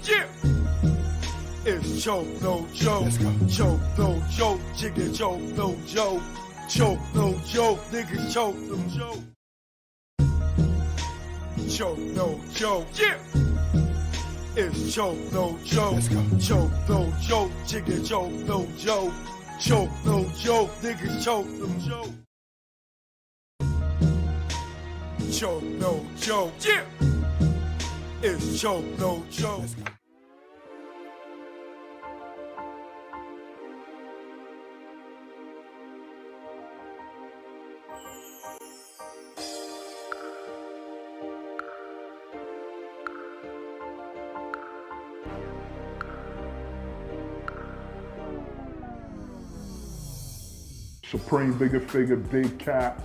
joke. Yeah. It's choke, no joke. Choke, no joke. Chicken choke, no joke. Choke, no joke. Niggas choke, no joke. Choke, no joke. Yeah. It's choke, no joke. Choke, no joke. Chicken choke, no joke. Choke, no joke. Niggas choke, no joke. Choke, no joke. Yeah. It's choke, no joke. Supreme Bigger Figure, Big Cap,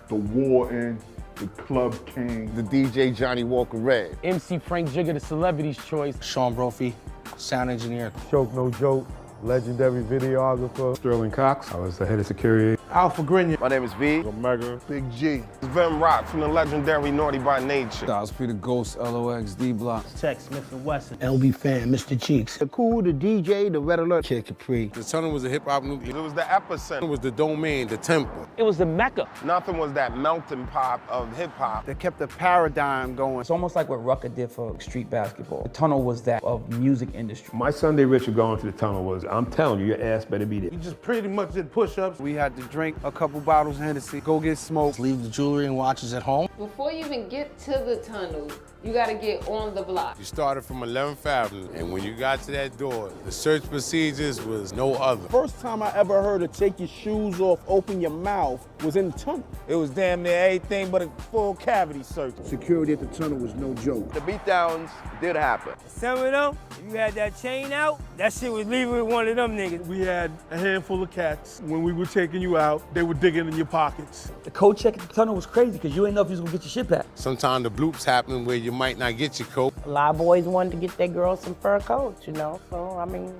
The Warden, The Club King. The DJ Johnny Walker Red. MC Frank Jigger, the celebrity's choice. Sean Brophy, sound engineer. Choke No Joke, legendary videographer. Sterling Cox, I was the head of security. Alpha Grinya. My name is V. Omega. Big G. Vim Rock from the legendary Naughty by Nature. Styles P the Ghost, LOX, D-Block. Tech Smith and Wesson. LB Fan, Mr. Cheeks. The Cool, the DJ, the Red Alert. Kid Capri. The tunnel was a hip-hop nucleus. It was the epicenter. It was the domain, the temple. It was the Mecca. Nothing was that melting pot of hip-hop. They kept the paradigm going. It's almost like what Rucker did for street basketball. The tunnel was that of music industry. My Sunday ritual going to the tunnel was, I'm telling you, your ass better be there. We just pretty much did push-ups. We had to drink a couple bottles of Hennessy, go get smoked. Leave the jewelry and watches at home. Before you even get to the tunnel, you gotta get on the block. You started from 11th Avenue, and when you got to that door, the search procedures was no other. First time I ever heard of take your shoes off, open your mouth was in the tunnel. It was damn near everything but a full cavity search. Security at the tunnel was no joke. The beatdowns did happen. Some of them, if you had that chain out, that shit was leaving with one of them niggas. We had a handful of cats. When we were taking you out, they were digging in your pockets. The code check at the tunnel was crazy because you didn't know if you was gonna get your shit back. Sometimes the bloops happen where you might not get your coat. A lot of boys wanted to get their girls some fur coats, you know, so I mean,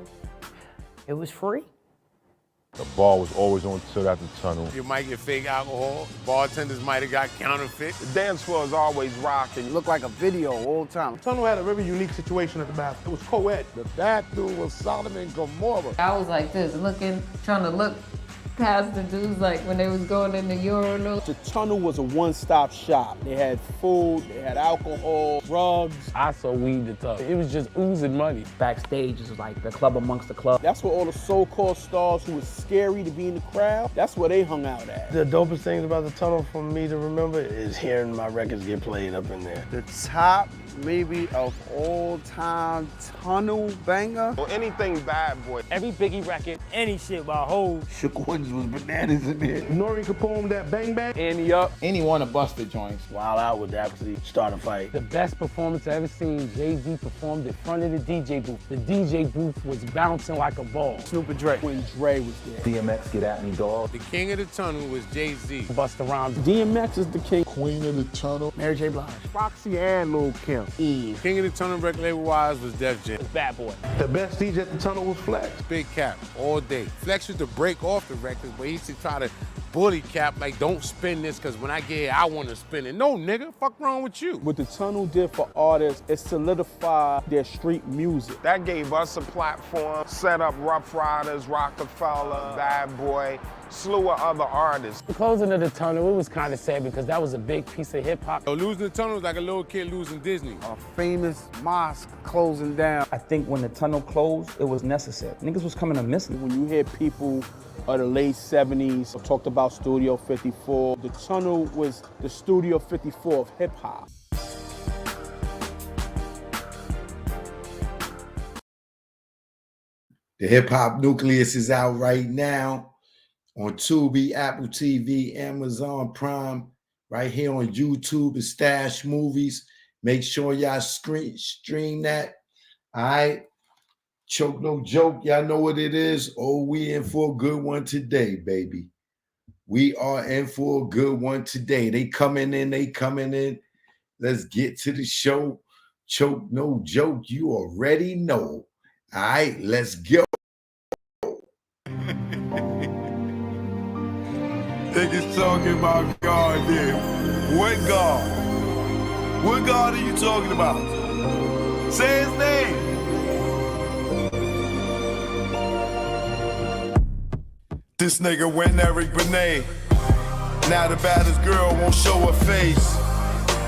it was free. The bar was always on till after the tunnel. You might get fake alcohol. Bartenders might have got counterfeit. The dance floor is always rocking. It looked like a video all the time. The tunnel had a very unique situation at the bathroom. It was co-ed. The bathroom was Sodom and Gomorrah. I was like this, trying to look past the dudes like when they was going in the urinal. The tunnel was a one-stop shop. They had food, they had alcohol, drugs. I saw weed the tunnel. It was just oozing money. Backstage is like the club amongst the club. That's where all the so-called stars who was scary to be in the crowd, that's where they hung out at. The dopest things about the tunnel for me to remember is hearing my records get played up in there. The top, maybe, of all-time tunnel banger. Or anything bad boy. Every Biggie record, any shit by Hov. Shook Ones was bananas in there. Nori Capone, that bang bang. Annie up. Any one of Buster joints. Wild Out would actually start a fight. The best performance I ever seen, Jay-Z performed in front of the DJ booth. The DJ booth was bouncing like a ball. Snoop and Dre, when Dre was there. DMX, Get At Me, Dog. The king of the tunnel was Jay-Z. Busta Rhymes. DMX is the king. Queen of the tunnel. Mary J. Blige. Foxy and Lil Kim. Eve. King of the tunnel record label-wise was Def Jam. Bad Boy. The best DJ at the tunnel was Flex. Big Cap, all day. Flex used to break off the records, but he used to try to bully Cap, like, don't spin this, because when I get here, I want to spin it. No, nigga, fuck wrong with you? What the tunnel did for artists, it solidified their street music. That gave us a platform, set up Rough Riders, Rockefeller, Bad Boy, slew of other artists. The closing of the tunnel, it was kind of sad because that was a big piece of hip-hop. So losing the tunnel was like a little kid losing Disney. A famous mosque closing down. I think when the tunnel closed, it was necessary. Niggas was coming to miss me. When you hear people of the late 70s talked about Studio 54, the tunnel was the Studio 54 of hip-hop. The Hip Hop Nucleus is out right now on Tubi, Apple TV, Amazon Prime, right here on YouTube and Stash Movies. Make sure y'all stream that. All right. Choke no joke. Y'all know what it is. Oh, we in for a good one today, baby. We are in for a good one today. They coming in. Let's get to the show. Choke no joke. You already know. All right, let's go. Niggas talking about God there. What God? What God are you talking about? Say his name. This nigga went Eric Benet. Now the baddest girl won't show her face.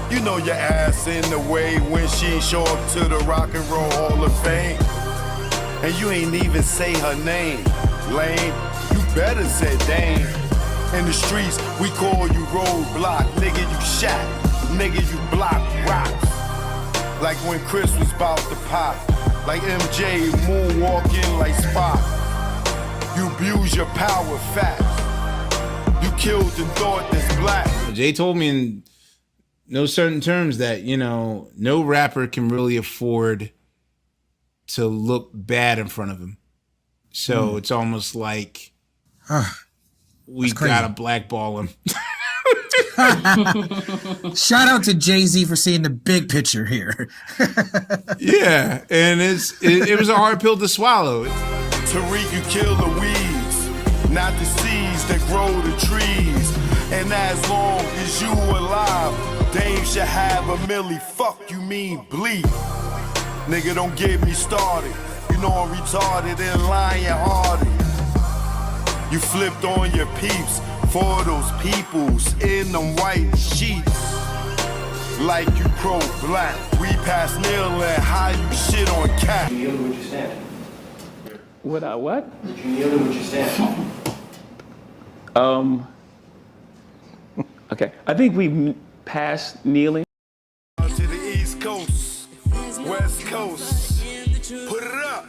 You know your ass in the way when she ain't show up to the Rock and Roll Hall of Fame. And you ain't even say her name. Lame, you better say Dame. In the streets, we call you roadblock. Nigga, you shot. Nigga, you block rocks. Like when Chris was about to pop. Like MJ moonwalking like Spock. You abuse your power fast. You killed and thought that's black. Jay told me in no certain terms that, you know, no rapper can really afford to look bad in front of him. So it's almost like we gotta blackball him. Shout out to Jay-Z for seeing the big picture here. Yeah, and it was a hard pill to swallow. Tariq, you kill the weeds, not the seeds that grow the trees. And as long as you alive, Dame should have a milli. Fuck you mean bleed. Nigga, don't get me started. You know I'm retarded and lion-hearted. You flipped on your peeps for those peoples in them white sheets. Like you pro-black. We pass kneeling, how you shit on cat. Did you kneel to what you stand? Would I what? Did you kneel to what you stand? Okay. I think we passed kneeling. To the East Coast, West Coast, put it up.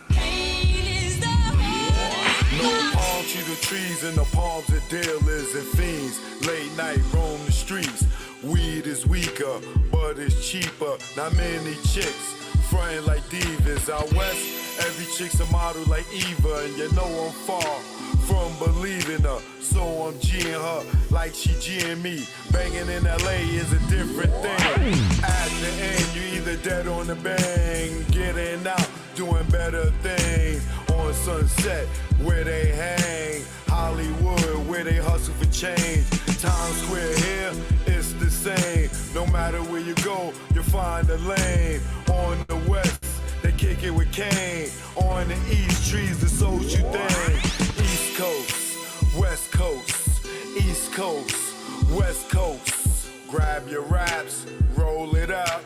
No palm tree the trees in the palms of dealers and fiends. Late night roam the streets. Weed is weaker, but it's cheaper. Not many chicks frontin' like divas. Out west, every chick's a model like Eva, and you know I'm far from believing her. So I'm G'ing her like she G'ing me. Banging in LA is a different thing. At the end, you either dead on the bang, getting out, doing better things. On Sunset, where they hang. Hollywood, where they hustle for change. Times Square here, it's the same. No matter where you go, you'll find a lane. On the west, they kick it with Kane. On the east, trees the social thing. East Coast, West Coast, East Coast, West Coast. Grab your raps, roll it up.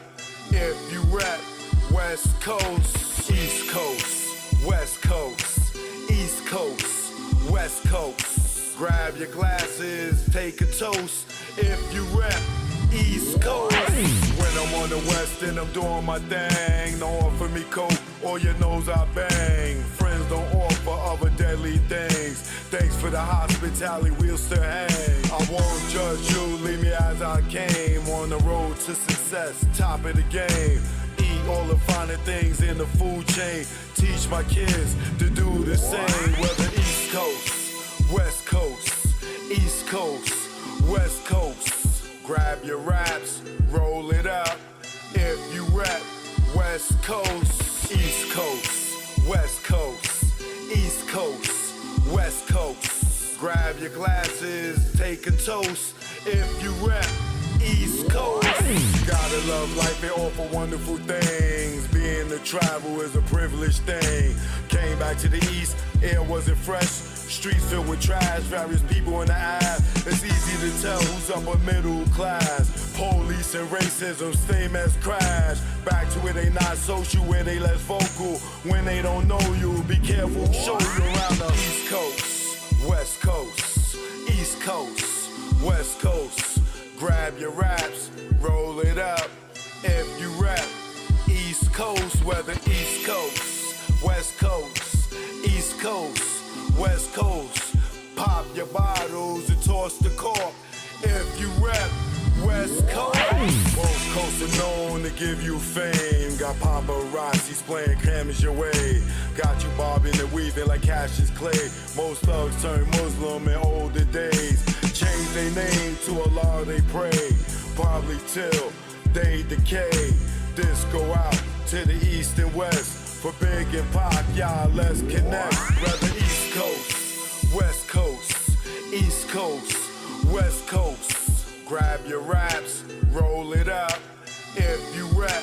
If you rap, West Coast, East Coast, West Coast, East Coast, West Coast. Grab your glasses, take a toast. If you rap, East Coast. When I'm on the West and I'm doing my thing, don't offer me coke or your nose I bang. Friends don't offer other deadly things. Thanks for the hospitality, we'll still hang. I won't judge you, leave me as I came. On the road to success, top of the game. Eat all the finer things in the food chain. Teach my kids to do the same. Whether East Coast, West Coast, East Coast, West Coast. Grab your raps, roll it up. If you rap, West Coast, East Coast, West Coast, East Coast, West Coast. Grab your glasses, take a toast. If you rap, East Coast. Gotta love life and offer wonderful things. Being to travel is a privileged thing. Came back to the East, air wasn't fresh. Streets filled with trash, various people in the eye. It's easy to tell who's upper middle class. Police and racism, same as crash. Back to where they not social, where they less vocal. When they don't know you, be careful, show you around the East Coast, West Coast, East Coast, West Coast. Grab your raps, roll it up. If you rap, East Coast, whether East Coast, West Coast, East Coast, West Coast. Pop your bottles and toss the cork. If you rap, West Coast. Both coasts are known to give you fame. Got paparazzis playing cameras your way. Got you bobbing and weaving like Cassius Clay. Most thugs turn Muslim in older days. Change their name to Allah they pray. Probably till they decay. This go out to the east and west. For Big and Pac, y'all let's connect. Rather East Coast, West Coast, East Coast, West Coast. Grab your raps, roll it up. If you rap,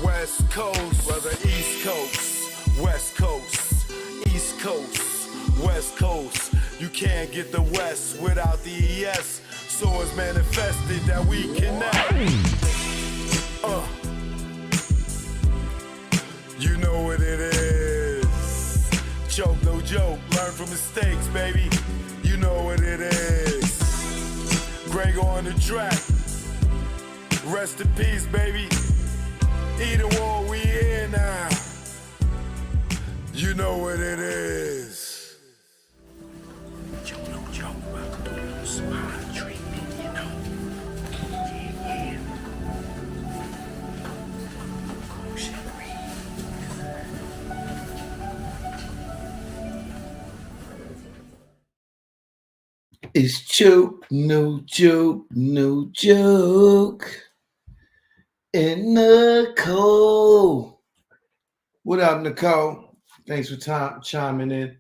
West Coast, whether East Coast, West Coast, East Coast, West Coast. You can't get the West without the ES. So it's manifested that we connect. You know what it is. Choke, no joke. Learn from mistakes, baby. You know what it is. Greg on the track. Rest in peace, baby. Either war, we here now. You know what it is. Choke, no joke. Smile treatment, you know. Yeah. It's joke, no joke, no joke. And Nicole. What up, Nicole? Thanks for chiming in.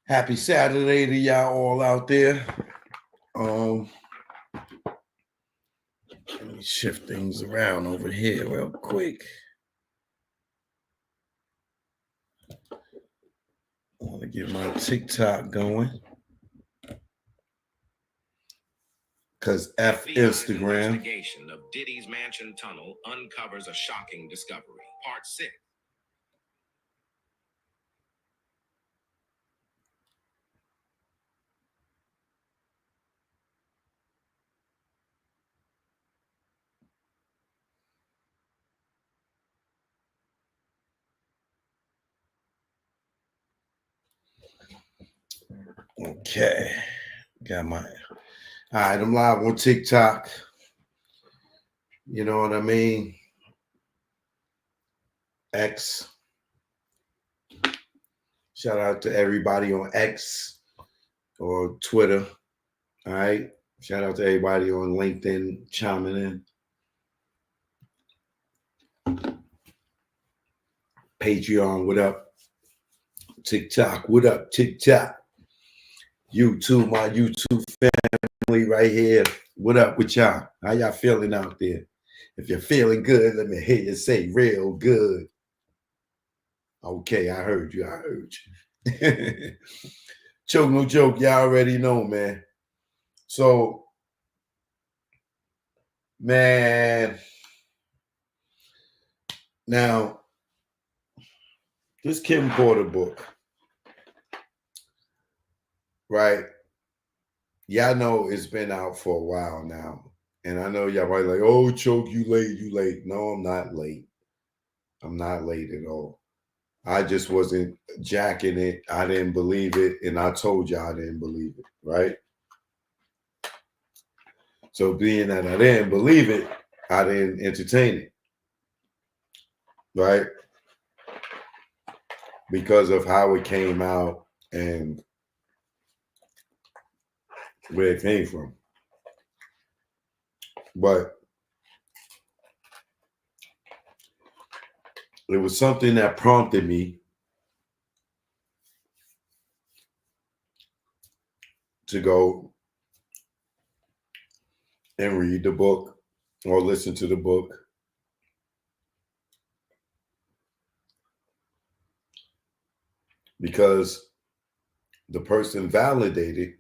Happy Saturday to y'all all out there. Let me shift things around over here real quick. I want to get my TikTok going. Because F Instagram. Investigation of Diddy's Mansion tunnel uncovers a shocking discovery. Part 6. Okay. Got my. All right, I'm live on TikTok. You know what I mean? X. Shout out to everybody on X or Twitter. All right. Shout out to everybody on LinkedIn chiming in. Patreon, what up? TikTok, what up? TikTok. YouTube, my YouTube family right here. What up with y'all? How y'all feeling out there? If you're feeling good, let me hear you say real good. Okay, I heard you. I heard you. Choke, no joke. Y'all already know, man. So, man, now, this Kim Porter book, right? Y'all know it's been out for a while now. And I know y'all probably like, oh, Choke, you late, you late. No, I'm not late. I'm not late at all. I just wasn't jacking it. I didn't believe it. And I told you I didn't believe it, right? So being that I didn't believe it, I didn't entertain it, right? Because of how it came out and where it came from. But it was something that prompted me to go and read the book or listen to the book. Because the person validated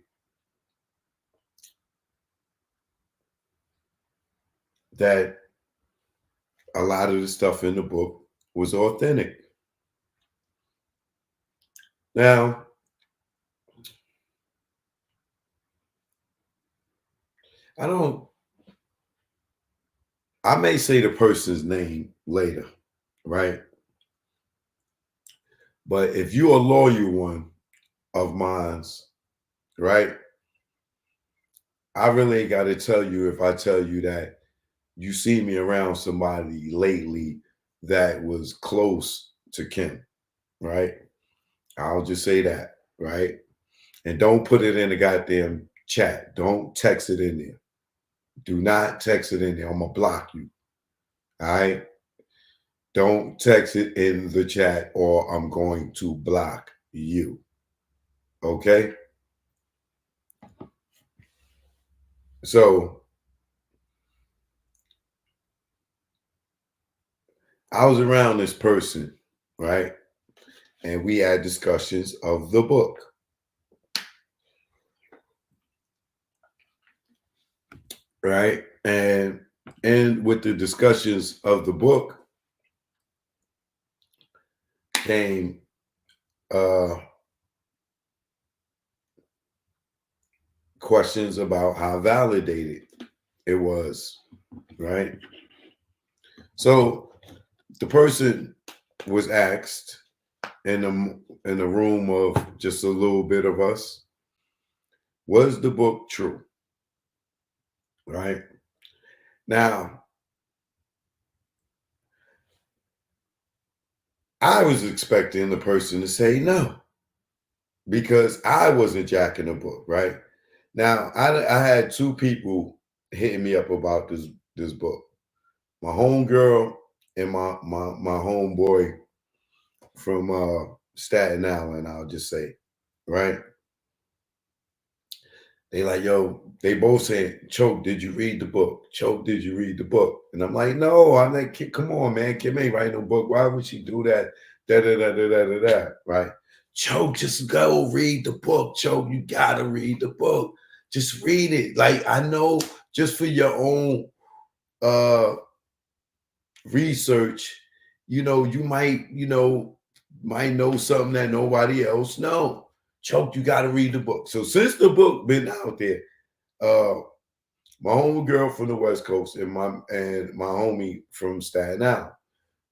that a lot of the stuff in the book was authentic. Now, I may say the person's name later, right? But if you're a loyal one of mine's, right? I really got to tell you if I tell you that you see me around somebody lately that was close to Kim, right? I'll just say that, right? And don't put it in the goddamn chat. Don't text it in there. Do not text it in there. I'm gonna block you. All right. Don't text it in the chat or I'm going to block you. Okay? So I was around this person, right? And we had discussions of the book. Right? And with the discussions of the book came questions about how validated it was, right? So the person was asked in a room of just a little bit of us, was the book true? Right? Now, I was expecting the person to say no because I wasn't jacking the book, right? Now, I had two people hitting me up about this book. My homegirl and my homeboy from Staten Island, I'll just say, right? They like, yo, they both saying, Choke, did you read the book? Choke, did you read the book? And I'm like, no, I'm like, come on, man. Kim ain't write no book. Why would she do that? Da da da da da da da. Right? Choke, just go read the book. Choke, you gotta read the book. Just read it. Like, I know just for your own research, you might know something that nobody else know. Choke, you got to read the book. So since the book been out there, my homegirl from the West Coast and my homie from Staten Island,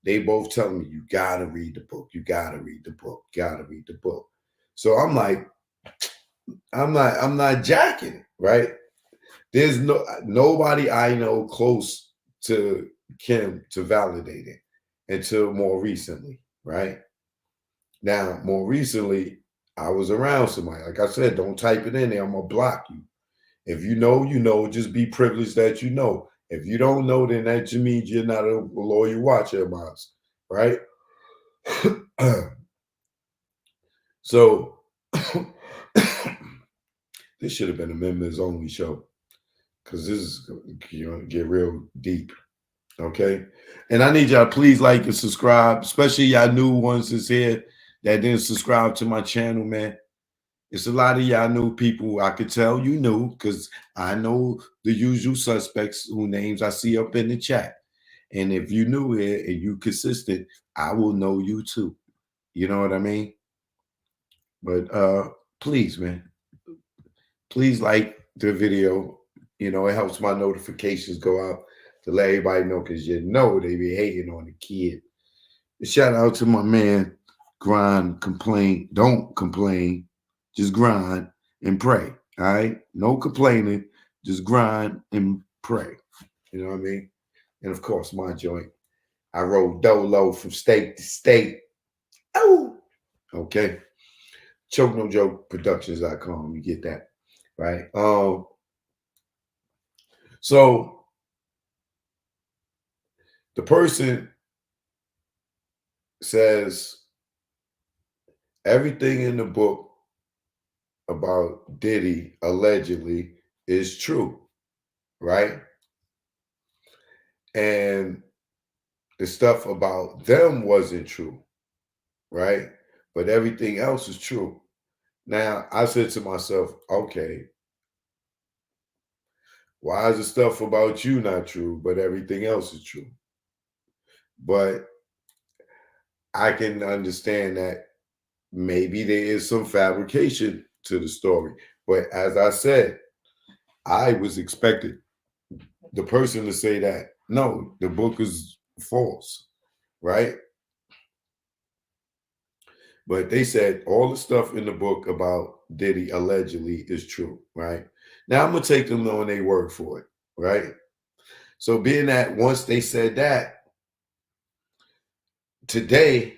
they both telling me, you got to read the book. You got to read the book. Got to read the book. So I'm like, I'm not jacking it, right? There's nobody I know close to Kim to validate it until more recently, right? Now, more recently, I was around somebody. Like I said, don't type it in there. I'm gonna block you. If you know, you know. Just be privileged that you know. If you don't know, then that just means you're not a lawyer watcher of mine, right? So this should have been a members only show because this is gonna get real deep. Okay. And I need y'all to please like and subscribe, especially y'all new ones that's here that didn't subscribe to my channel, man. It's a lot of y'all new people. I could tell you new because I know the usual suspects whose names I see up in the chat. And if you new here and you consistent, I will know you too. You know what I mean? But please, man, please like the video. You know, it helps my notifications go out to let everybody know because they be hating on the kid. Shout out to my man, grind, complain, don't complain, just grind and pray. All right, no complaining, just grind and pray. You know what I mean? And of course, my joint, I roll dolo from state to state. Oh, okay. Choke No Joke Productions.com. You get that, right? So the person says everything in the book about Diddy allegedly is true, right? And the stuff about them wasn't true, right? But everything else is true. Now, I said to myself, okay, why is the stuff about you not true, but everything else is true? But I can understand that maybe there is some fabrication to the story. But as I said, I was expecting the person to say that, no, the book is false, right? But they said all the stuff in the book about Diddy allegedly is true, right? Now I'm going to take them on their word for it, right? So being that once they said that, today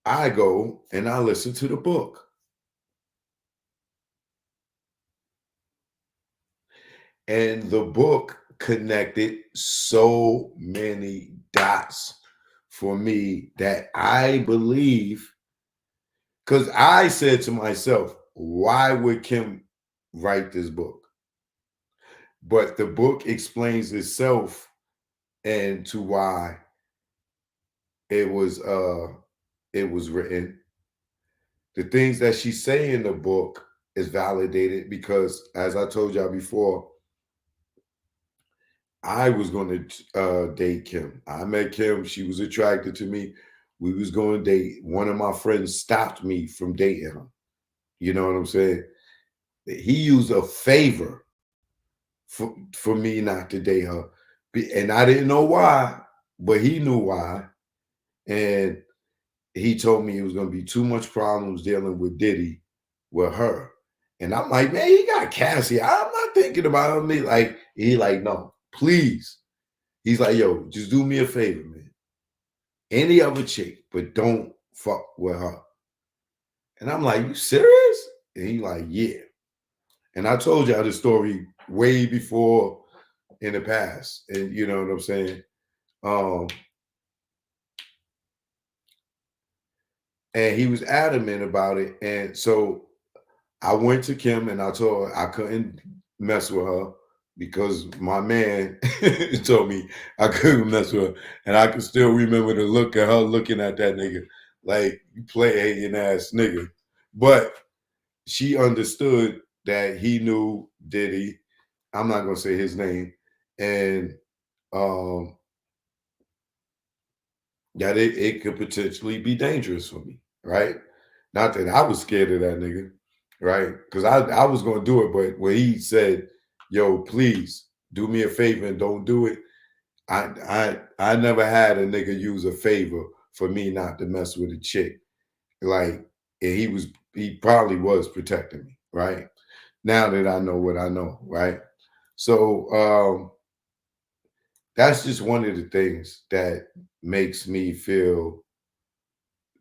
I go and I listen to the book. And the book connected so many dots for me that I believe, because I said to myself, why would Kim write this book? But the book explains itself and to why it was written. The things that she say in the book is validated because, as I told y'all before, I was going to date Kim. I met Kim. She was attracted to me. We was going to date. One of my friends stopped me from dating her. You know what I'm saying? He used a favor for me not to date her. And I didn't know why, but he knew why. And he told me it was going to be too much problems dealing with Diddy with her. And I'm like, man, he got Cassie. I'm not thinking about me. Like, he like, no, please. He's like, yo, just do me a favor, man. Any other chick, but don't fuck with her. And I'm like, you serious? And he like, yeah. And I told y'all this story way before in the past. And you know what I'm saying? And he was adamant about it. And so I went to Kim and I told her I couldn't mess with her because my man told me I couldn't mess with her. And I can still remember the look of her looking at that nigga like, you play hating ass nigga. But she understood that he knew Diddy. I'm not gonna say his name. And that it could potentially be dangerous for me, right? Not that I was scared of that nigga, right? Because I was gonna do it, but when he said, yo, please do me a favor and don't do it, I never had a nigga use a favor for me not to mess with a chick. Like, and he probably was protecting me, right? Now that I know what I know, right? So that's just one of the things that makes me feel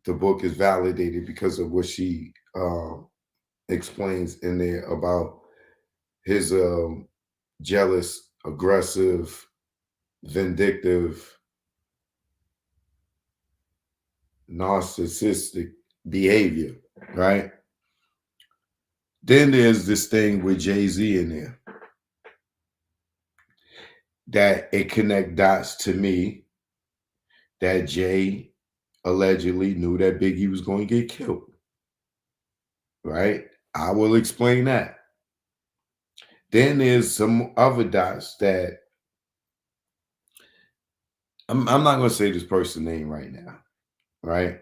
the book is validated because of what she explains in there about his jealous, aggressive, vindictive, narcissistic behavior, right? Then there's this thing with Jay-Z in there that it connect dots to me that Jay allegedly knew that Biggie was going to get killed, right? I will explain that. Then there's some other dots that I'm not going to say this person's name right now, right?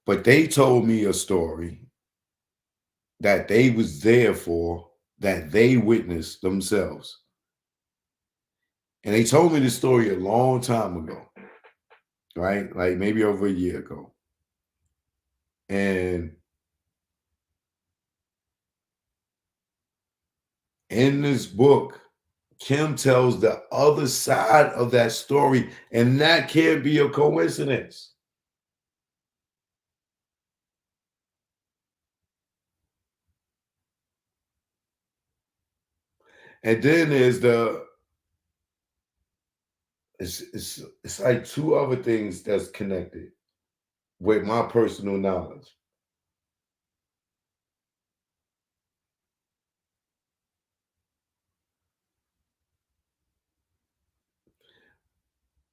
But they told me a story that they was there for, that they witnessed themselves. And they told me this story a long time ago, right? Like maybe over a year ago. And in this book, Kim tells the other side of that story, and that can't be a coincidence. And then there's it's like two other things that's connected with my personal knowledge.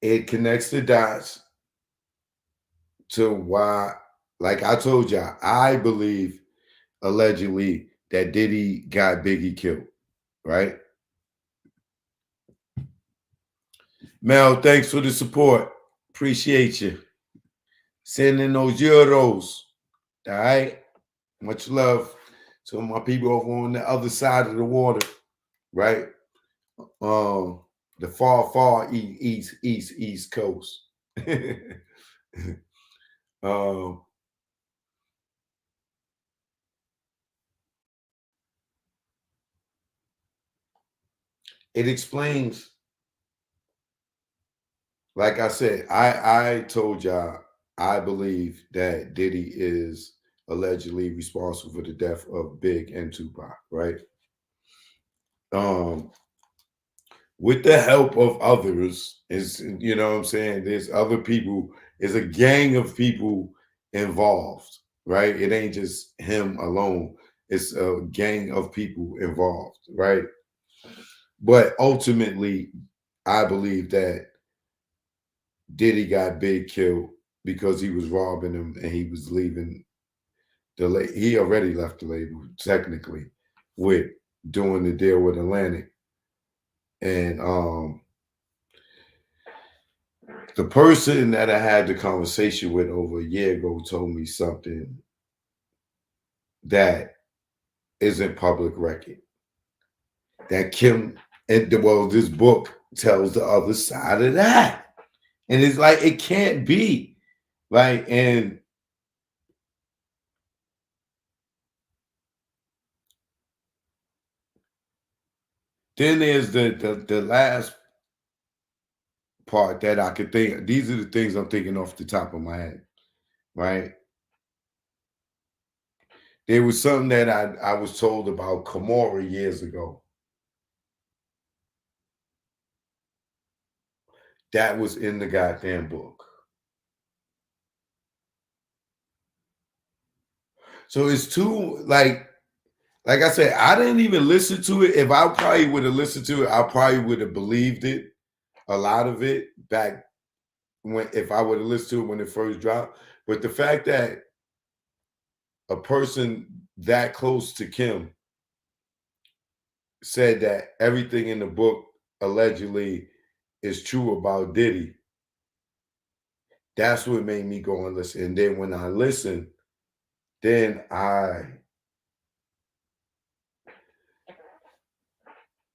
It connects the dots to why, like I told y'all, I believe allegedly that Diddy got Biggie killed, right? Mel, thanks for the support. Appreciate you. Sending those euros. All right. Much love to my people over on the other side of the water, right? The far east coast. It explains, like I said, I told y'all I believe that Diddy is allegedly responsible for the death of Big and Tupac, right? With the help of others, is, you know what I'm saying? There's other people, there's a gang of people involved, right? It ain't just him alone. It's a gang of people involved, right? But ultimately, I believe that Diddy got Big killed because he was robbing him and he was leaving he already left the label technically with doing the deal with Atlantic. And the person that I had the conversation with over a year ago told me something that isn't public record. That Kim, and well, this book tells the other side of that. And it's like, it can't be. Right. And then there's the last part that I could think. These are the things I'm thinking off the top of my head. Right. There was something that I was told about Kimura years ago. That was in the goddamn book. So it's too, like I said, I didn't even listen to it. If I probably would have listened to it, I probably would have believed it, a lot of it, back when, if I would have listened to it when it first dropped. But the fact that a person that close to Kim said that everything in the book allegedly is true about Diddy, that's what made me go and listen. And then when I listened, then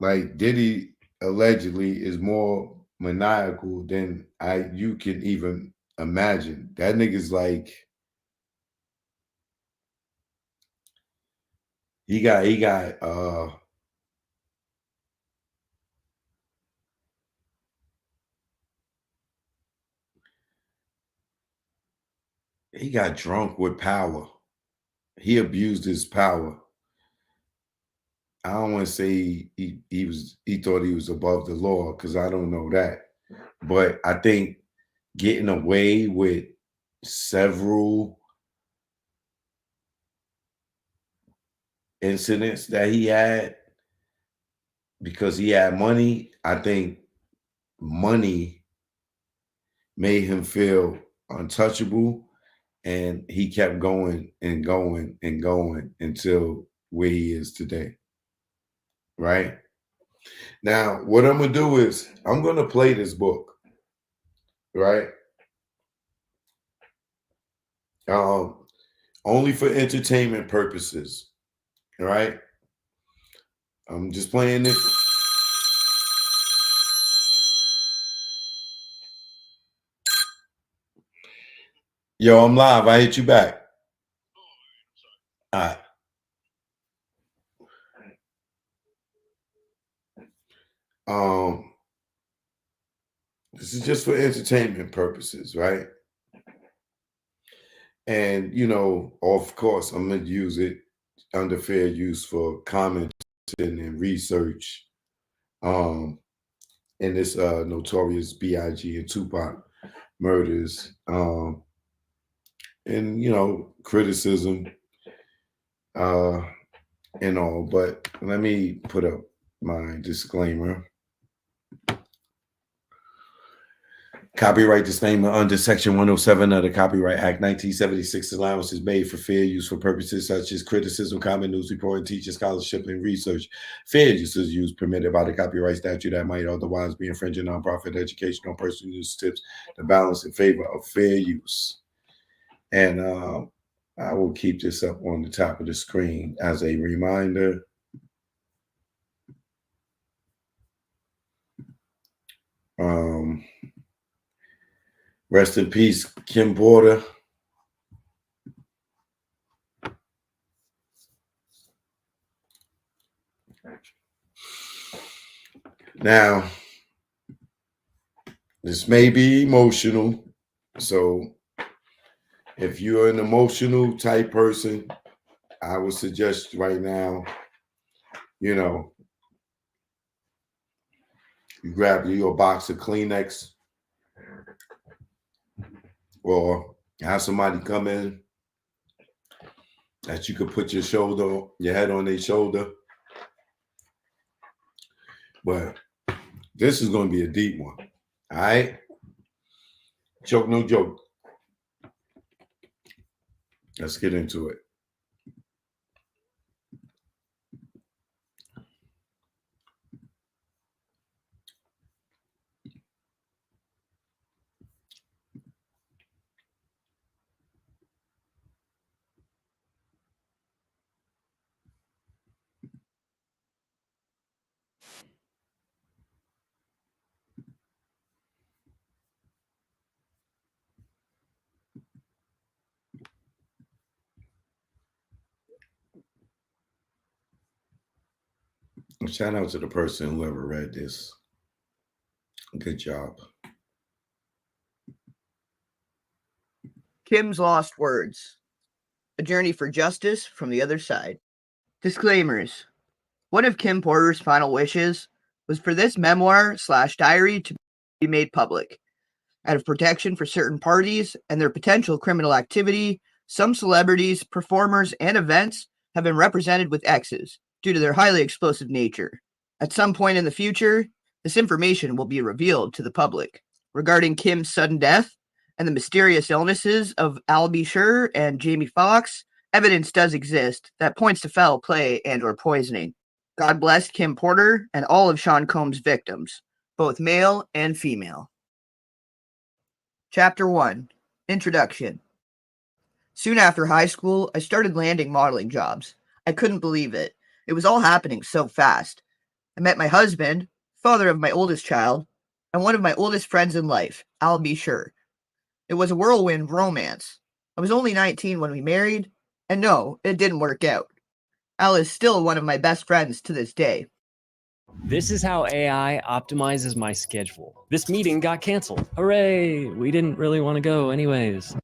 like, Diddy allegedly is more maniacal than you can even imagine. That nigga's like, he got drunk with power. He abused his power. I don't want to say he thought he was above the law, because I don't know that. But I think getting away with several incidents that he had because he had money, I think money made him feel untouchable, and he kept going and going and going until where he is today. Right? Now, what I'm going to do is I'm going to play this book. Right? Only for entertainment purposes. All right? I'm just playing this. Yo, I'm live. I hit you back. All right. This is just for entertainment purposes, right? And, you know, of course, I'm going to use it under fair use for commenting and research in this notorious B.I.G. and Tupac murders, and, you know, criticism and all. But let me put up my disclaimer. Copyright disclaimer: under Section 107 of the Copyright Act 1976, allowance is made for fair use for purposes such as criticism, comment, news reporting, teaching, scholarship, and research. Fair use is used permitted by the copyright statute that might otherwise be infringing nonprofit educational personal use tips the balance in favor of fair use. And I will keep this up on the top of the screen as a reminder. Rest in peace, Kim Porter. Now, this may be emotional, so If you're an emotional type person, I would suggest right now, you know, you grab your box of Kleenex or have somebody come in that you could put your head on their shoulder. But this is going to be a deep one. All right? Joke, no joke. Let's get into it. Shout out to the person who ever read this. Good job. Kim's Lost Words. A Journey for Justice from the Other Side. Disclaimers. One of Kim Porter's final wishes was for this memoir/diary to be made public. Out of protection for certain parties and their potential criminal activity, some celebrities, performers, and events have been represented with X's due to their highly explosive nature. At some point in the future, this information will be revealed to the public. Regarding Kim's sudden death and the mysterious illnesses of Al B. Sure and Jamie Foxx, evidence does exist that points to foul play and or poisoning. God bless Kim Porter and all of Sean Combs' victims, both male and female. Chapter 1. Introduction. Soon after high school, I started landing modeling jobs. I couldn't believe it. It was all happening so fast. I met my husband, father of my oldest child, and one of my oldest friends in life, Al B. Sure. It was a whirlwind romance. I was only 19 when we married, and no, it didn't work out. Al is still one of my best friends to this day. This is how AI optimizes my schedule. This meeting got canceled. Hooray! We didn't really want to go anyways.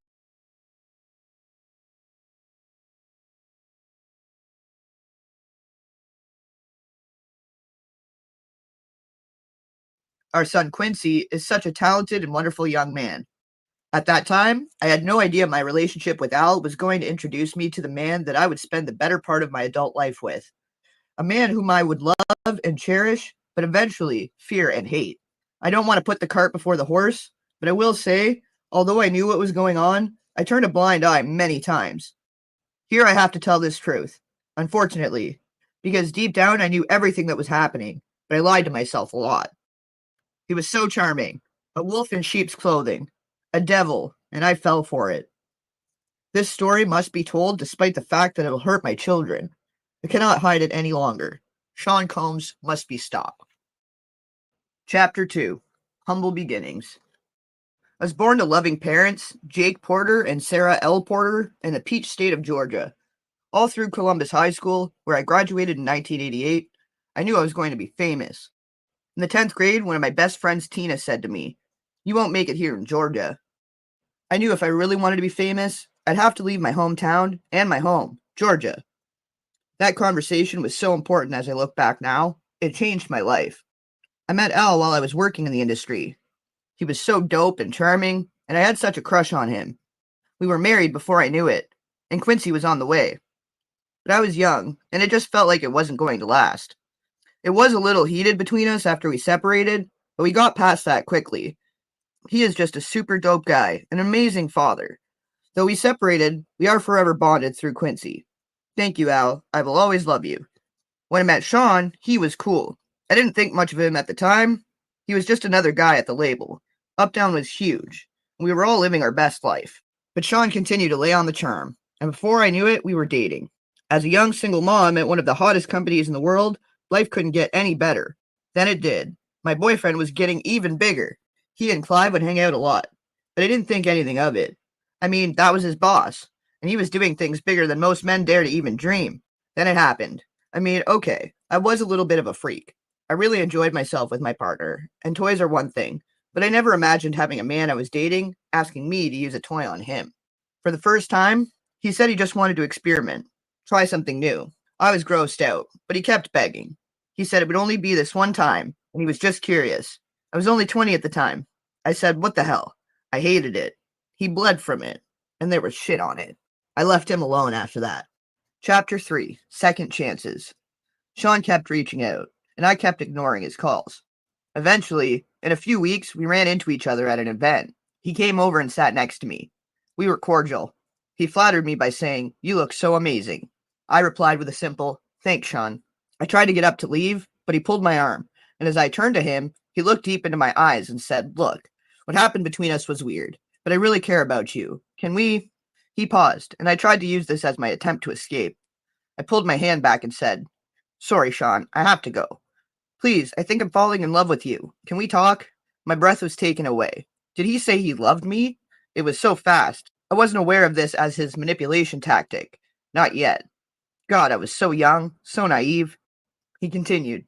Our son Quincy is such a talented and wonderful young man. At that time, I had no idea my relationship with Al was going to introduce me to the man that I would spend the better part of my adult life with. A man whom I would love and cherish, but eventually fear and hate. I don't want to put the cart before the horse, but I will say, although I knew what was going on, I turned a blind eye many times. Here I have to tell this truth, unfortunately, because deep down I knew everything that was happening, but I lied to myself a lot. He was so charming, a wolf in sheep's clothing, a devil, and I fell for it. This story must be told despite the fact that it will hurt my children. I cannot hide it any longer. Sean Combs must be stopped. Chapter 2. Humble Beginnings. I was born to loving parents, Jake Porter and Sarah L. Porter, in the Peach State of Georgia. All through Columbus High School, where I graduated in 1988, I knew I was going to be famous. In the 10th grade, one of my best friends, Tina, said to me, "You won't make it here in Georgia." I knew if I really wanted to be famous, I'd have to leave my hometown and my home, Georgia. That conversation was so important as I look back now. It changed my life. I met Al while I was working in the industry. He was so dope and charming, and I had such a crush on him. We were married before I knew it, and Quincy was on the way. But I was young, and it just felt like it wasn't going to last. It was a little heated between us after we separated, but we got past that quickly. He is just a super dope guy, an amazing father. Though we separated, we are forever bonded through Quincy. Thank you, Al. I will always love you. When I met Sean, he was cool. I didn't think much of him at the time. He was just another guy at the label. Uptown was huge. We were all living our best life. But Sean continued to lay on the charm, and before I knew it, we were dating. As a young single mom at one of the hottest companies in the world, life couldn't get any better. Then it did. My boyfriend was getting even bigger. He and Clive would hang out a lot, but I didn't think anything of it. I mean, that was his boss, and he was doing things bigger than most men dare to even dream. Then it happened. I mean, okay, I was a little bit of a freak. I really enjoyed myself with my partner, and toys are one thing, but I never imagined having a man I was dating asking me to use a toy on him. For the first time, he said he just wanted to experiment, try something new. I was grossed out, but he kept begging. He said it would only be this one time, and he was just curious. I was only 20 at the time. I said, what the hell? I hated it. He bled from it, and there was shit on it. I left him alone after that. Chapter 3, Second Chances. Sean kept reaching out, and I kept ignoring his calls. Eventually, in a few weeks, we ran into each other at an event. He came over and sat next to me. We were cordial. He flattered me by saying, "You look so amazing." I replied with a simple, "Thanks, Sean." I tried to get up to leave, but he pulled my arm, and as I turned to him, he looked deep into my eyes and said, "Look, what happened between us was weird, but I really care about you. Can we?" He paused, and I tried to use this as my attempt to escape. I pulled my hand back and said, "Sorry, Sean, I have to go. Please, I think I'm falling in love with you. Can we talk?" My breath was taken away. Did he say he loved me? It was so fast. I wasn't aware of this as his manipulation tactic. Not yet. God, I was so young, so naive. He continued,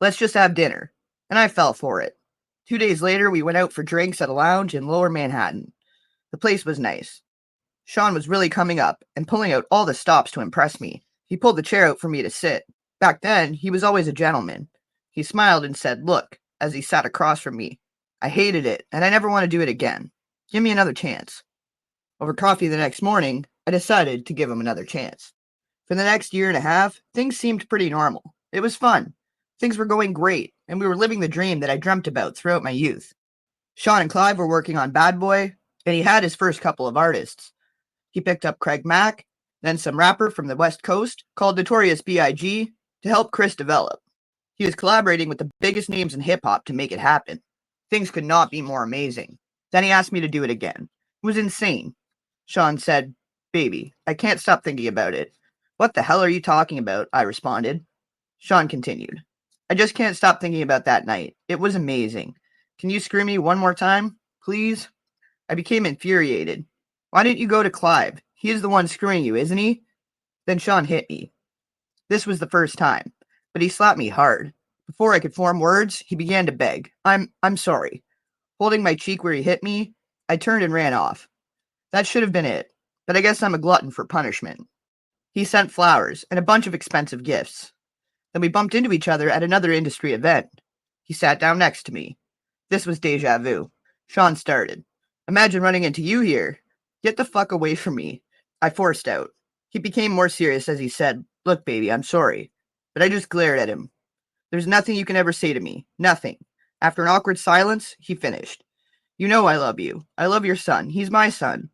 "Let's just have dinner." And I fell for it. 2 days later, we went out for drinks at a lounge in Lower Manhattan. The place was nice. Sean was really coming up and pulling out all the stops to impress me. He pulled the chair out for me to sit. Back then, he was always a gentleman. He smiled and said, "Look," as he sat across from me. I hated it, and I never want to do it again. Give me another chance. Over coffee the next morning, I decided to give him another chance. For the next year and a half, things seemed pretty normal. It was fun. Things were going great, and we were living the dream that I dreamt about throughout my youth. Sean and Clive were working on Bad Boy, and he had his first couple of artists. He picked up Craig Mack, then some rapper from the West Coast called Notorious B.I.G. to help Chris develop. He was collaborating with the biggest names in hip-hop to make it happen. Things could not be more amazing. Then he asked me to do it again. It was insane. Sean said, "Baby, I can't stop thinking about it." "What the hell are you talking about?" I responded. Sean continued, "I just can't stop thinking about that night. It was amazing. Can you screw me one more time, please?" I became infuriated. "Why didn't you go to Clive? He is the one screwing you, isn't he?" Then Sean hit me. This was the first time, but he slapped me hard. Before I could form words, he began to beg. I'm sorry." Holding my cheek where he hit me, I turned and ran off. That should have been it, but I guess I'm a glutton for punishment. He sent flowers and a bunch of expensive gifts. Then we bumped into each other at another industry event. He sat down next to me. This was deja vu. Sean started. "Imagine running into you here. Get the fuck away from me." I forced out. He became more serious as he said, "Look, baby, I'm sorry." But I just glared at him. "There's nothing you can ever say to me. Nothing." After an awkward silence, he finished. "You know I love you. I love your son. He's my son.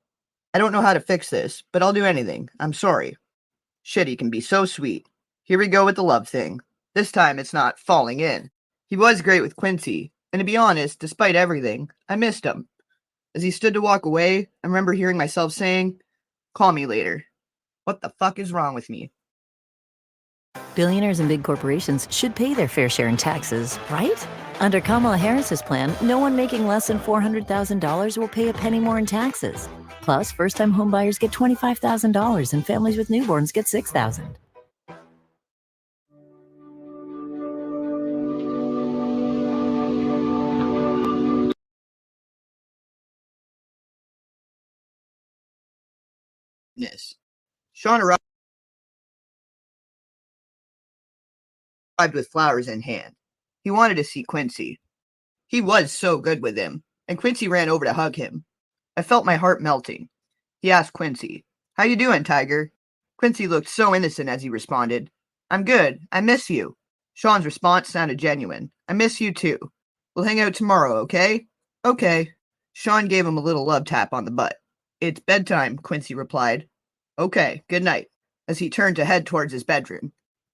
I don't know how to fix this, but I'll do anything. I'm sorry." Shit, he can be so sweet. Here we go with the love thing. This time it's not falling in. He was great with Quincy, and to be honest, despite everything, I missed him. As he stood to walk away, I remember hearing myself saying, "Call me later." What the fuck is wrong with me? Billionaires and big corporations should pay their fair share in taxes, right? Under Kamala Harris's plan, no one making less than $400,000 will pay a penny more in taxes. Plus, first-time homebuyers get $25,000 and families with newborns get $6,000. Sean arrived with flowers in hand. He wanted to see Quincy. He was so good with him, and Quincy ran over to hug him. I felt my heart melting. He asked Quincy, "How you doing, Tiger?" Quincy looked so innocent as he responded, "I'm good. I miss you." Sean's response sounded genuine. "I miss you too. We'll hang out tomorrow, okay?" "Okay." Sean gave him a little love tap on the butt. "It's bedtime," Quincy replied. "Okay, good night," as he turned to head towards his bedroom.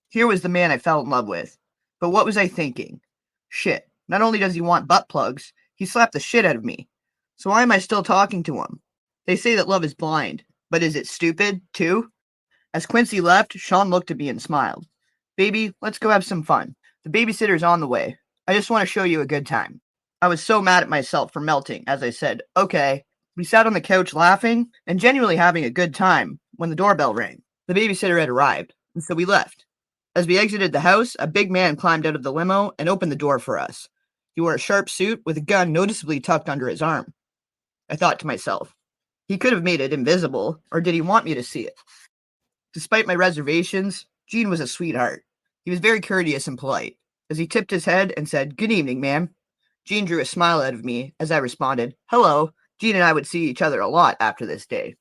Here was the man I fell in love with. But what was I thinking? Shit, not only does he want butt plugs, he slapped the shit out of me. So why am I still talking to him? They say that love is blind, but is it stupid, too? As Quincy left, Sean looked at me and smiled. "Baby, let's go have some fun. The babysitter's on the way. I just want to show you a good time." I was so mad at myself for melting as I said, "Okay." We sat on the couch laughing and genuinely having a good time when the doorbell rang. The babysitter had arrived, and so we left. As we exited the house, a big man climbed out of the limo and opened the door for us. He wore a sharp suit with a gun noticeably tucked under his arm. I thought to myself, He could have made it invisible, or did he want me to see it? Despite my reservations, Gene was a sweetheart. He was very courteous and polite. As he tipped his head and said, "Good evening, ma'am," Gene drew a smile out of me as I responded, "Hello." Gene and I would see each other a lot after this day.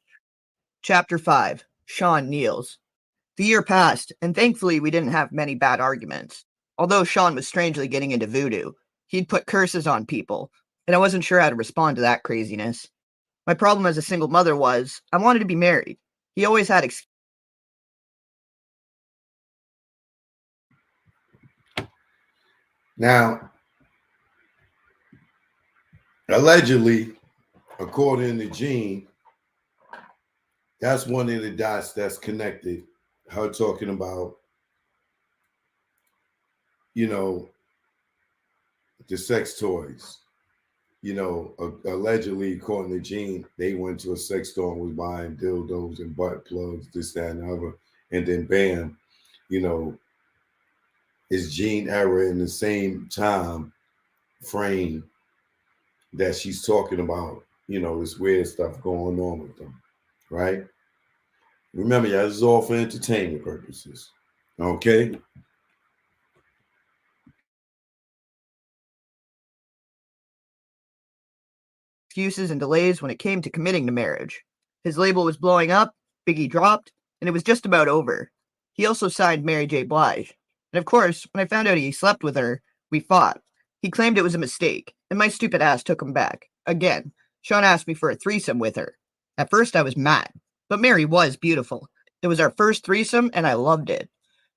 Chapter 5. Sean kneels. The year passed, and thankfully we didn't have many bad arguments. Although Sean was strangely getting into voodoo, he'd put curses on people, and I wasn't sure how to respond to that craziness. My problem as a single mother was, I wanted to be married. He always had Now, allegedly, according to Gene, that's one of the dots that's connected. Her talking about, you know, the sex toys. You know, allegedly, according to Gene, they went to a sex store and was buying dildos and butt plugs, this, that, and the other. And then bam, you know, is Gene era in the same time frame that she's talking about, you know, this weird stuff going on with them, right? Remember, y'all, this is all for entertainment purposes. Okay? excuses and delays when it came to committing to marriage. His label was blowing up, Biggie dropped, and it was just about over. He also signed Mary J. Blige. And of course, when I found out he slept with her, we fought. He claimed it was a mistake, and my stupid ass took him back. Again, Sean asked me for a threesome with her. At first, I was mad, but Mary was beautiful. It was our first threesome, and I loved it.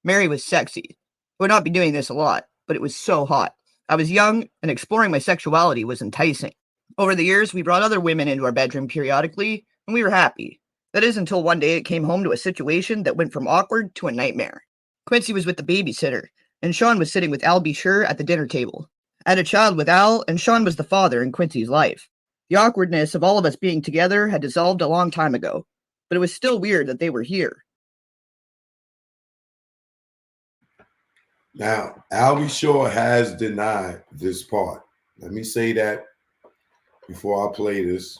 Mary was sexy. I would not be doing this a lot, but it was so hot. I was young, and exploring my sexuality was enticing. Over the years, we brought other women into our bedroom periodically, and we were happy. That is until one day it came home to a situation that went from awkward to a nightmare. Quincy was with the babysitter, and Sean was sitting with Al B. Sure at the dinner table. I had a child with Al, and Sean was the father in Quincy's life. The awkwardness of all of us being together had dissolved a long time ago, but it was still weird that they were here. Now, Albie Shore has denied this part. Let me say that before I play this.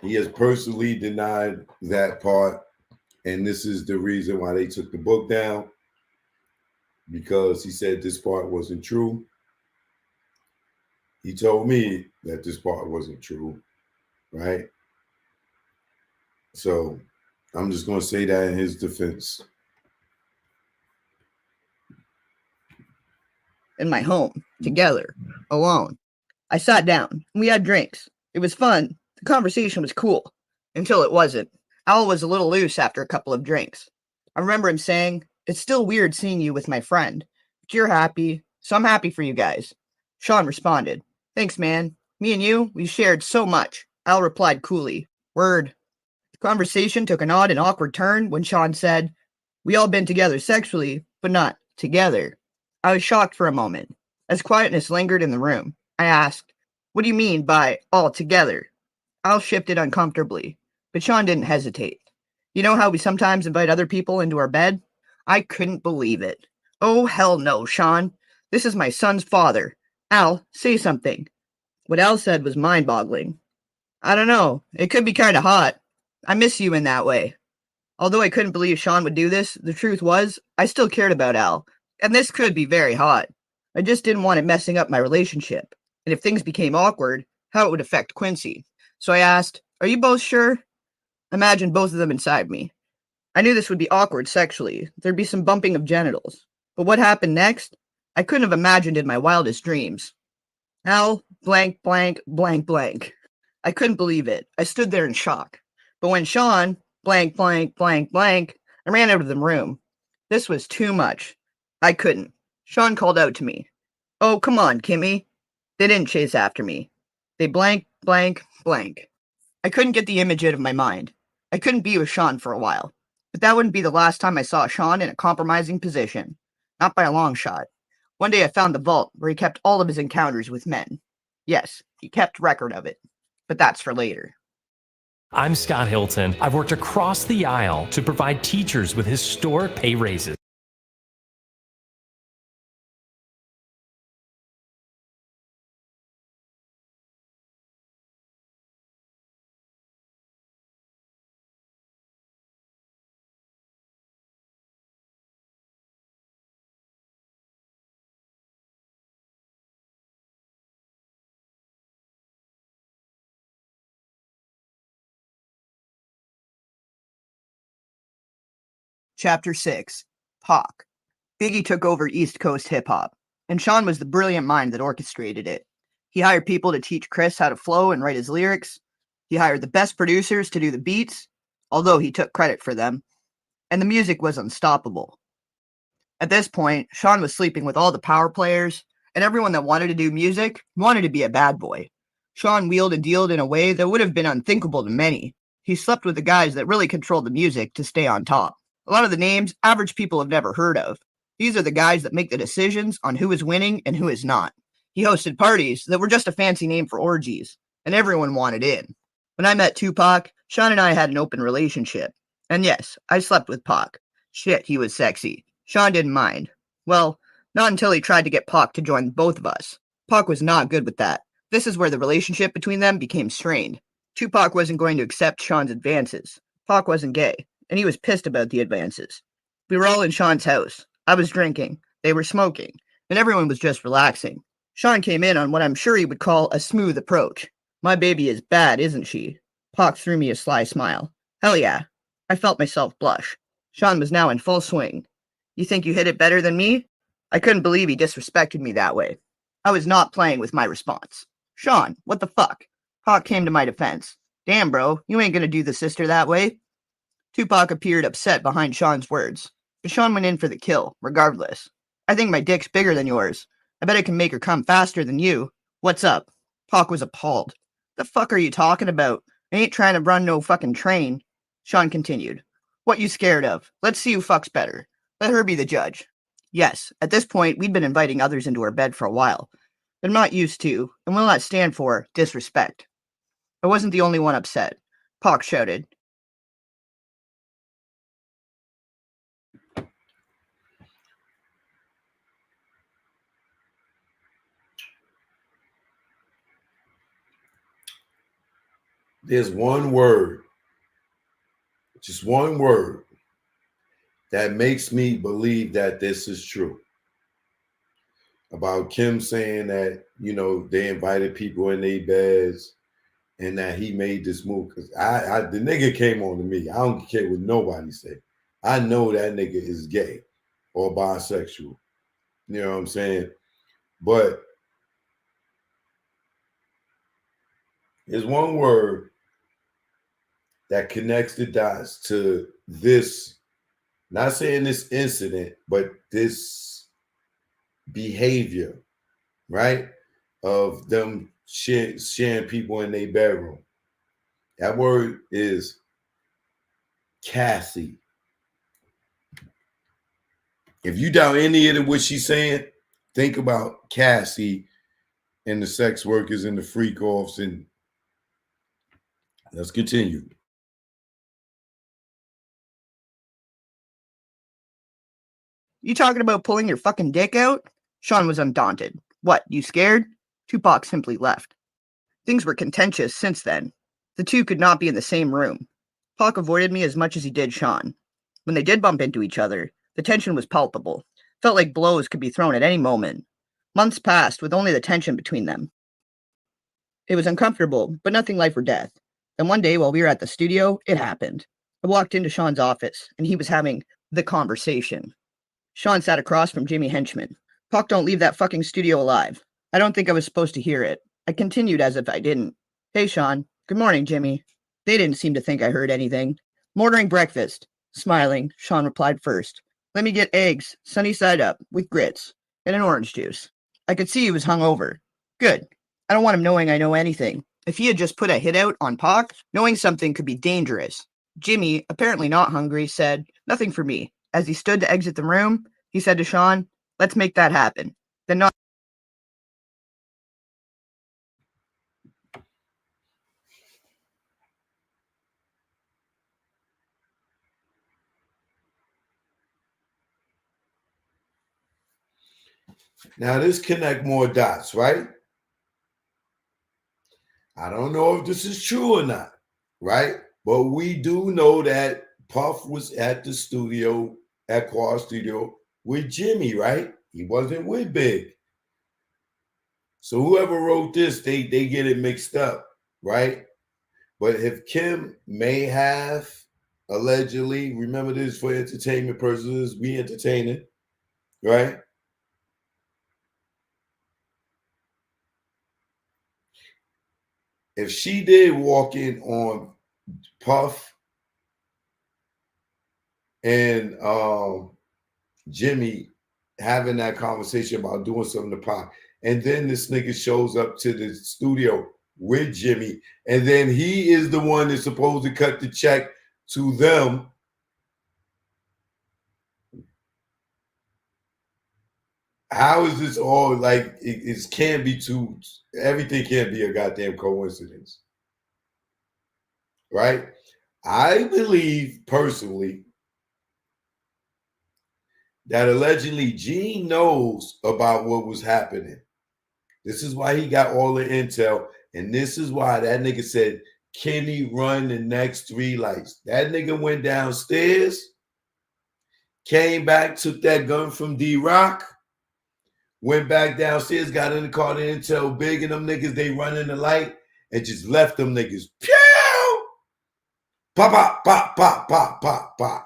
He has personally denied that part, and this is the reason why they took the book down, because he said this part wasn't true. He told me that this part wasn't true, right? So I'm just going to say that in his defense. In my home, together, alone. I sat down, and we had drinks. It was fun. The conversation was cool. Until it wasn't. Al was a little loose after a couple of drinks. I remember him saying, "It's still weird seeing you with my friend. But you're happy, so I'm happy for you guys." Sean responded, "Thanks, man. Me and you, we shared so much." Al replied coolly, "Word." The conversation took an odd and awkward turn when Sean said, "We all been together sexually, but not together." I was shocked for a moment. As quietness lingered in the room, I asked, "What do you mean by all together?" Al shifted uncomfortably, but Sean didn't hesitate. "You know how we sometimes invite other people into our bed?" I couldn't believe it. "Oh, hell no, Sean. This is my son's father. Al, say something." What Al said was mind-boggling. "I don't know. It could be kind of hot. I miss you in that way." Although I couldn't believe Sean would do this, the truth was, I still cared about Al, and this could be very hot. I just didn't want it messing up my relationship, and if things became awkward, how it would affect Quincy. So I asked, "Are you both sure?" Imagine both of them inside me. I knew this would be awkward sexually. There'd be some bumping of genitals. But what happened next? I couldn't have imagined in my wildest dreams. Al, blank, blank, blank, blank. I couldn't believe it. I stood there in shock. But when Sean, blank, blank, blank, blank, I ran out of the room. This was too much. I couldn't. Sean called out to me, "Oh, come on, Kimmy." They didn't chase after me. They blank, blank, blank. I couldn't get the image out of my mind. I couldn't be with Sean for a while. But that wouldn't be the last time I saw Sean in a compromising position. Not by a long shot. One day I found the vault where he kept all of his encounters with men. Yes, he kept record of it. But that's for later. I'm Scott Hilton. I've worked across the aisle to provide teachers with historic pay raises. Chapter 6. Pac. Biggie took over East Coast hip-hop, and Sean was the brilliant mind that orchestrated it. He hired people to teach Chris how to flow and write his lyrics. He hired the best producers to do the beats, although he took credit for them, and the music was unstoppable. At this point, Sean was sleeping with all the power players, and everyone that wanted to do music wanted to be a bad boy. Sean wheeled and dealed in a way that would have been unthinkable to many. He slept with the guys that really controlled the music to stay on top. A lot of the names average people have never heard of. These are the guys that make the decisions on who is winning and who is not. He hosted parties that were just a fancy name for orgies, and everyone wanted in. When I met Tupac, Sean and I had an open relationship. And yes, I slept with Pac. Shit, he was sexy. Sean didn't mind. Well, not until he tried to get Pac to join both of us. Pac was not good with that. This is where the relationship between them became strained. Tupac wasn't going to accept Sean's advances. Pac wasn't gay, and he was pissed about the advances. We were all in Sean's house. I was drinking, they were smoking, and everyone was just relaxing. Sean came in on what I'm sure he would call a smooth approach. My baby is bad, isn't she? Pac threw me a sly smile. Hell yeah. I felt myself blush. Sean was now in full swing. You think you hit it better than me? I couldn't believe he disrespected me that way. I was not playing with my response. Sean, what the fuck? Pac came to my defense. Damn, bro, you ain't gonna do the sister that way. Tupac appeared upset behind Sean's words, but Sean went in for the kill, regardless. I think my dick's bigger than yours. I bet I can make her come faster than you. What's up? Pac was appalled. The fuck are you talking about? I ain't trying to run no fucking train. Sean continued. What you scared of? Let's see who fucks better. Let her be the judge. Yes, at this point, we'd been inviting others into our bed for a while. I'm not used to, and will not stand for, disrespect. I wasn't the only one upset. Pac shouted. There's one word, just one word, that makes me believe that this is true. About Kim saying that, you know, they invited people in their beds and that he made this move. Because the nigga came on to me. I don't care what nobody say. I know that nigga is gay or bisexual. You know what I'm saying? But there's one word that connects the dots to this, not saying this incident, but this behavior, right? Of them sharing people in their bedroom. That word is Cassie. If you doubt any of what she's saying, think about Cassie and the sex workers and the freak offs, and let's continue. You talking about pulling your fucking dick out? Sean was undaunted. What, you scared? Tupac simply left. Things were contentious since then. The two could not be in the same room. Pac avoided me as much as he did Sean. When they did bump into each other, the tension was palpable. Felt like blows could be thrown at any moment. Months passed with only the tension between them. It was uncomfortable, but nothing life or death. Then one day while we were at the studio, it happened. I walked into Sean's office, and he was having the conversation. Sean sat across from Jimmy Henchman. Pac don't leave that fucking studio alive. I don't think I was supposed to hear it. I continued as if I didn't. Hey, Sean. Good morning, Jimmy. They didn't seem to think I heard anything. I'm ordering breakfast. Smiling, Sean replied first. Let me get eggs, sunny side up, with grits, and an orange juice. I could see he was hungover. Good. I don't want him knowing I know anything. If he had just put a hit out on Pac, knowing something could be dangerous. Jimmy, apparently not hungry, said, nothing for me. As he stood to exit the room, he said to Sean, let's make that happen. Then not. Now this connect more dots, right? I don't know if this is true or not, right? But we do know that Puff was at the studio, at Quad Studio, with Jimmy, right? He wasn't with Big. So whoever wrote this, they get it mixed up, right? But if Kim may have allegedly, remember this for entertainment purposes, we entertaining, right? If she did walk in on Puff and Jimmy having that conversation about doing something to Pac, and then this nigga shows up to the studio with Jimmy, and then he is the one that's supposed to cut the check to them. How is this all like? It can't be too. Everything can't be a goddamn coincidence, right? I believe personally that allegedly Gene knows about what was happening. This is why he got all the intel, and this is why that nigga said, Kenny run the next 3 lights. That nigga went downstairs, came back, took that gun from D-Rock, went back downstairs, got in the car, the intel big, and them niggas, they running the light, and just left them niggas. Pew! Pop, pop, pop, pop, pop, pop, pop.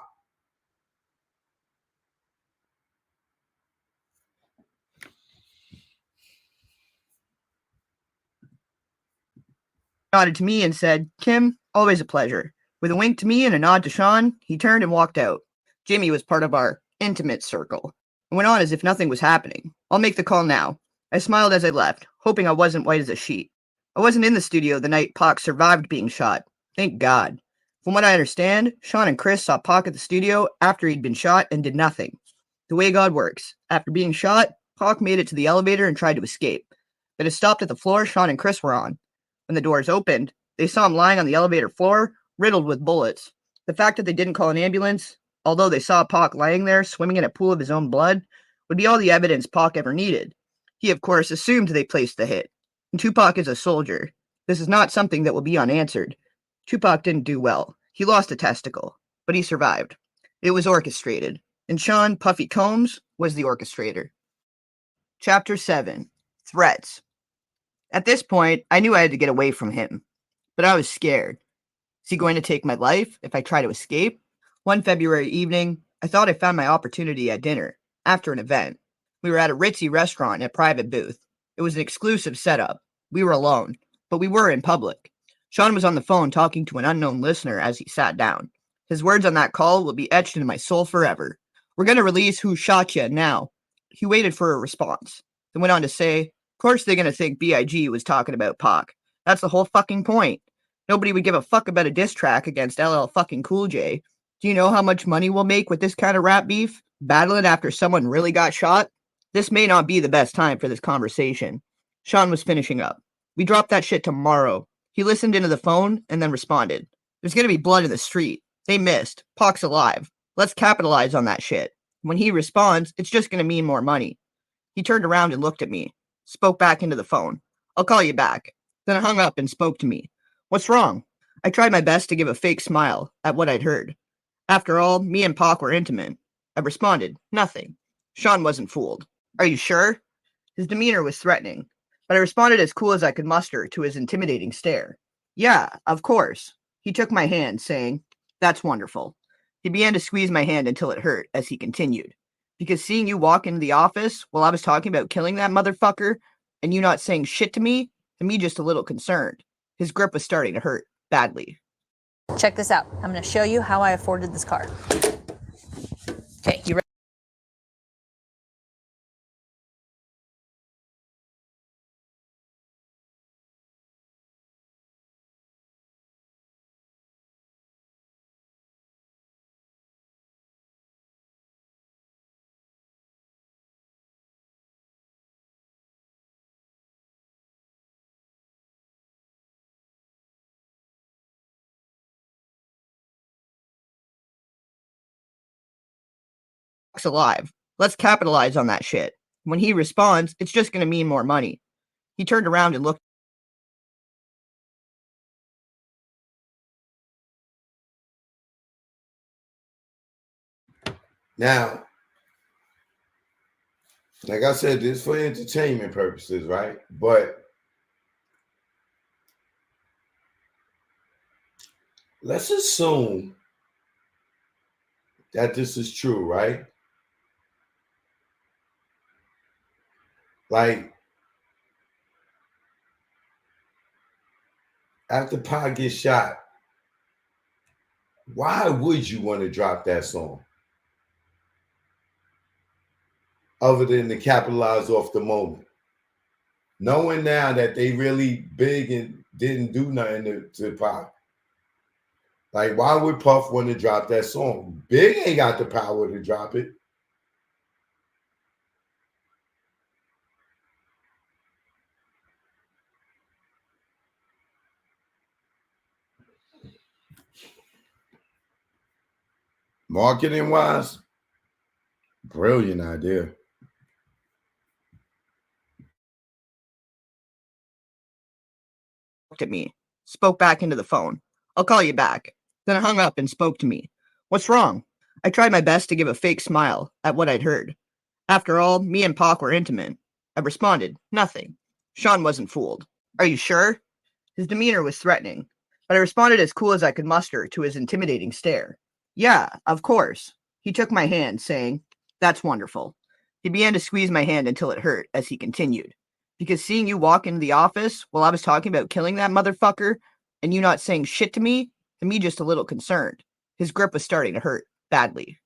Nodded to me and said, Kim, always a pleasure. With a wink to me and a nod to Sean, he turned and walked out. Jimmy was part of our intimate circle and went on as if nothing was happening. I'll make the call now. I smiled as I left, hoping I wasn't white as a sheet. I wasn't in the studio the night Pac survived being shot. Thank God. From what I understand, Sean and Chris saw Pac at the studio after he'd been shot and did nothing. The way God works. After being shot, Pac made it to the elevator and tried to escape. But it stopped at the floor Sean and Chris were on. When the doors opened, they saw him lying on the elevator floor, riddled with bullets. The fact that they didn't call an ambulance, although they saw Pac lying there, swimming in a pool of his own blood, would be all the evidence Pac ever needed. He, of course, assumed they placed the hit. And Tupac is a soldier. This is not something that will be unanswered. Tupac didn't do well. He lost a testicle, but he survived. It was orchestrated, and Sean Puffy Combs was the orchestrator. Chapter 7. Threats. At this point, I knew I had to get away from him, but I was scared. Is he going to take my life if I try to escape? One February evening, I thought I found my opportunity at dinner, after an event. We were at a ritzy restaurant in a private booth. It was an exclusive setup. We were alone, but we were in public. Sean was on the phone talking to an unknown listener as he sat down. His words on that call will be etched into my soul forever. We're going to release Who Shot Ya now. He waited for a response, then went on to say, of course they're going to think B.I.G. was talking about Pac. That's the whole fucking point. Nobody would give a fuck about a diss track against LL fucking Cool J. Do you know how much money we'll make with this kind of rap beef? Battling after someone really got shot? This may not be the best time for this conversation. Sean was finishing up. We dropped that shit tomorrow. He listened into the phone and then responded. There's going to be blood in the street. They missed. Pac's alive. Let's capitalize on that shit. When he responds, it's just going to mean more money. He turned around and looked at me. Spoke back into the phone. I'll call you back. Then hung up and spoke to me. What's wrong? I tried my best to give a fake smile at what I'd heard. After all, me and Pac were intimate. I responded, nothing. Sean wasn't fooled. Are you sure? His demeanor was threatening, but I responded as cool as I could muster to his intimidating stare. Yeah, of course. He took my hand, saying, that's wonderful. He began to squeeze my hand until it hurt as he continued. Because seeing you walk into the office while I was talking about killing that motherfucker and you not saying shit to me just a little concerned. His grip was starting to hurt badly. Check this out. I'm going to show you how I afforded this car. Okay, you ready? Alive. Let's capitalize on that shit. When he responds, it's just going to mean more money. He turned around and looked. Now, like I said, this for entertainment purposes, right? But let's assume that this is true, right? Like, after Pac gets shot, why would you want to drop that song? Other than to capitalize off the moment. Knowing now that they really big and didn't do nothing to Pac. Like, why would Puff want to drop that song? Big ain't got the power to drop it. Marketing wise, brilliant idea. Looked at me, spoke back into the phone. I'll call you back. Then hung up and spoke to me. What's wrong? I tried my best to give a fake smile at what I'd heard. After all, me and Pac were intimate. I responded, nothing. Sean wasn't fooled. Are you sure? His demeanor was threatening, but I responded as cool as I could muster to his intimidating stare. Yeah, of course. He took my hand, saying, That's wonderful. He began to squeeze my hand until it hurt as he continued. Because seeing you walk into the office while I was talking about killing that motherfucker and you not saying shit to me just a little concerned. His grip was starting to hurt badly.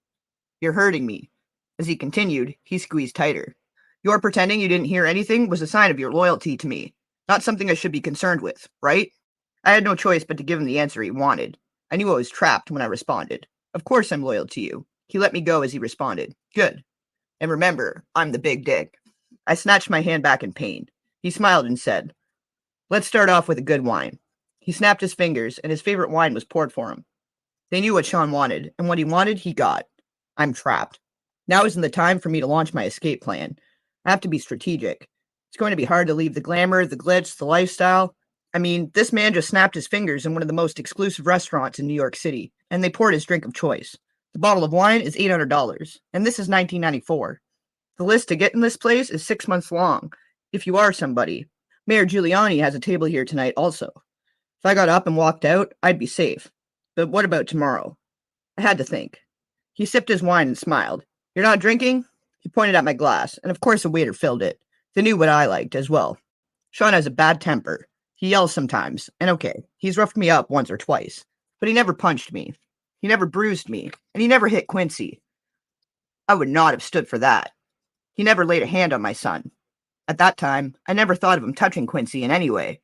You're hurting me. As he continued, he squeezed tighter. Your pretending you didn't hear anything was a sign of your loyalty to me, not something I should be concerned with, right? I had no choice but to give him the answer he wanted. I knew I was trapped when I responded. Of course I'm loyal to you. He let me go as he responded. Good. And remember, I'm the big dick. I snatched my hand back in pain. He smiled and said, Let's start off with a good wine. He snapped his fingers, and his favorite wine was poured for him. They knew what Sean wanted, and what he wanted, he got. I'm trapped. Now isn't the time for me to launch my escape plan. I have to be strategic. It's going to be hard to leave the glamour, the glitz, the lifestyle. I mean, this man just snapped his fingers in one of the most exclusive restaurants in New York City, and they poured his drink of choice. The bottle of wine is $800, and this is 1994. The list to get in this place is 6 months long, if you are somebody. Mayor Giuliani has a table here tonight also. If I got up and walked out, I'd be safe. But what about tomorrow? I had to think. He sipped his wine and smiled. You're not drinking? He pointed at my glass, and of course a waiter filled it. They knew what I liked as well. Sean has a bad temper. He yells sometimes, and okay, he's roughed me up once or twice. But he never punched me. He never bruised me, and he never hit Quincy. I would not have stood for that. He never laid a hand on my son. At that time, I never thought of him touching Quincy in any way.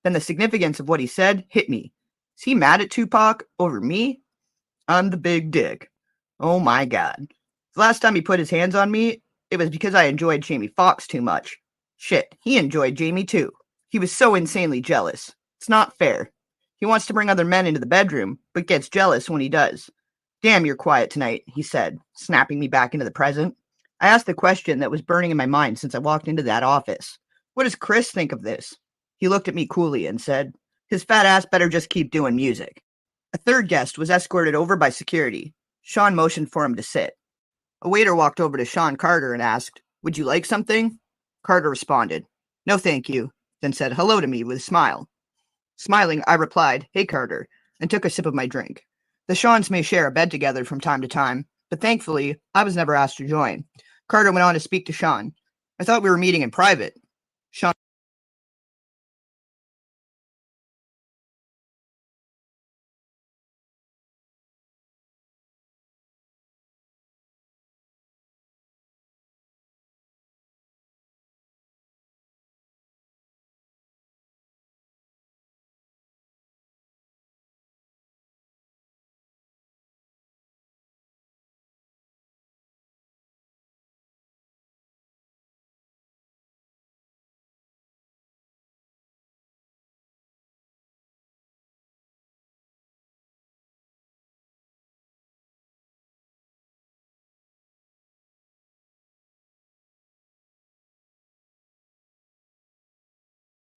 Then the significance of what he said hit me. Is he mad at Tupac over me? I'm the big dick. Oh my god. The last time he put his hands on me, it was because I enjoyed Jamie Foxx too much. Shit, he enjoyed Jamie too. He was so insanely jealous. It's not fair. He wants to bring other men into the bedroom, but gets jealous when he does. Damn, you're quiet tonight, he said, snapping me back into the present. I asked the question that was burning in my mind since I walked into that office. What does Chris think of this? He looked at me coolly and said, His fat ass better just keep doing music. A third guest was escorted over by security. Sean motioned for him to sit. A waiter walked over to Sean Carter and asked, Would you like something? Carter responded, No thank you, then said hello to me with a smile. Smiling, I replied, Hey Carter, and took a sip of my drink. The Seans may share a bed together from time to time, but thankfully, I was never asked to join. Carter went on to speak to Sean. I thought we were meeting in private. Sean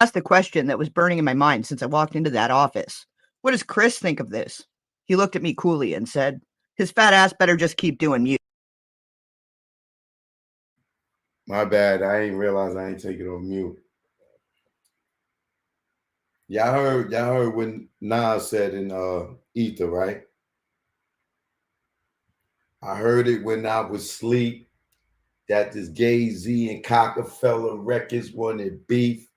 asked the question that was burning in my mind since I walked into that office. What does Chris think of this? He looked at me coolly and said, His fat ass better just keep doing music. My bad. I ain't realize I ain't taking on mute. Y'all heard what Nas said in Ether, right? I heard it when I was asleep that this Jay-Z and Rockefeller Records wanted beef,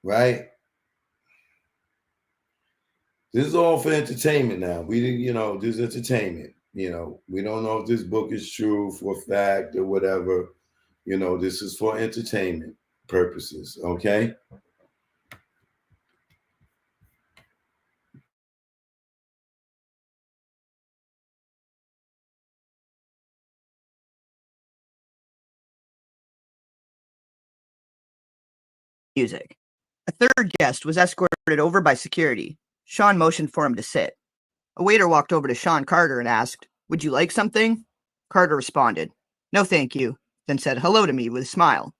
right? This is all for entertainment now. We didn't, this is entertainment. We don't know if this book is true for a fact or whatever. This is for entertainment purposes, okay? Music. A third guest was escorted over by security. Sean motioned for him to sit. A waiter walked over to Sean Carter and asked, "Would you like something?" Carter responded, "No, thank you," then said hello to me with a smile.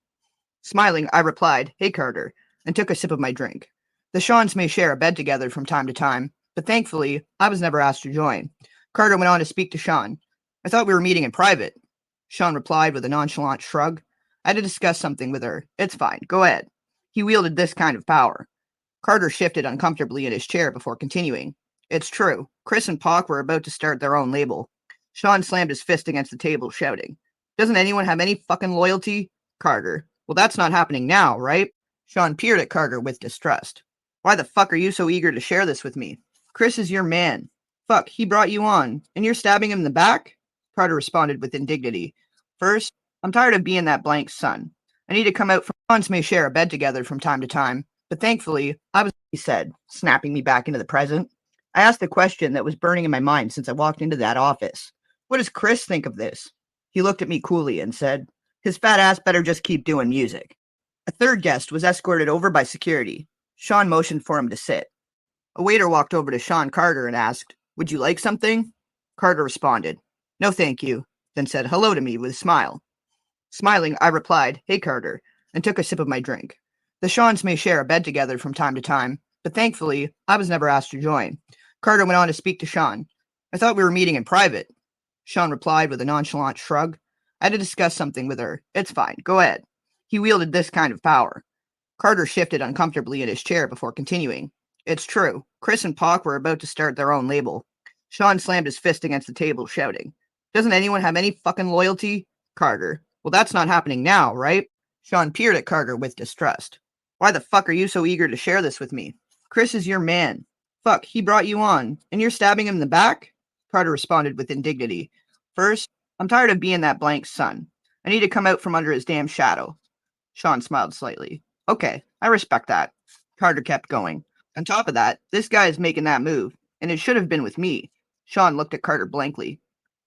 Smiling, I replied, "Hey, Carter," and took a sip of my drink. The Seans may share a bed together from time to time, but thankfully, I was never asked to join. Carter went on to speak to Sean. "I thought we were meeting in private." Sean replied with a nonchalant shrug. "I had to discuss something with her. It's fine. Go ahead." He wielded this kind of power. Carter shifted uncomfortably in his chair before continuing. "It's true. Chris and Pac were about to start their own label." Sean slammed his fist against the table, shouting, "Doesn't anyone have any fucking loyalty?" Carter, "Well, that's not happening now, right?" Sean peered at Carter with distrust. "Why the fuck are you so eager to share this with me? Chris is your man. Fuck, he brought you on, and you're stabbing him in the back?" Carter responded with indignity. "First, I'm tired of being that blank's son. I need to come out from Seans may share a bed together from time to time, but thankfully, he said, snapping me back into the present. I asked the question that was burning in my mind since I walked into that office. "What does Chris think of this?" He looked at me coolly and said, "His fat ass better just keep doing music." A third guest was escorted over by security. Sean motioned for him to sit. A waiter walked over to Sean Carter and asked, "Would you like something?" Carter responded, "No, thank you," then said hello to me with a smile. Smiling, I replied, "Hey, Carter," and took a sip of my drink. The Seans may share a bed together from time to time, but thankfully, I was never asked to join. Carter went on to speak to Sean. "I thought we were meeting in private." Sean replied with a nonchalant shrug. "I had to discuss something with her. It's fine. Go ahead." He wielded this kind of power. Carter shifted uncomfortably in his chair before continuing. "It's true. Chris and Pac were about to start their own label." Sean slammed his fist against the table, shouting, "Doesn't anyone have any fucking loyalty?" Carter, "Well, that's not happening now, right?" Sean peered at Carter with distrust. "Why the fuck are you so eager to share this with me? Chris is your man. Fuck, he brought you on, and you're stabbing him in the back?" Carter responded with indignity. "First, I'm tired of being that blank's son. I need to come out from under his damn shadow." Sean smiled slightly. "Okay, I respect that." Carter kept going. "On top of that, this guy is making that move, and it should have been with me." Sean looked at Carter blankly.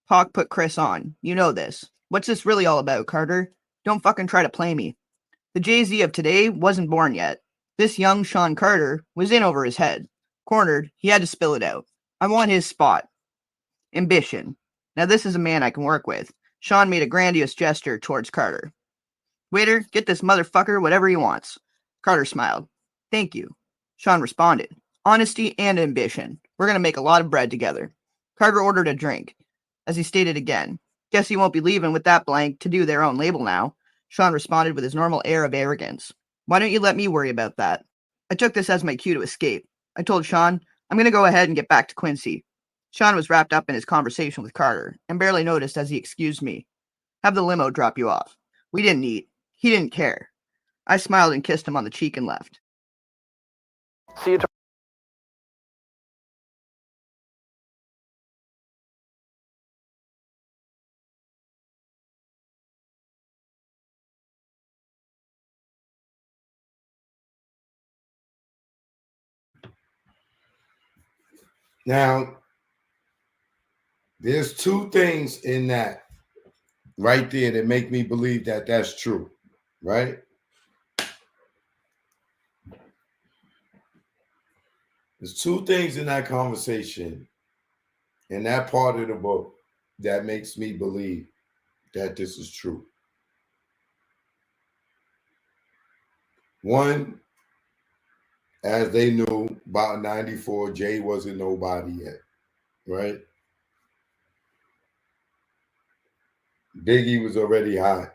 "Pac put Chris on. You know this. What's this really all about, Carter? Don't fucking try to play me." The Jay-Z of today wasn't born yet. This young Sean Carter was in over his head. Cornered, he had to spill it out. I want his spot. Ambition. Now this is a man I can work with. Sean made a grandiose gesture towards Carter. "Waiter, get this motherfucker whatever he wants." Carter smiled. "Thank you." Sean responded. "Honesty and ambition. We're going to make a lot of bread together." Carter ordered a drink. As he stated again, "Guess he won't be leaving with that blank to do their own label now." Sean responded with his normal air of arrogance. "Why don't you let me worry about that?" I took this as my cue to escape. I told Sean, "I'm going to go ahead and get back to Quincy." Sean was wrapped up in his conversation with Carter and barely noticed as he excused me. "Have the limo drop you off." We didn't eat. He didn't care. I smiled and kissed him on the cheek and left. See you tomorrow. Now, there's two things in that right there that make me believe that that's true, right? There's two things in that conversation, in that part of the book, that makes me believe that this is true. One, as they knew, about 94, Jay wasn't nobody yet, right? Biggie was already hot.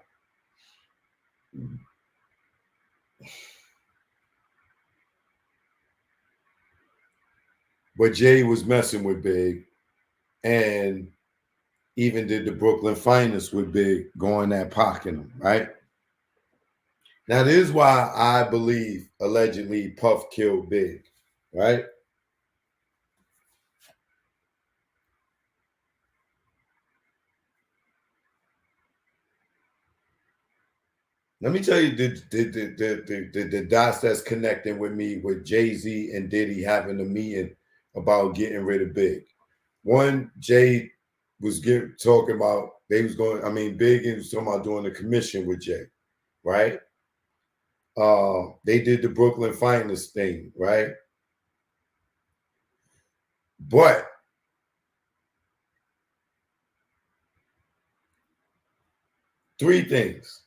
But Jay was messing with Big, and even did the Brooklyn Finest with Big, going at Pac and them, right? Now, this is why I believe allegedly Puff killed Big, right? Let me tell you the dots that's connecting with me with Jay-Z and Diddy having a meeting about getting rid of Big. One, Jay was talking about they was going, I mean, Big was talking about doing a commission with Jay, right? They did the Brooklyn Finest thing, right? But three things.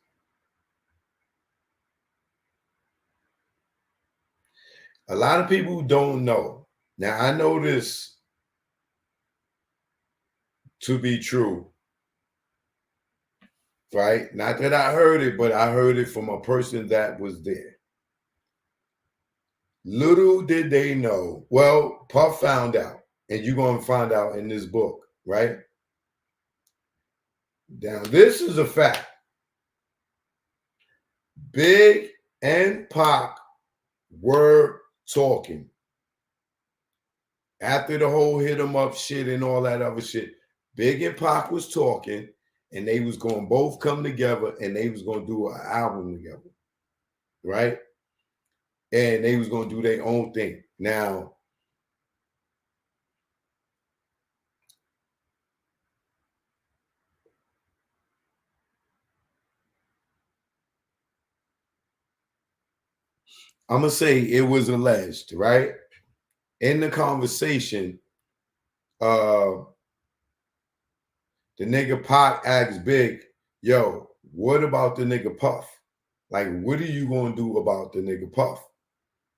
A lot of people don't know. Now, I know this to be true, right? Not that I heard it, but I heard it from a person that was there. Little did they know. Well, Puff found out, and you're going to find out in this book, right? Now, this is a fact. Big and Pac were talking after the whole hit 'em up shit and all that other shit. Big and Pac was talking, and they was going to both come together, and they was going to do an album together, right? And they was going to do their own thing. Now, I'm going to say it was alleged, right? In the conversation, the nigga Pac asked Big, yo, what about the nigga Puff? Like, what are you going to do about the nigga Puff?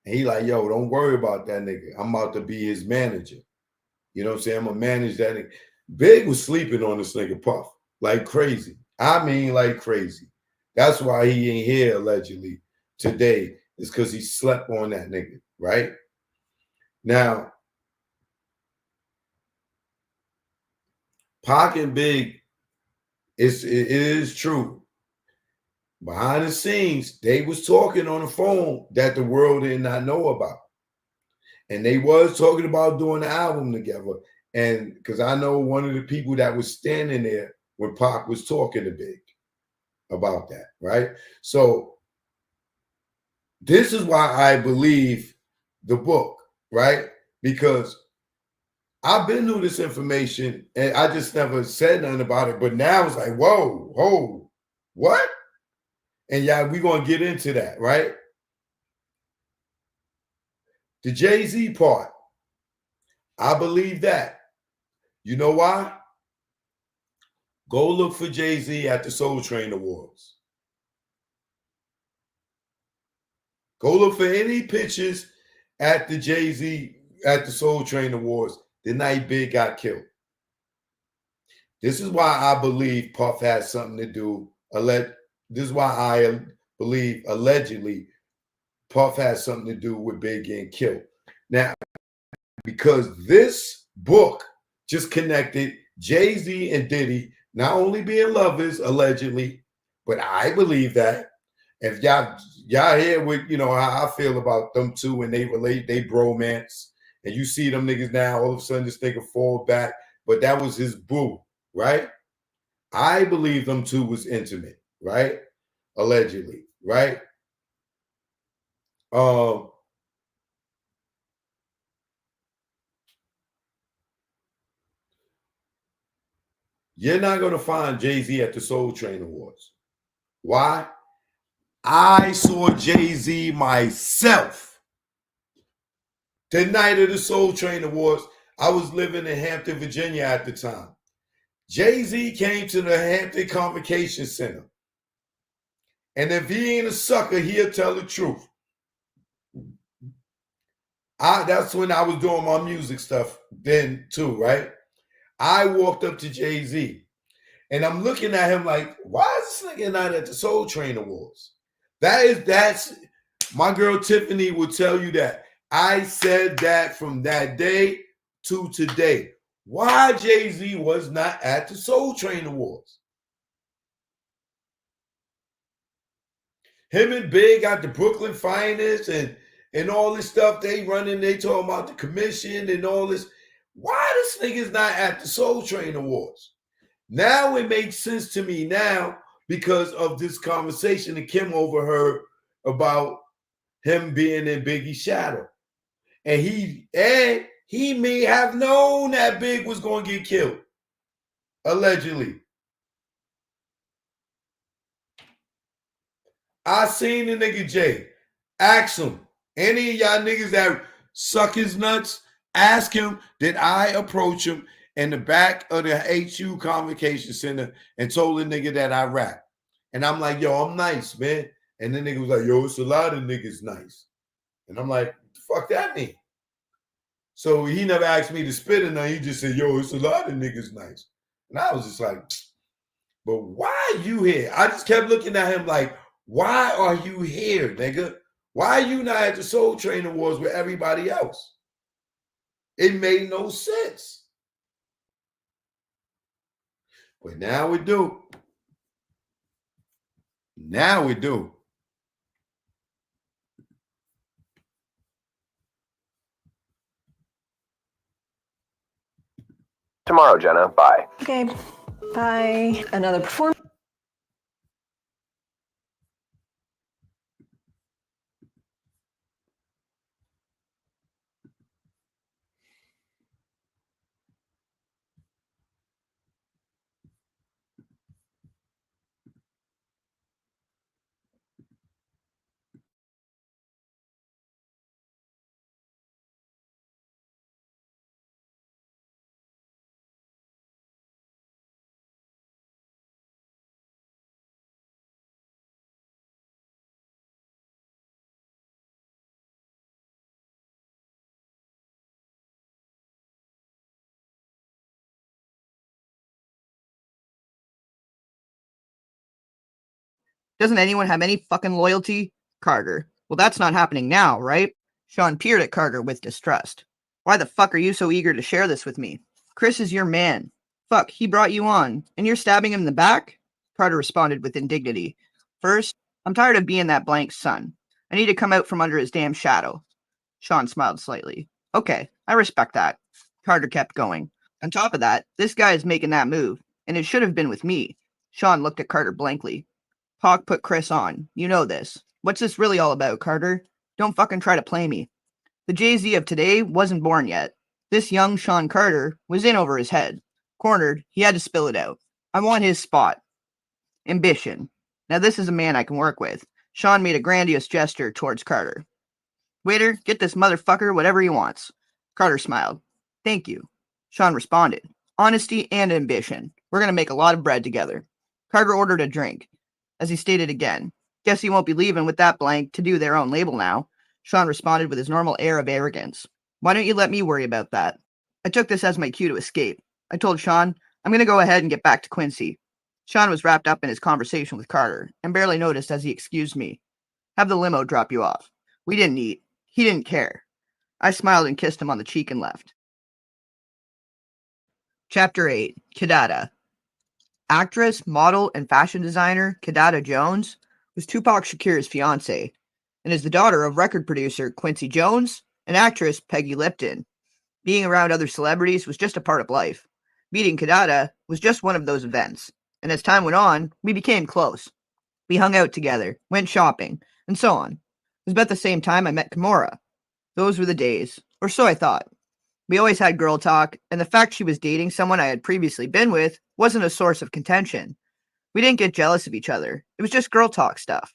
And he like, yo, don't worry about that nigga. I'm about to be his manager. You know what I'm saying? I'm going to manage that nigga. Big was sleeping on this nigga Puff like crazy. I mean, like crazy. That's why he ain't here allegedly today, is because he slept on that nigga, right? Now, Pac and Big, it is true. Behind the scenes, they was talking on the phone that the world did not know about. And they was talking about doing an album together. And because I know one of the people that was standing there when Pac was talking to Big about that, right? So this is why I believe the book, right? Because I've been through this information and I just never said nothing about it. But now it's like, whoa, what? And yeah, we're going to get into that, right? The Jay-Z part, I believe that. You know why? Go look for Jay-Z at the Soul Train Awards. Go look for any pictures at the Jay-Z, at the Soul Train Awards the night Big got killed. This is why I believe Puff has something to do. This is why I believe allegedly Puff has something to do with Big getting killed. Now, because this book just connected Jay-Z and Diddy not only being lovers allegedly, but I believe that. If y'all hear what, you know, how I feel about them two when they relate, they bromance, and you see them niggas now, all of a sudden this nigga fall back, but that was his boo, right? I believe them two was intimate, right? Allegedly, right? You're not going to find Jay-Z at the Soul Train Awards. Why? I saw Jay-Z myself the night of the Soul Train Awards. I was living in Hampton, Virginia at the time. Jay-Z came to the Hampton Convocation Center. And if he ain't a sucker, he'll tell the truth. That's when I was doing my music stuff then too, right? I walked up to Jay-Z and I'm looking at him like, why is this nigga not at the Soul Train Awards? That's my girl Tiffany will tell you that. I said that from that day to today. why Jay-Z was not at the Soul Train Awards. Him and Big got the Brooklyn Finest and all this stuff they running. They talking about the commission and all this. Why this nigga's not at the Soul Train Awards? Now it makes sense to me now because of this conversation that Kim overheard about him being in Biggie's shadow. And he may have known that Big was going to get killed. Allegedly. I seen the nigga Jay. Ask him. Any of y'all niggas that suck his nuts, ask him, did I approach him in the back of the HU Convocation Center and told the nigga that I rap? And I'm like, yo, I'm nice, man. And the nigga was like, yo, it's a lot of niggas nice. And I'm like, fuck that mean? So he never asked me to spit or nothing. He just said, yo, it's a lot of niggas nice. And I was just like, but why are you here? I just kept looking at him like, why are you here, nigga? Why are you not at the Soul Train Awards with everybody else? It made no sense. But now we do. Now we do. Tomorrow, Jenna. Bye. Okay. Bye. Another performance. Doesn't anyone have any fucking loyalty? Carter. Well, that's not happening now, right? Sean peered at Carter with distrust. Why the fuck are you so eager to share this with me? Chris is your man. Fuck, he brought you on, and you're stabbing him in the back? Carter responded with indignity. First, I'm tired of being that blank's son. I need to come out from under his damn shadow. Sean smiled slightly. Okay, I respect that. Carter kept going. On top of that, this guy is making that move, and it should have been with me. Sean looked at Carter blankly. Pac put Chris on. You know this. What's this really all about, Carter? Don't fucking try to play me. The Jay-Z of today wasn't born yet. This young Sean Carter was in over his head. Cornered, he had to spill it out. I want his spot. Ambition. Now this is a man I can work with. Sean made a grandiose gesture towards Carter. Waiter, get this motherfucker whatever he wants. Carter smiled. Thank you. Sean responded. Honesty and ambition. We're going to make a lot of bread together. Carter ordered a drink. As he stated again, guess he won't be leaving with that blank to do their own label now. Sean responded with his normal air of arrogance. Why don't you let me worry about that? I took this as my cue to escape. I told Sean, I'm going to go ahead and get back to Quincy. Sean was wrapped up in his conversation with Carter and barely noticed as he excused me. Have the limo drop you off. We didn't eat. He didn't care. I smiled and kissed him on the cheek and left. Chapter 8. Kidada. Actress, model, and fashion designer Kidada Jones was Tupac Shakur's fiancée and is the daughter of record producer Quincy Jones and actress Peggy Lipton. Being around other celebrities was just a part of life. Meeting Kidada was just one of those events, and as time went on, we became close. We hung out together, went shopping, and so on. It was about the same time I met Kimura. Those were the days, or so I thought. We always had girl talk, and the fact she was dating someone I had previously been with wasn't a source of contention. We didn't get jealous of each other. It was just girl talk stuff.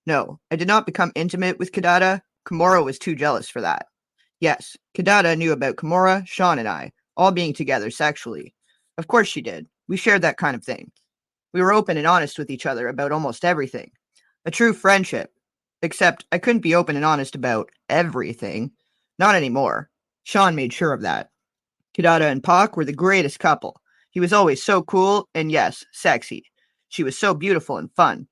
No, I did not become intimate with Kidada. Kimura was too jealous for that. Yes, Kidada knew about Kimura, Sean, and I, all being together sexually. Of course she did. We shared that kind of thing. We were open and honest with each other about almost everything. A true friendship. Except I couldn't be open and honest about everything. Not anymore. Sean made sure of that. Kidada and Pac were the greatest couple. He was always so cool and, yes, sexy. She was so beautiful and fun.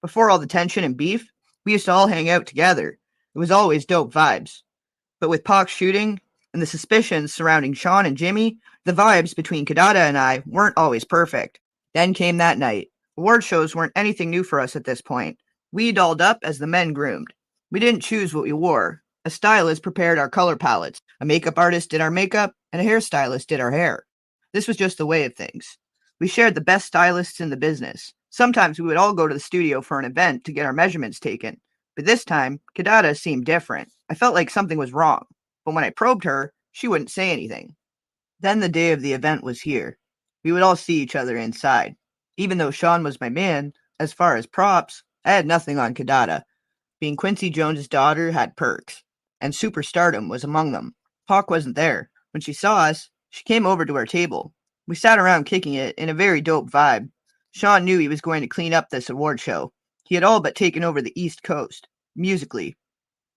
Before all the tension and beef, we used to all hang out together. It was always dope vibes. But with Pac shooting, and the suspicions surrounding Sean and Jimmy, the vibes between Kadada and I weren't always perfect. Then came that night. Award shows weren't anything new for us at this point. We dolled up as the men groomed. We didn't choose what we wore. A stylist prepared our color palettes, a makeup artist did our makeup, and a hairstylist did our hair. This was just the way of things. We shared the best stylists in the business. Sometimes we would all go to the studio for an event to get our measurements taken. But this time, Kadada seemed different. I felt like something was wrong. But when I probed her, she wouldn't say anything. Then the day of the event was here. We would all see each other inside. Even though Sean was my man, as far as props, I had nothing on Kadada. Being Quincy Jones's daughter had perks, and superstardom was among them. Hawk wasn't there. When she saw us, she came over to our table. We sat around kicking it in a very dope vibe. Sean knew he was going to clean up this award show. He had all but taken over the East Coast, musically.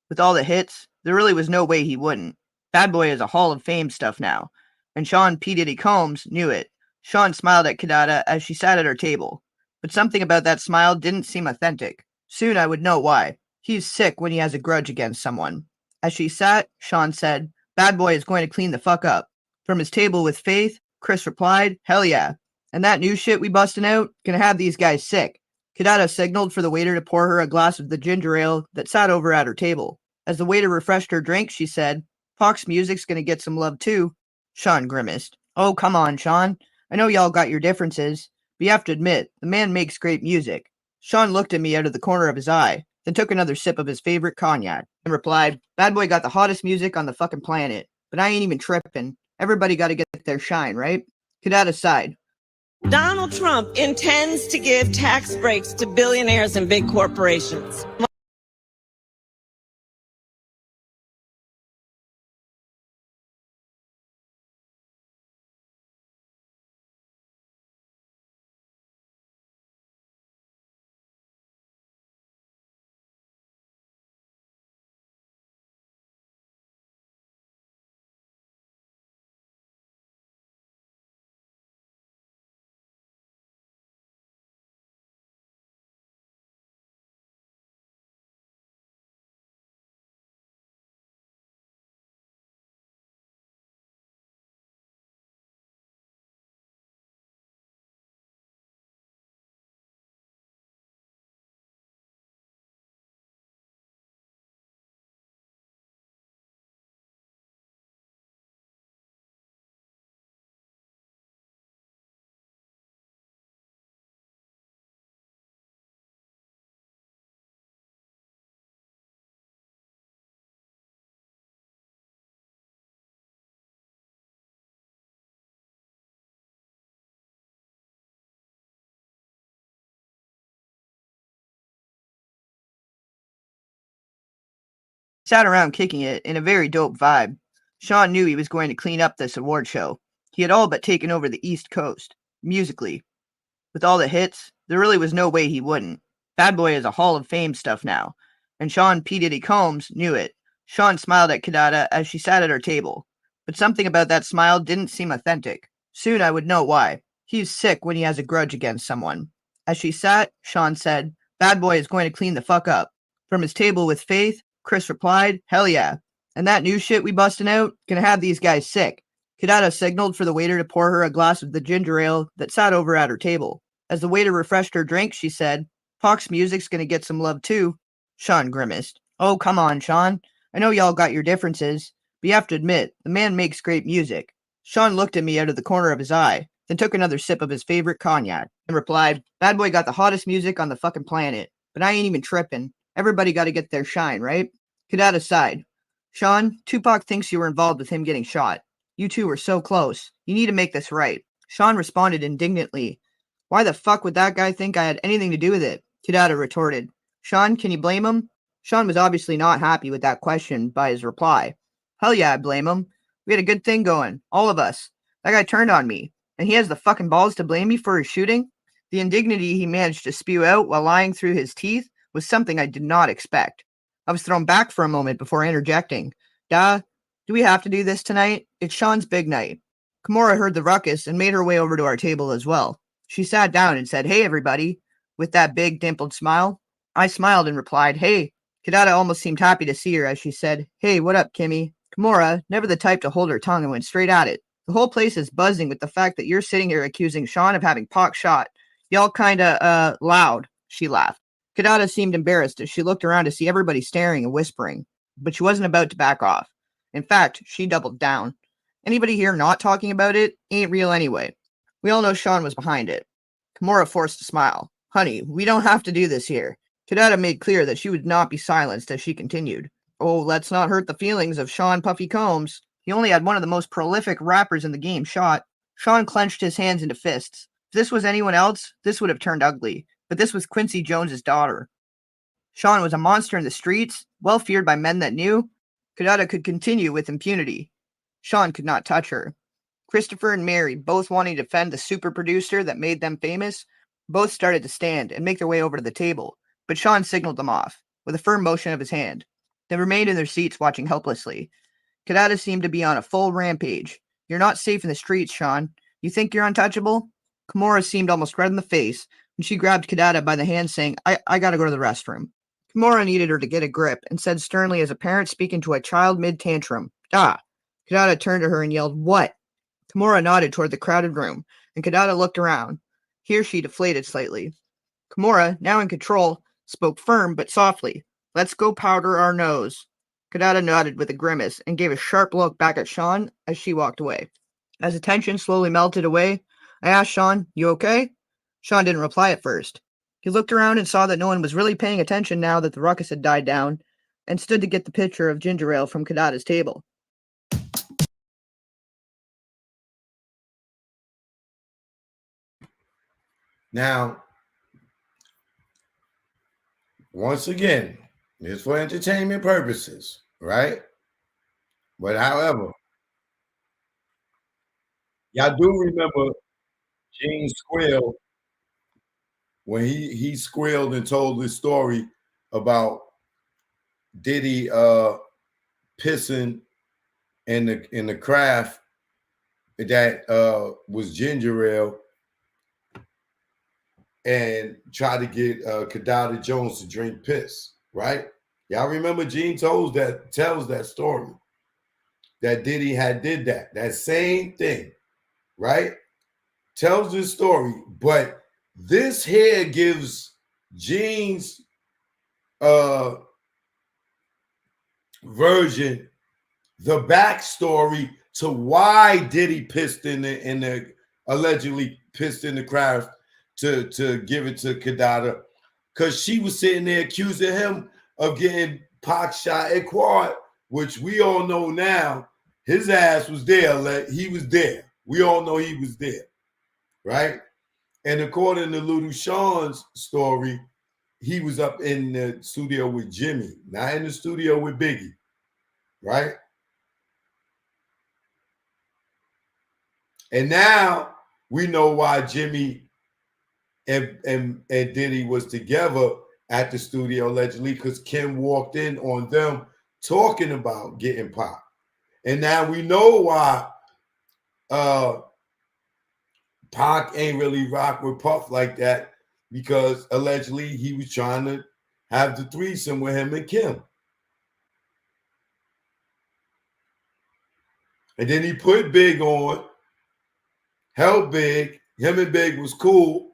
With all the hits, there really was no way he wouldn't. Bad Boy is a Hall of Fame stuff now, and Sean P. Diddy Combs knew it. Sean smiled at Kadada as she sat at our table, but something about that smile didn't seem authentic. Soon I would know why. He's sick when he has a grudge against someone. As she sat, Sean said, "Bad Boy is going to clean the fuck up." From his table with Faith, Chris replied, "Hell yeah. And that new shit we bustin' out, gonna have these guys sick." Kadada signaled for the waiter to pour her a glass of the ginger ale that sat over at her table. As the waiter refreshed her drink, she said, "Hawk's music's gonna get some love too." Sean grimaced. "Oh, come on, Sean. I know y'all got your differences, but you have to admit, the man makes great music." Sean looked at me out of the corner of his eye, then took another sip of his favorite cognac, and replied, "Bad Boy got the hottest music on the fucking planet, but I ain't even tripping. Everybody gotta get their shine, right?" Kadada sighed. Donald Trump intends to give tax breaks to billionaires and big corporations. Sat around kicking it in a very dope vibe. Sean knew he was going to clean up this award show. He had all but taken over the East Coast, musically. With all the hits, there really was no way he wouldn't. Bad Boy is a Hall of Fame stuff now, and Sean P. Diddy Combs knew it. Sean smiled at Kadada as she sat at our table, but something about that smile didn't seem authentic. Soon I would know why. He's sick when he has a grudge against someone. As she sat, Sean said, "Bad Boy is going to clean the fuck up." From his table with Faith, Chris replied, "Hell yeah. And that new shit we bustin' out, gonna have these guys sick." Kadada signaled for the waiter to pour her a glass of the ginger ale that sat over at her table. As the waiter refreshed her drink, she said, "Hawk's music's gonna get some love too." Sean grimaced. "Oh, come on, Sean. I know y'all got your differences, but you have to admit, the man makes great music." Sean looked at me out of the corner of his eye, then took another sip of his favorite cognac, and replied, "Bad Boy got the hottest music on the fucking planet, but I ain't even tripping. Everybody gotta get their shine, right?" Kadada sighed. "Sean, Tupac thinks you were involved with him getting shot. You two were so close. You need to make this right." Sean responded indignantly, "Why the fuck would that guy think I had anything to do with it?" Kadada retorted, "Sean, can you blame him?" Sean was obviously not happy with that question by his reply. "Hell yeah, I blame him. We had a good thing going, all of us. That guy turned on me, and he has the fucking balls to blame me for his shooting?" The indignity he managed to spew out while lying through his teeth was something I did not expect. I was thrown back for a moment before interjecting, "Da, do we have to do this tonight? It's Sean's big night." Kimura heard the ruckus and made her way over to our table as well. She sat down and said, "Hey, everybody," with that big dimpled smile. I smiled and replied, "Hey." Kadada almost seemed happy to see her as she said, "Hey, what up, Kimmy?" Kimura, never the type to hold her tongue, and went straight at it. The whole place is buzzing with the fact that you're sitting here accusing Sean of having Pac shot. Y'all kinda, loud, she laughed. Kadada seemed embarrassed as she looked around to see everybody staring and whispering, but she wasn't about to back off. In fact, she doubled down. Anybody here not talking about it ain't real anyway. We all know Sean was behind it. Kimura forced a smile. Honey, we don't have to do this here. Kadada made clear that she would not be silenced as she continued. Oh, let's not hurt the feelings of Sean Puffy Combs. He only had one of the most prolific rappers in the game shot. Sean clenched his hands into fists. If this was anyone else, this would have turned ugly. But this was Quincy Jones's daughter. Sean was a monster in the streets, well feared by men that knew. Kadada could continue with impunity. Sean could not touch her. Christopher and Mary, both wanting to defend the super producer that made them famous, both started to stand and make their way over to the table, but Sean signaled them off, with a firm motion of his hand. They remained in their seats watching helplessly. Kadada seemed to be on a full rampage. You're not safe in the streets, Sean. You think you're untouchable? Kimura seemed almost red in the face when she grabbed Kadada by the hand, saying, I gotta go to the restroom. Kimura needed her to get a grip and said sternly as a parent speaking to a child mid-tantrum, Ah! Kadada turned to her and yelled, What? Kimura nodded toward the crowded room, and Kadada looked around. Here she deflated slightly. Kimura, now in control, spoke firm but softly. Let's go powder our nose. Kadada nodded with a grimace and gave a sharp look back at Sean as she walked away. As the tension slowly melted away, I asked Sean, You okay? Sean didn't reply at first. He looked around and saw that no one was really paying attention now that the ruckus had died down, and stood to get the pitcher of ginger ale from Kadada's table. Now, once again, it's for entertainment purposes, right? But however, y'all do remember Gene Squill when he squealed and told this story about Diddy pissing in the craft that was ginger ale and try to get Kadada Jones to drink piss, right? Y'all remember Gene tells that story that Diddy had did that same thing, right? Tells this story, but this here gives Gene's version the backstory to why Diddy pissed in the allegedly pissed in the craft to give it to Kadada, because she was sitting there accusing him of getting Pac shot at Quad, which we all know now his ass was there. Like, he was there. We all know he was there, right? And according to Little Sean's story, he was up in the studio with Jimmy, not in the studio with Biggie, right? And now we know why Jimmy and Diddy was together at the studio allegedly, because Kim walked in on them talking about getting Pac. And now we know why Pac ain't really rock with Puff like that, because allegedly he was trying to have the threesome with him and Kim. And then he put Big on, held Big. Him and Big was cool.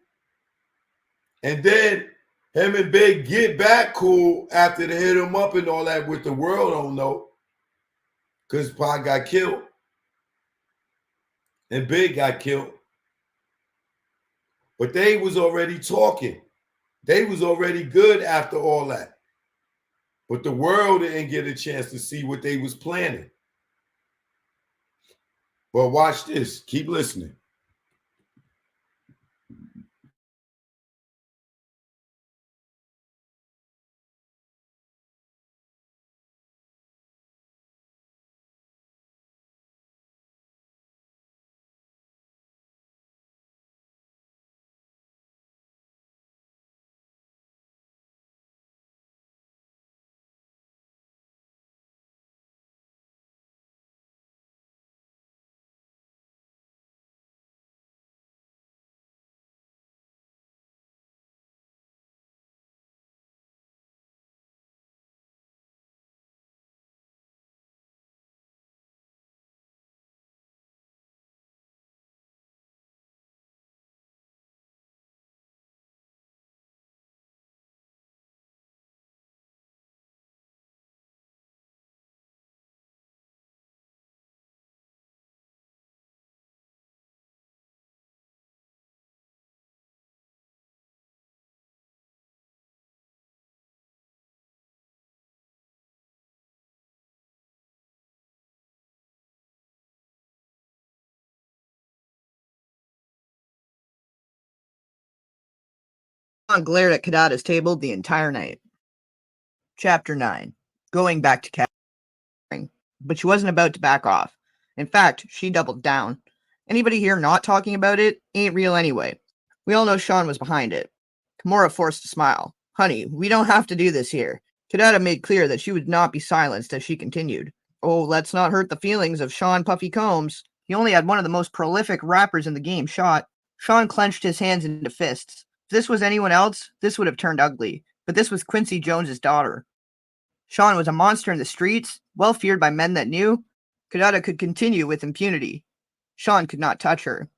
And then him and Big get back cool after they hit him up and all that, with the world don't know, because Pac got killed and Big got killed. But they was already talking. They was already good after all that. But the world didn't get a chance to see what they was planning. But watch this. Keep listening. Sean glared at Kadada's table the entire night. Chapter 9. Going back to Catherine. But she wasn't about to back off. In fact, she doubled down. Anybody here not talking about it ain't real anyway. We all know Sean was behind it. Kimura forced a smile. Honey, we don't have to do this here. Kadada made clear that she would not be silenced as she continued. Oh, let's not hurt the feelings of Sean Puffy Combs. He only had one of the most prolific rappers in the game shot. Sean clenched his hands into fists. If this was anyone else, this would have turned ugly. But this was Quincy Jones's daughter. Sean was a monster in the streets, well feared by men that knew. Kadada could continue with impunity. Sean could not touch her.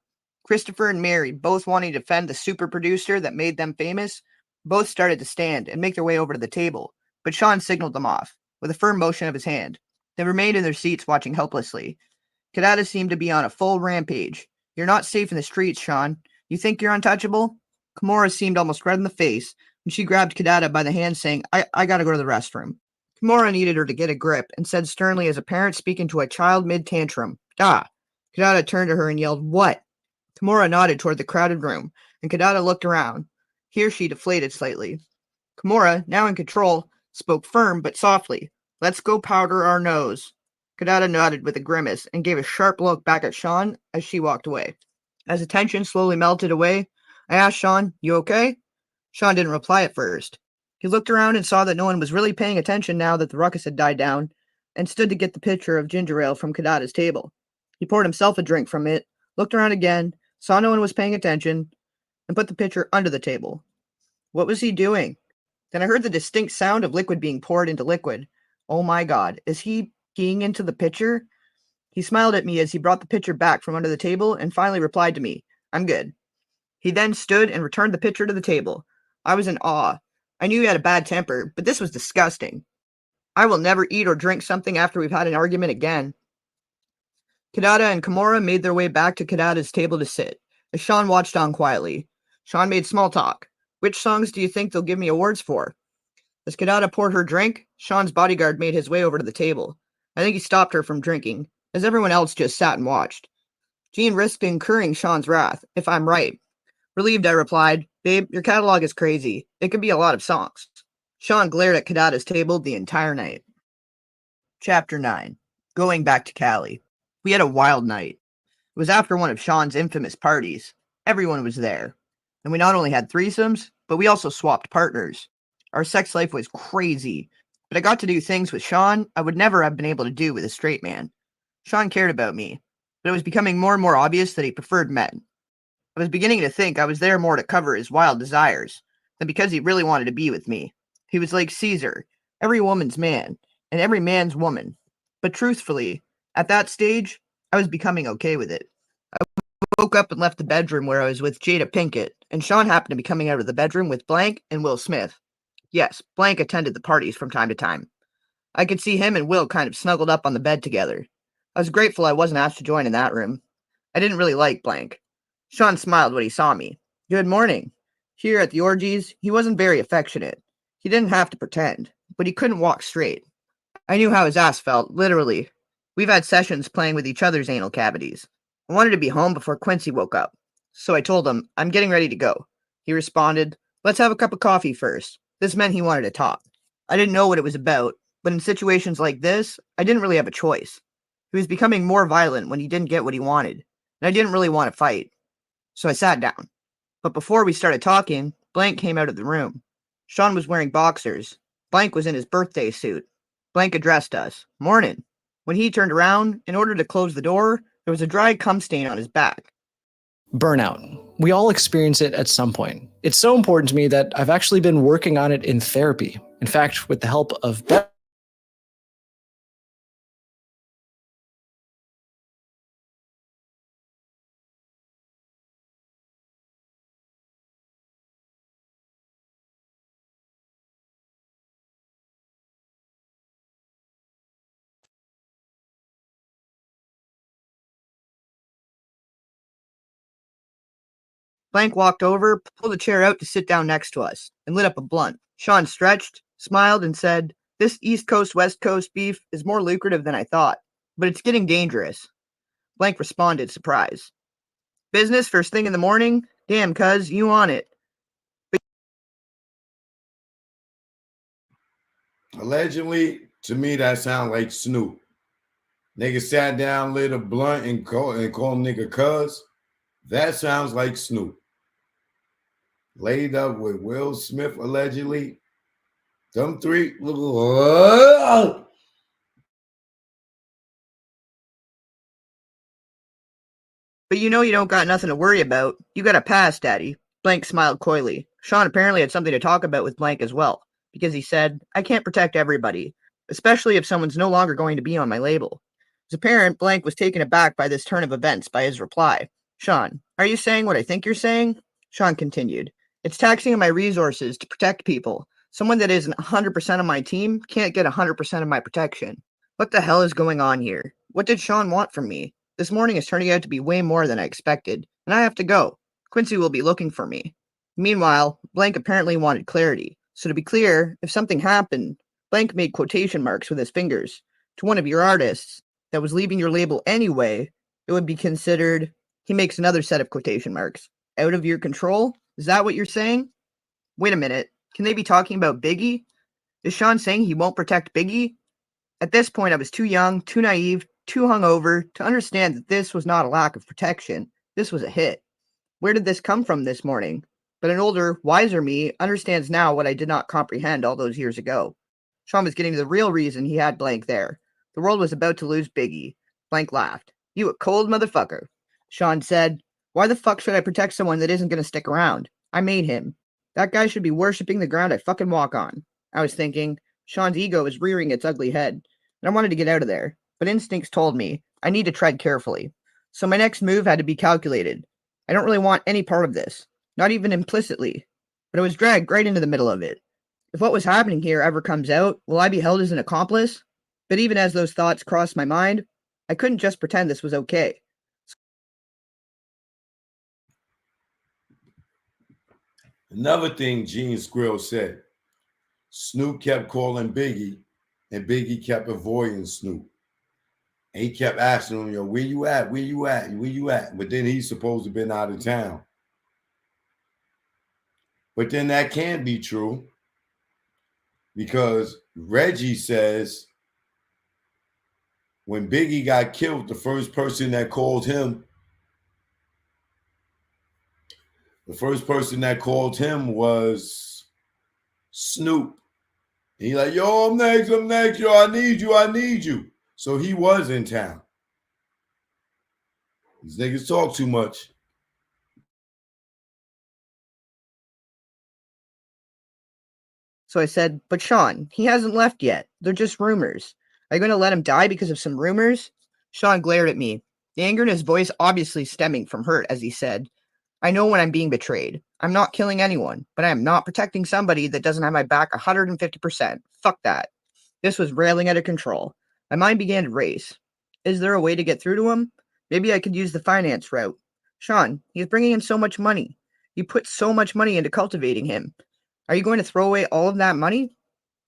Christopher and Mary, both wanting to defend the super producer that made them famous, both started to stand and make their way over to the table, but Sean signaled them off, with a firm motion of his hand. They remained in their seats watching helplessly. Kadada seemed to be on a full rampage. You're not safe in the streets, Sean. You think you're untouchable? Kimura seemed almost red in the face, and she grabbed Kadada by the hand, saying, I gotta go to the restroom. Kimura needed her to get a grip, and said sternly as a parent speaking to a child mid-tantrum, "Da!" Kadada turned to her and yelled, "What?" Kimura nodded toward the crowded room, and Kadada looked around. Here she deflated slightly. Kimura, now in control, spoke firm but softly. "Let's go powder our nose." Kadada nodded with a grimace and gave a sharp look back at Sean as she walked away. As the tension slowly melted away, I asked Sean, "You okay?" Sean didn't reply at first. He looked around and saw that no one was really paying attention now that the ruckus had died down, and stood to get the pitcher of ginger ale from Kadada's table. He poured himself a drink from it, looked around again, saw no one was paying attention, and put the pitcher under the table. What was he doing? Then I heard the distinct sound of liquid being poured into liquid. Oh my God, is he peeing into the pitcher? He smiled at me as he brought the pitcher back from under the table and finally replied to me, "I'm good." He then stood and returned the pitcher to the table. I was in awe. I knew he had a bad temper, but this was disgusting. I will never eat or drink something after we've had an argument again. Kadada and Kimura made their way back to Kadada's table to sit, as Sean watched on quietly. Sean made small talk. Which songs do you think they'll give me awards for? As Kadada poured her drink, Sean's bodyguard made his way over to the table. I think he stopped her from drinking, as everyone else just sat and watched. Jean risked incurring Sean's wrath, if I'm right. Relieved, I replied, "Babe, your catalog is crazy. It could be a lot of songs." Sean glared at Kadada's table the entire night. Chapter 9. Going back to Cali. We had a wild night. It was after one of Sean's infamous parties. Everyone was there. And we not only had threesomes, but we also swapped partners. Our sex life was crazy, but I got to do things with Sean I would never have been able to do with a straight man. Sean cared about me, but it was becoming more and more obvious that he preferred men. I was beginning to think I was there more to cover his wild desires than because he really wanted to be with me. He was like Caesar, every woman's man, and every man's woman. But truthfully, at that stage, I was becoming okay with it. I woke up and left the bedroom where I was with Jada Pinkett, and Sean happened to be coming out of the bedroom with Blank and Will Smith. Yes, Blank attended the parties from time to time. I could see him and Will kind of snuggled up on the bed together. I was grateful I wasn't asked to join in that room. I didn't really like Blank. Sean smiled when he saw me. "Good morning." Here at the orgies, he wasn't very affectionate. He didn't have to pretend, but he couldn't walk straight. I knew how his ass felt, literally. We've had sessions playing with each other's anal cavities. I wanted to be home before Quincy woke up, so I told him, "I'm getting ready to go." He responded, "Let's have a cup of coffee first." This meant he wanted to talk. I didn't know what it was about, but in situations like this, I didn't really have a choice. He was becoming more violent when he didn't get what he wanted, and I didn't really want to fight. So I sat down. But before we started talking, Blank came out of the room. Sean was wearing boxers. Blank was in his birthday suit. Blank addressed us. "Morning." When he turned around, in order to close the door, there was a dry cum stain on his back. Burnout. We all experience it at some point. It's so important to me that I've actually been working on it in therapy. In fact, with the help of Blank walked over, pulled a chair out to sit down next to us, and lit up a blunt. Sean stretched, smiled, and said, "This East Coast West Coast beef is more lucrative than I thought, but it's getting dangerous." Blank responded, surprised. "Business first thing in the morning? Damn, cuz, you on it. But Allegedly, to me, that sounds like Snoop. Nigga sat down, lit a blunt, and called nigga cuz. That sounds like Snoop. Laid up with Will Smith, allegedly. Them three. But you know you don't got nothing to worry about. You got a pass, Daddy. Blank smiled coyly. Sean apparently had something to talk about with Blank as well, because he said, I can't protect everybody, especially if someone's no longer going to be on my label. As apparent, Blank was taken aback by this turn of events by his reply. Sean, are you saying what I think you're saying? Sean continued, it's taxing my resources to protect people. Someone that isn't 100% of my team can't get 100% of my protection. What the hell is going on here? What did Sean want from me? This morning is turning out to be way more than I expected, and I have to go. Quincy will be looking for me. Meanwhile, Blank apparently wanted clarity. So to be clear, if something happened, Blank made quotation marks with his fingers, to one of your artists that was leaving your label anyway, it would be considered, he makes another set of quotation marks, out of your control? Is that what you're saying? Wait a minute, can they be talking about Biggie? Is Sean saying he won't protect Biggie? At this point, I was too young, too naive, too hungover to understand that this was not a lack of protection. This was a hit. Where did this come from this morning? But an older, wiser me understands now what I did not comprehend all those years ago. Sean was getting to the real reason he had Blank there. The world was about to lose Biggie. Blank laughed. You a cold motherfucker. Sean said, why the fuck should I protect someone that isn't going to stick around? I made him. That guy should be worshipping the ground I fucking walk on. I was thinking, Sean's ego is rearing its ugly head, and I wanted to get out of there, but instincts told me I need to tread carefully. So my next move had to be calculated. I don't really want any part of this, not even implicitly, but I was dragged right into the middle of it. If what was happening here ever comes out, will I be held as an accomplice? But even as those thoughts crossed my mind, I couldn't just pretend this was okay. Another thing Gene Squirrel said, Snoop kept calling Biggie, and Biggie kept avoiding Snoop. And he kept asking him, yo, where you at? Where you at? Where you at? But then he's supposed to have been out of town. But then that can't be true, because Reggie says when Biggie got killed, the first person that called him was Snoop. And he like, yo, I'm next, yo, I need you. So he was in town. These niggas talk too much. So I said, but Sean, he hasn't left yet. They're just rumors. Are you going to let him die because of some rumors? Sean glared at me, the anger in his voice obviously stemming from hurt as he said, I know when I'm being betrayed. I'm not killing anyone, but I am not protecting somebody that doesn't have my back 150%. Fuck that. This was railing out of control. My mind began to race. Is there a way to get through to him? Maybe I could use the finance route. Sean, he's bringing in so much money. You put so much money into cultivating him. Are you going to throw away all of that money?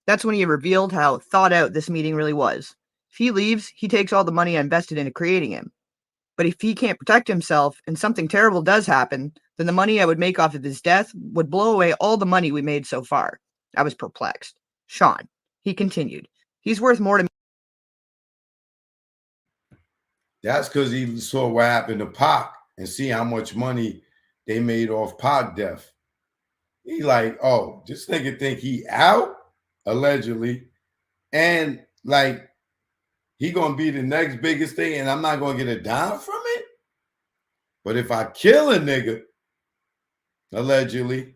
That's when he revealed how thought out this meeting really was. If he leaves, he takes all the money I invested into creating him. But if he can't protect himself and something terrible does happen, then the money I would make off of his death would blow away all the money we made so far. I was perplexed. Sean, he continued, he's worth more to me. That's because he saw what happened to Pac and see how much money they made off Pac death. He like, oh, this nigga think he out, allegedly, and like he gonna be the next biggest thing, and I'm not gonna get a dime from it. But if I kill a nigga, allegedly,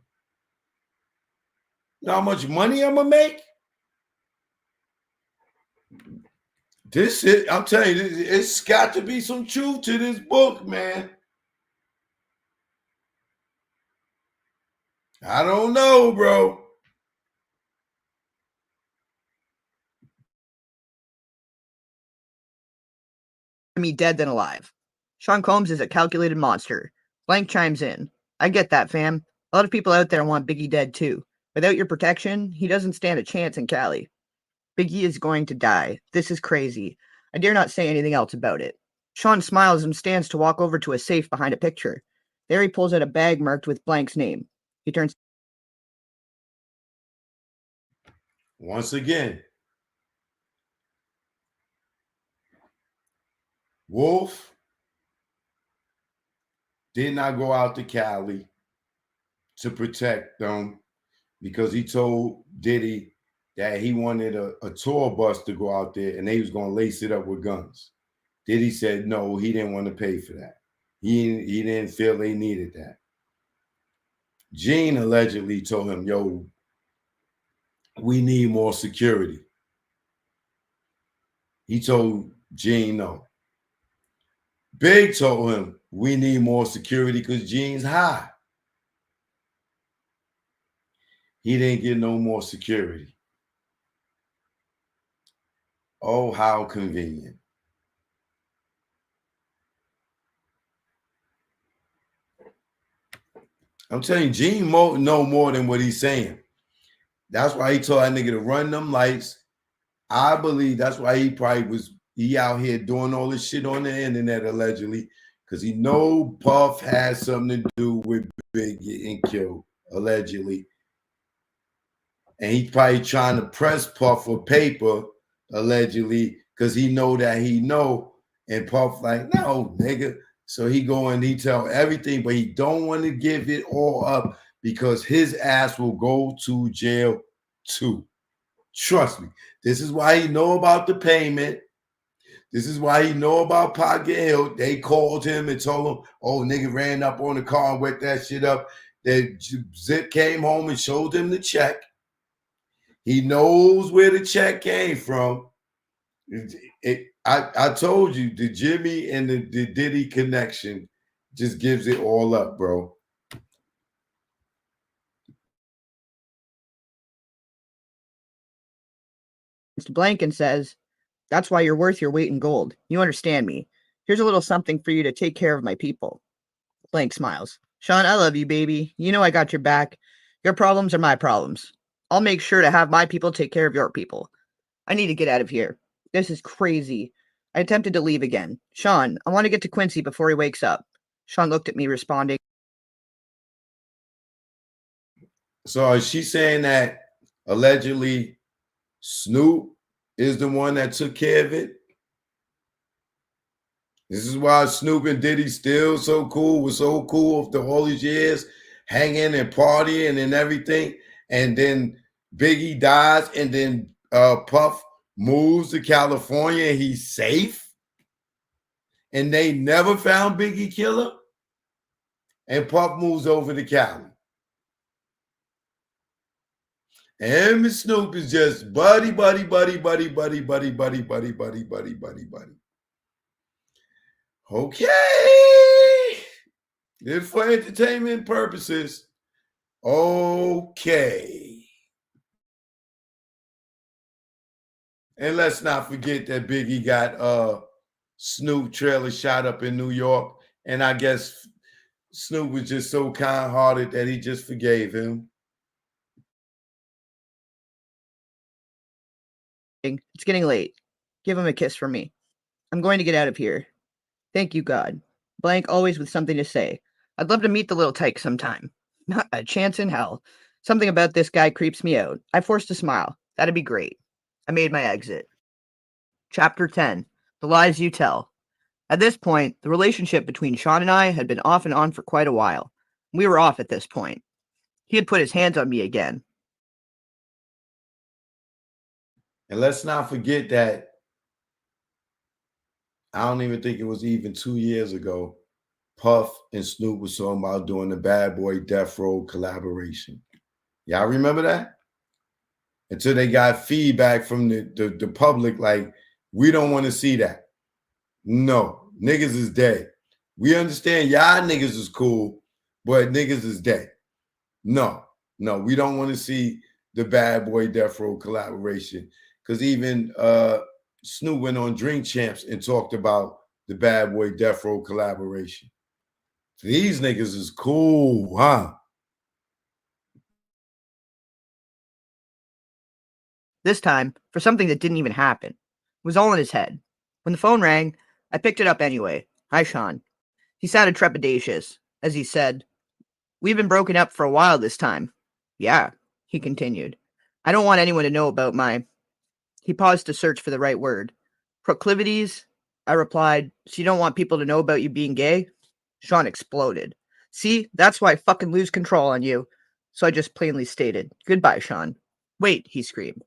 you know how much money I'm gonna make? This shit, I'm telling you, it's got to be some truth to this book, man. I don't know, bro. Me dead than alive. Sean Combs is a calculated monster. Blank chimes in. I get that, fam. A lot of people out there want Biggie dead too. Without your protection, he doesn't stand a chance in Cali. Biggie is going to die. This is crazy. I dare not say anything else about it. Sean smiles and stands to walk over to a safe behind a picture. There he pulls out a bag marked with Blank's name. He turns. Once again, Wolf did not go out to Cali to protect them because he told Diddy that he wanted a tour bus to go out there and they was going to lace it up with guns. Diddy said no, he didn't want to pay for that. He didn't feel they needed that. Gene allegedly told him, yo, we need more security. He told Gene no. Big told him, we need more security because Gene's high. He didn't get no more security. Oh, how convenient. I'm telling you, Gene know more than what he's saying. That's why he told that nigga to run them lights. I believe that's why he out here doing all this shit on the internet allegedly, because he know Puff has something to do with Big getting killed allegedly, and he's probably trying to press Puff for paper allegedly because he know that he know, and Puff like no nigga. So he go and he tell everything, but he don't want to give it all up because his ass will go to jail too. Trust me. This is why he know about the payment. This is why he know about Pot getting Hill. They called him and told him, oh, nigga ran up on the car and wet that shit up. That Zip came home and showed him the check. He knows where the check came from. I told you, the Jimmy and the Diddy connection just gives it all up, bro. Mr. Blanken says, that's why you're worth your weight in gold. You understand me. Here's a little something for you to take care of my people. Blank smiles. Sean, I love you, baby. You know I got your back. Your problems are my problems. I'll make sure to have my people take care of your people. I need to get out of here. This is crazy. I attempted to leave again. Sean, I want to get to Quincy before he wakes up. Sean looked at me, responding. So is she saying that allegedly Snoop is the one that took care of it? This is why Snoop and Diddy still so cool, was so cool after all these years, hanging and partying and everything. And then Biggie dies, and then Puff moves to California and he's safe. And they never found Biggie killer. And Puff moves over to Cali. And him and Snoop is just buddy. Okay. If for entertainment purposes, okay. And let's not forget that Biggie got Snoop trailer shot up in New York. And I guess Snoop was just so kind-hearted that he just forgave him. It's getting late. Give him a kiss for me. I'm going to get out of here. Thank you, God. Blank, always with something to say. I'd love to meet the little tyke sometime. Not a chance in hell. Something about this guy creeps me out. I forced a smile. That'd be great. I made my exit. Chapter 10. The Lies You Tell. At this point, the relationship between Sean and I had been off and on for quite a while. We were off at this point. He had put his hands on me again. And let's not forget that I don't even think it was even 2 years ago, Puff and Snoop was talking about doing the Bad Boy Death Row collaboration. Y'all remember that? Until they got feedback from the public, like, we don't want to see that. No, niggas is dead. We understand y'all niggas is cool, but niggas is dead. No, we don't want to see the Bad Boy Death Row collaboration. Because even Snoop went on Drink Champs and talked about the Bad Boy Death Row collaboration. These niggas is cool, huh? This time, for something that didn't even happen. It was all in his head. When the phone rang, I picked it up anyway. Hi, Sean. He sounded trepidatious, as he said, we've been broken up for a while this time. Yeah, he continued. I don't want anyone to know about my... He paused to search for the right word. Proclivities? I replied, so you don't want people to know about you being gay? Sean exploded. See, that's why I fucking lose control on you. So I just plainly stated, goodbye, Sean. Wait, he screamed.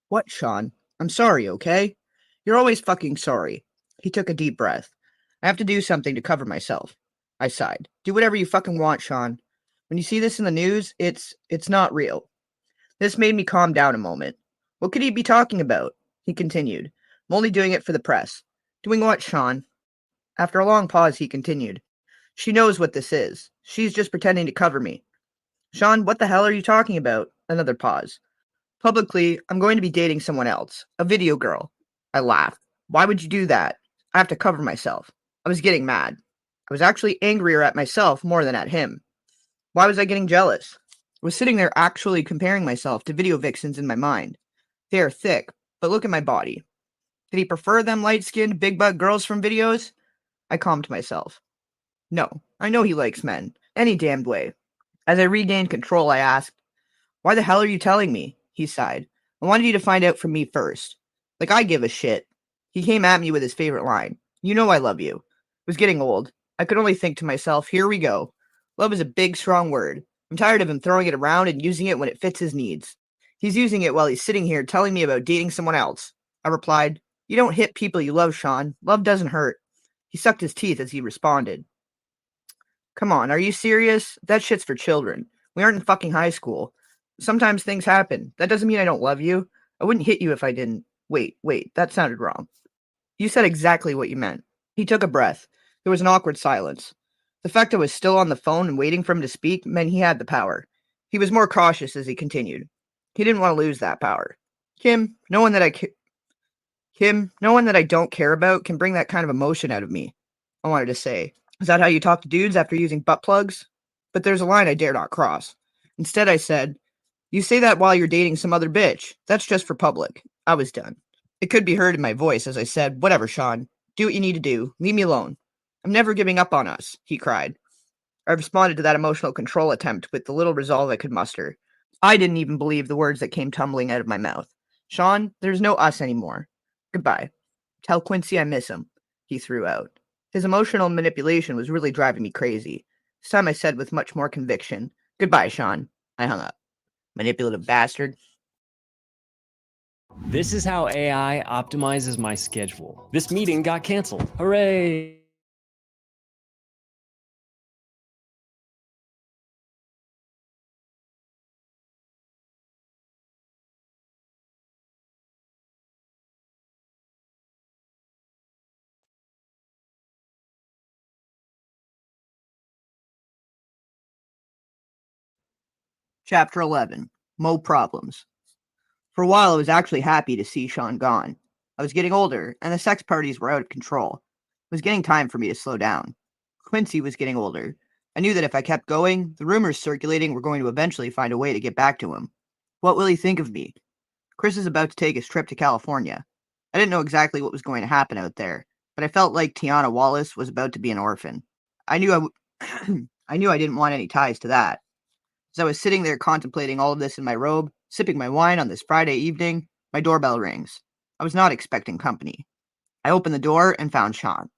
What, Sean? I'm sorry, okay? You're always fucking sorry. He took a deep breath. I have to do something to cover myself. I sighed. Do whatever you fucking want, Sean. When you see this in the news, it's not real. This made me calm down a moment. What could he be talking about? He continued. I'm only doing it for the press. Doing what, Sean? After a long pause, he continued. She knows what this is. She's just pretending to cover me. Sean, what the hell are you talking about? Another pause. Publicly, I'm going to be dating someone else. A video girl. I laughed. Why would you do that? I have to cover myself. I was getting mad. I was actually angrier at myself more than at him. Why was I getting jealous? I was sitting there actually comparing myself to video vixens in my mind. They are thick, but look at my body. Did he prefer them light-skinned, big-butt girls from videos? I calmed myself. No, I know he likes men. Any damned way. As I regained control, I asked, why the hell are you telling me? He sighed. I wanted you to find out from me first. Like I give a shit. He came at me with his favorite line. You know I love you. It was getting old. I could only think to myself, here we go. Love is a big, strong word. I'm tired of him throwing it around and using it when it fits his needs. He's using it while he's sitting here telling me about dating someone else. I replied, you don't hit people you love, Sean. Love doesn't hurt. He sucked his teeth as he responded. Come on, are you serious? That shit's for children. We aren't in fucking high school. Sometimes things happen. That doesn't mean I don't love you. I wouldn't hit you if I didn't. Wait, that sounded wrong. You said exactly what you meant. He took a breath. There was an awkward silence. The fact I was still on the phone and waiting for him to speak meant he had the power. He was more cautious as he continued. He didn't want to lose that power. Kim, no one that I don't care about can bring that kind of emotion out of me. I wanted to say, is that how you talk to dudes after using butt plugs? But there's a line I dare not cross. Instead, I said, you say that while you're dating some other bitch. That's just for public. I was done. It could be heard in my voice as I said, whatever, Sean. Do what you need to do. Leave me alone. I'm never giving up on us, he cried. I responded to that emotional control attempt with the little resolve I could muster. I didn't even believe the words that came tumbling out of my mouth. Sean, there's no us anymore. Goodbye. Tell Quincy I miss him, he threw out. His emotional manipulation was really driving me crazy. This time I said with much more conviction, goodbye, Sean. I hung up. Manipulative bastard. This is how AI optimizes my schedule. This meeting got canceled. Hooray! Chapter 11. Mo Problems. For a while, I was actually happy to see Sean gone. I was getting older, and the sex parties were out of control. It was getting time for me to slow down. Quincy was getting older. I knew that if I kept going, the rumors circulating were going to eventually find a way to get back to him. What will he think of me? Chris is about to take his trip to California. I didn't know exactly what was going to happen out there, but I felt like Tiana Wallace was about to be an orphan. I knew I didn't want any ties to that. As I was sitting there contemplating all of this in my robe, sipping my wine on this Friday evening, my doorbell rings. I was not expecting company. I opened the door and found Sean.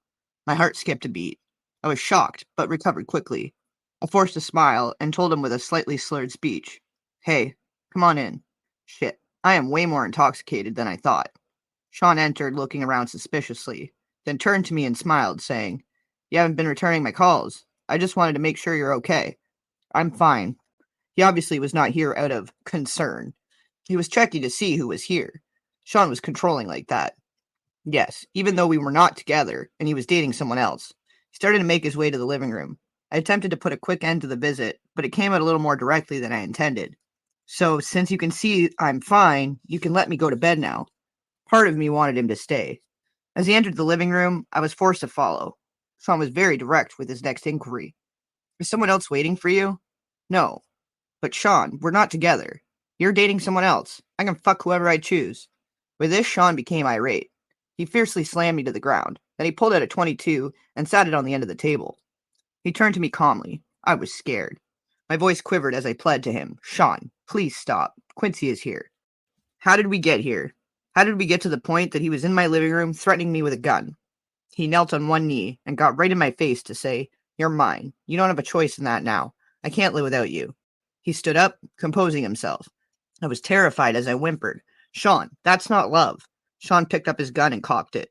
My heart skipped a beat. I was shocked, but recovered quickly. I forced a smile and told him with a slightly slurred speech, hey, come on in. Shit, I am way more intoxicated than I thought. Sean entered, looking around suspiciously, then turned to me and smiled, saying, you haven't been returning my calls. I just wanted to make sure you're okay. I'm fine. He obviously was not here out of concern. He was checking to see who was here. Sean was controlling like that. Yes, even though we were not together and he was dating someone else. He started to make his way to the living room. I attempted to put a quick end to the visit, but it came out a little more directly than I intended. So, since you can see I'm fine, you can let me go to bed now. Part of me wanted him to stay. As he entered the living room, I was forced to follow. Sean was very direct with his next inquiry. Is someone else waiting for you? No. But Sean, we're not together. You're dating someone else. I can fuck whoever I choose. With this, Sean became irate. He fiercely slammed me to the ground. Then he pulled out a .22 and sat it on the end of the table. He turned to me calmly. I was scared. My voice quivered as I pled to him. Sean, please stop. Quincy is here. How did we get here? How did we get to the point that he was in my living room threatening me with a gun? He knelt on one knee and got right in my face to say, "You're mine. You don't have a choice in that now. I can't live without you." He stood up, composing himself. I was terrified as I whimpered, "Sean, that's not love." Sean picked up his gun and cocked it.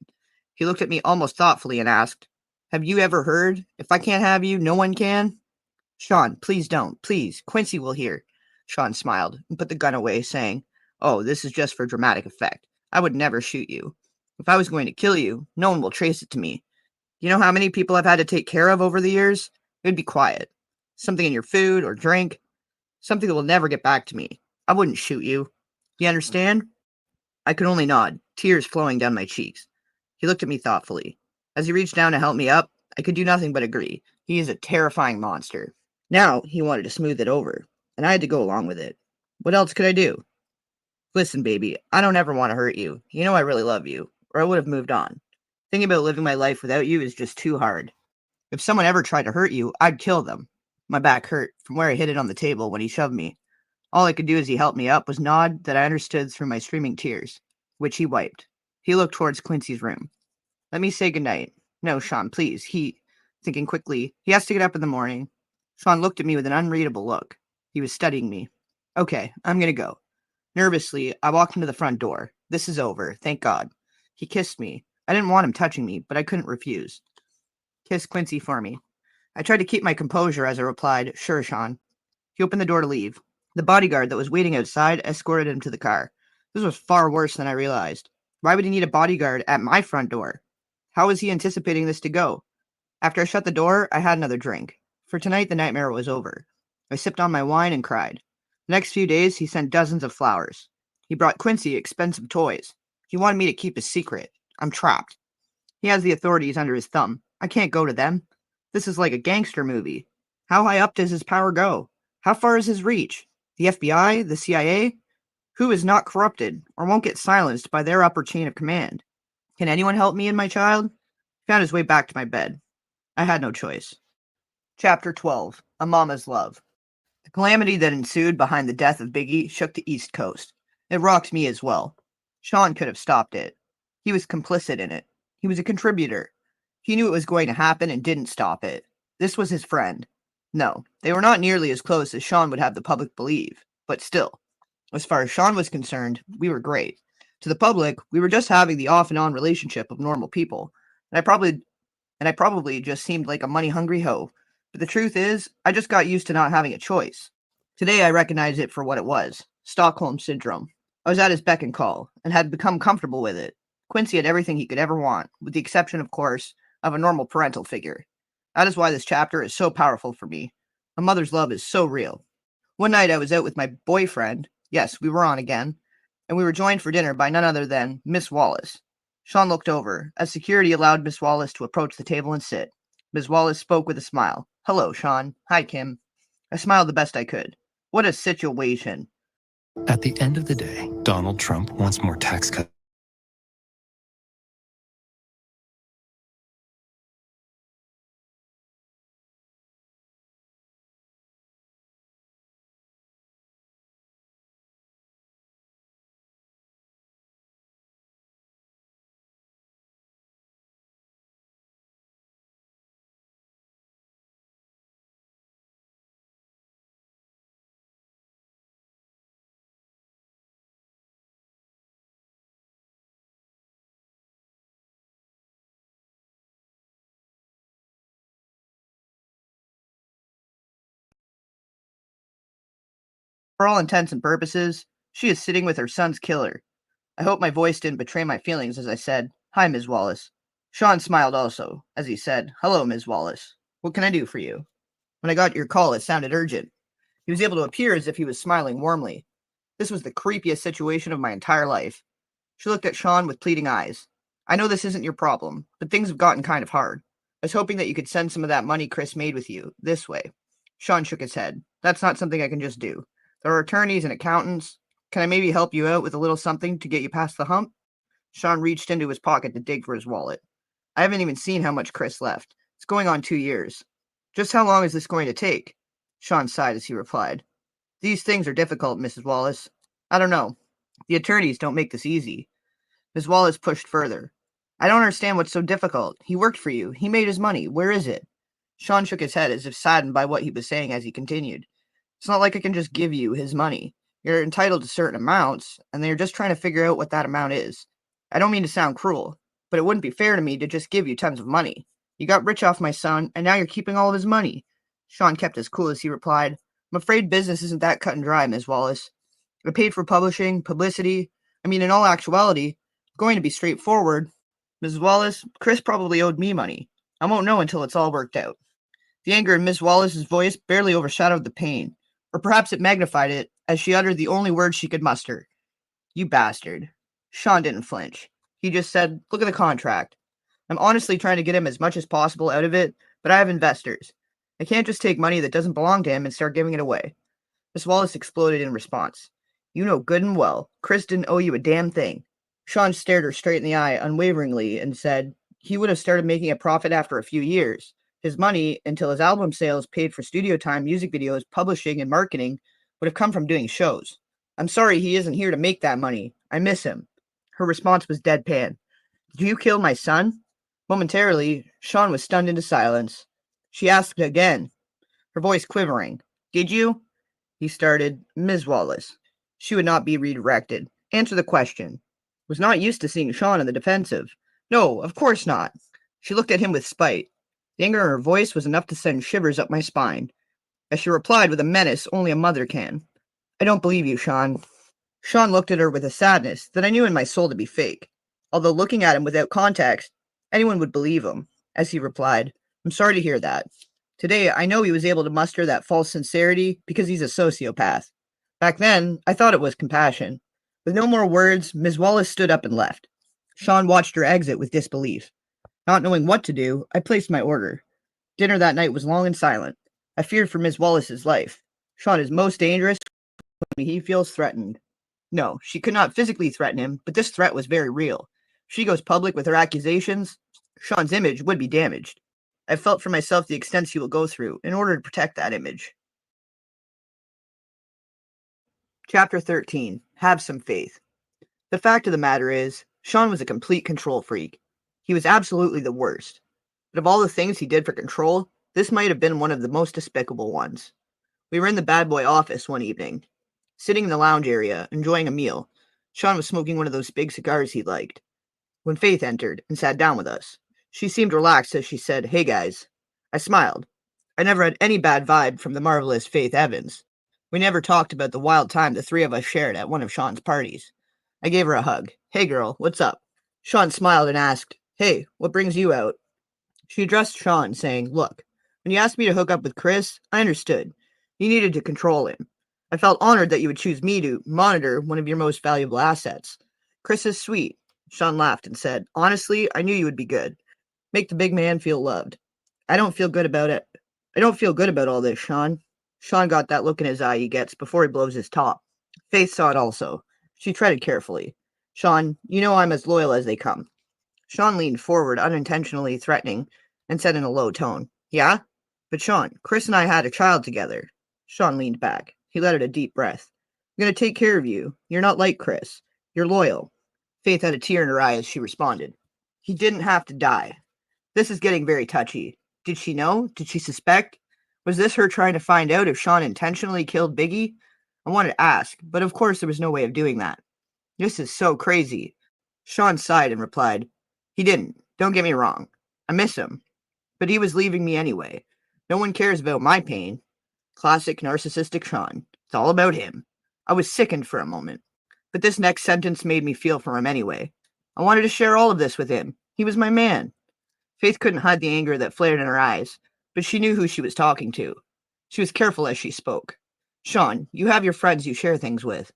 He looked at me almost thoughtfully and asked, "Have you ever heard, if I can't have you, no one can?" "Sean, please don't. Please. Quincy will hear." Sean smiled and put the gun away, saying, "Oh, this is just for dramatic effect. I would never shoot you. If I was going to kill you, no one will trace it to me. You know how many people I've had to take care of over the years? It would be quiet. Something in your food or drink. Something that will never get back to me. I wouldn't shoot you. You understand?" I could only nod, tears flowing down my cheeks. He looked at me thoughtfully. As he reached down to help me up, I could do nothing but agree. He is a terrifying monster. Now he wanted to smooth it over, and I had to go along with it. What else could I do? "Listen, baby, I don't ever want to hurt you. You know I really love you, or I would have moved on. Thinking about living my life without you is just too hard. If someone ever tried to hurt you, I'd kill them." My back hurt from where I hit it on the table when he shoved me. All I could do as he helped me up was nod that I understood through my streaming tears, which he wiped. He looked towards Quincy's room. "Let me say goodnight." "No, Sean, please. Thinking quickly, he has to get up in the morning." Sean looked at me with an unreadable look. He was studying me. "Okay, I'm gonna go." Nervously, I walked into the front door. "This is over, thank God." He kissed me. I didn't want him touching me, but I couldn't refuse. "Kiss Quincy for me." I tried to keep my composure as I replied, "Sure, Sean." He opened the door to leave. The bodyguard that was waiting outside escorted him to the car. This was far worse than I realized. Why would he need a bodyguard at my front door? How was he anticipating this to go? After I shut the door, I had another drink. For tonight, the nightmare was over. I sipped on my wine and cried. The next few days, he sent dozens of flowers. He brought Quincy expensive toys. He wanted me to keep his secret. I'm trapped. He has the authorities under his thumb. I can't go to them. This is like a gangster movie. How high up does his power go? How far is his reach? The FBI? The CIA? Who is not corrupted or won't get silenced by their upper chain of command? Can anyone help me and my child? He found his way back to my bed. I had no choice. Chapter 12. A Mama's Love. The calamity that ensued behind the death of Biggie shook the East Coast. It rocked me as well. Sean could have stopped it. He was complicit in it. He was a contributor. He knew it was going to happen and didn't stop it. This was his friend. No, they were not nearly as close as Sean would have the public believe, but still, as far as Sean was concerned, we were great. To the public, we were just having the off and on relationship of normal people, and I probably just seemed like a money-hungry hoe. But the truth is, I just got used to not having a choice. Today, I recognized it for what it was: Stockholm Syndrome. I was at his beck and call, and had become comfortable with it. Quincy had everything he could ever want, with the exception, of course, of a normal parental figure. That is why this chapter is so powerful for me. A mother's love is so real. One night I was out with my boyfriend. Yes, we were on again. And we were joined for dinner by none other than Miss Wallace. Sean looked over, as security allowed Miss Wallace to approach the table and sit. Miss Wallace spoke with a smile. "Hello, Sean. Hi, Kim." I smiled the best I could. What a situation. At the end of the day, Donald Trump wants more tax cuts. For all intents and purposes, she is sitting with her son's killer. I hope my voice didn't betray my feelings as I said, "Hi, Ms. Wallace." Sean smiled also, as he said, "Hello, Ms. Wallace. What can I do for you?" When I got your call, it sounded urgent. He was able to appear as if he was smiling warmly. This was the creepiest situation of my entire life. She looked at Sean with pleading eyes. "I know this isn't your problem, but things have gotten kind of hard. I was hoping that you could send some of that money Chris made with you, this way." Sean shook his head. "That's not something I can just do. There are attorneys and accountants. Can I maybe help you out with a little something to get you past the hump?" Sean reached into his pocket to dig for his wallet. "I haven't even seen how much Chris left. It's going on 2 years. Just how long is this going to take?" Sean sighed as he replied, "These things are difficult, Mrs. Wallace. I don't know. The attorneys don't make this easy. Ms. Wallace pushed further. I don't understand what's so difficult. He worked for you. He made his money. Where is it? Sean shook his head as if saddened by what he was saying as he continued. It's not like I can just give you his money. You're entitled to certain amounts, and they're just trying to figure out what that amount is. I don't mean to sound cruel, but it wouldn't be fair to me to just give you tons of money. You got rich off my son, and now you're keeping all of his money. Sean kept as cool as he replied, I'm afraid business isn't that cut and dry, Ms. Wallace. I paid for publishing, publicity. I mean, in all actuality, it's going to be straightforward. Ms. Wallace, Chris probably owed me money. I won't know until it's all worked out. The anger in Ms. Wallace's voice barely overshadowed the pain, or perhaps it magnified it as she uttered the only words she could muster. You bastard. Sean didn't flinch. He just said, look at the contract. I'm honestly trying to get him as much as possible out of it, but I have investors. I can't just take money that doesn't belong to him and start giving it away. Miss Wallace exploded in response. You know good and well, Chris didn't owe you a damn thing. Sean stared her straight in the eye unwaveringly and said he would have started making a profit after a few years. His money, until his album sales paid for studio time, music videos, publishing, and marketing, would have come from doing shows. I'm sorry he isn't here to make that money. I miss him. Her response was deadpan. Did you kill my son? Momentarily, Sean was stunned into silence. She asked again, her voice quivering. Did you? He started, Ms. Wallace. She would not be redirected. Answer the question. Was not used to seeing Sean on the defensive. No, of course not. She looked at him with spite. The anger in her voice was enough to send shivers up my spine. As she replied with a menace only a mother can. I don't believe you, Sean. Sean looked at her with a sadness that I knew in my soul to be fake. Although looking at him without context, anyone would believe him. As he replied, I'm sorry to hear that. Today, I know he was able to muster that false sincerity because he's a sociopath. Back then, I thought it was compassion. With no more words, Ms. Wallace stood up and left. Sean watched her exit with disbelief. Not knowing what to do, I placed my order. Dinner that night was long and silent. I feared for Ms. Wallace's life. Sean is most dangerous when he feels threatened. No, she could not physically threaten him, but this threat was very real. If she goes public with her accusations, Sean's image would be damaged. I felt for myself the extent she will go through in order to protect that image. Chapter 13. Have some faith. The fact of the matter is, Sean was a complete control freak. He was absolutely the worst. But of all the things he did for control, this might have been one of the most despicable ones. We were in the bad boy office one evening. Sitting in the lounge area, enjoying a meal, Sean was smoking one of those big cigars he liked. When Faith entered and sat down with us, she seemed relaxed as she said, Hey guys. I smiled. I never had any bad vibe from the marvelous Faith Evans. We never talked about the wild time the three of us shared at one of Sean's parties. I gave her a hug. Hey girl, what's up? Sean smiled and asked, Hey, what brings you out? She addressed Sean, saying, Look, when you asked me to hook up with Chris, I understood. You needed to control him. I felt honored that you would choose me to monitor one of your most valuable assets. Chris is sweet. Sean laughed and said, Honestly, I knew you would be good. Make the big man feel loved. I don't feel good about it. I don't feel good about all this, Sean. Sean got that look in his eye he gets before he blows his top. Faith saw it also. She treaded carefully. Sean, you know I'm as loyal as they come. Sean leaned forward, unintentionally threatening, and said in a low tone, Yeah? But Sean, Chris and I had a child together. Sean leaned back. He let out a deep breath. I'm going to take care of you. You're not like Chris. You're loyal. Faith had a tear in her eye as she responded. He didn't have to die. This is getting very touchy. Did she know? Did she suspect? Was this her trying to find out if Sean intentionally killed Biggie? I wanted to ask, but of course there was no way of doing that. This is so crazy. Sean sighed and replied, He didn't. Don't get me wrong. I miss him. But he was leaving me anyway. No one cares about my pain. Classic narcissistic Sean. It's all about him. I was sickened for a moment. But this next sentence made me feel for him anyway. I wanted to share all of this with him. He was my man. Faith couldn't hide the anger that flared in her eyes, but she knew who she was talking to. She was careful as she spoke. Sean, you have your friends you share things with.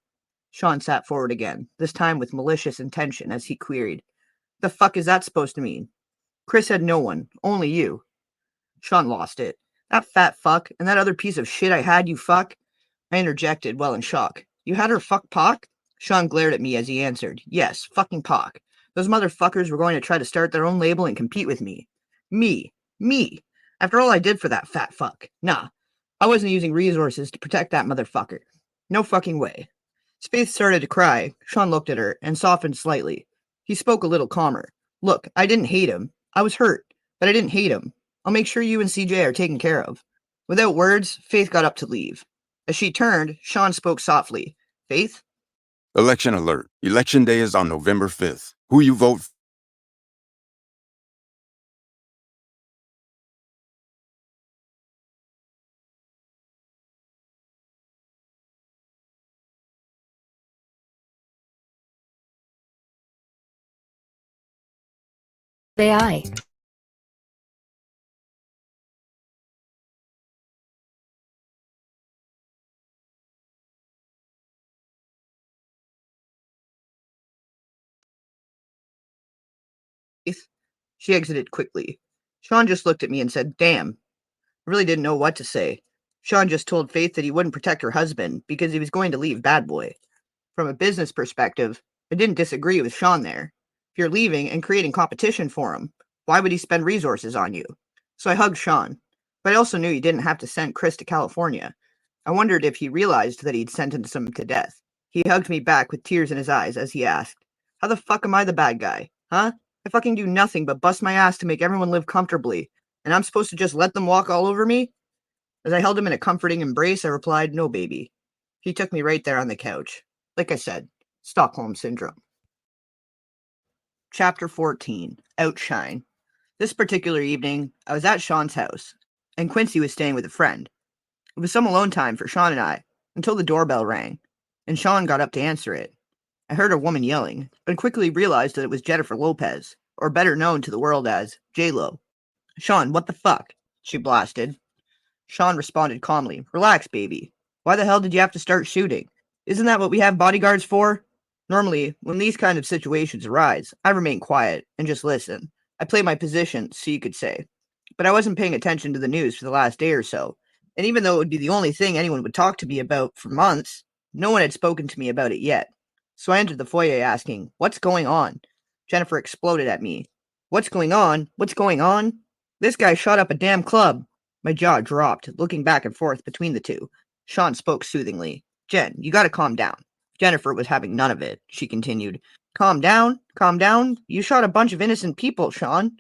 Sean sat forward again, this time with malicious intention as he queried, The fuck is that supposed to mean? Chris had no one, only you. Sean lost it. That fat fuck, and that other piece of shit I had you fuck? I interjected, well in shock. You had her fuck Pac? Sean glared at me as he answered, Yes, fucking Pac. Those motherfuckers were going to try to start their own label and compete with me. Me. After all I did for that fat fuck. Nah, I wasn't using resources to protect that motherfucker. No fucking way. Faith started to cry. Sean looked at her and softened slightly. He spoke a little calmer. Look, I didn't hate him. I was hurt, but I didn't hate him. I'll make sure you and CJ are taken care of. Without words, Faith got up to leave. As she turned, Sean spoke softly. Faith? Election alert. Election day is on November 5th. Who you vote for? AI. Faith? She exited quickly. Sean just looked at me and said, damn. I really didn't know what to say. Sean just told Faith that he wouldn't protect her husband because he was going to leave Bad Boy. From a business perspective, I didn't disagree with Sean there. If you're leaving and creating competition for him, why would he spend resources on you? So I hugged Sean, but I also knew he didn't have to send Chris to California. I wondered if he realized that he'd sentenced him to death. He hugged me back with tears in his eyes as he asked, how the fuck am I the bad guy, huh? I fucking do nothing but bust my ass to make everyone live comfortably, and I'm supposed to just let them walk all over me? As I held him in a comforting embrace, I replied, no, baby. He took me right there on the couch. Like I said, Stockholm Syndrome. Chapter 14, Outshine. This particular evening, I was at Sean's house, and Quincy was staying with a friend. It was some alone time for Sean and I, until the doorbell rang, and Sean got up to answer it. I heard a woman yelling, but quickly realized that it was Jennifer Lopez, or better known to the world as J-Lo. Sean, what the fuck? She blasted. Sean responded calmly, relax, baby. Why the hell did you have to start shooting? Isn't that what we have bodyguards for? Normally, when these kind of situations arise, I remain quiet and just listen. I play my position, so you could say. But I wasn't paying attention to the news for the last day or so, and even though it would be the only thing anyone would talk to me about for months, no one had spoken to me about it yet. So I entered the foyer asking, what's going on? Jennifer exploded at me. What's going on? What's going on? This guy shot up a damn club. My jaw dropped, looking back and forth between the two. Sean spoke soothingly. Jen, you gotta calm down. Jennifer was having none of it. She continued, calm down? Calm down? You shot a bunch of innocent people, Sean.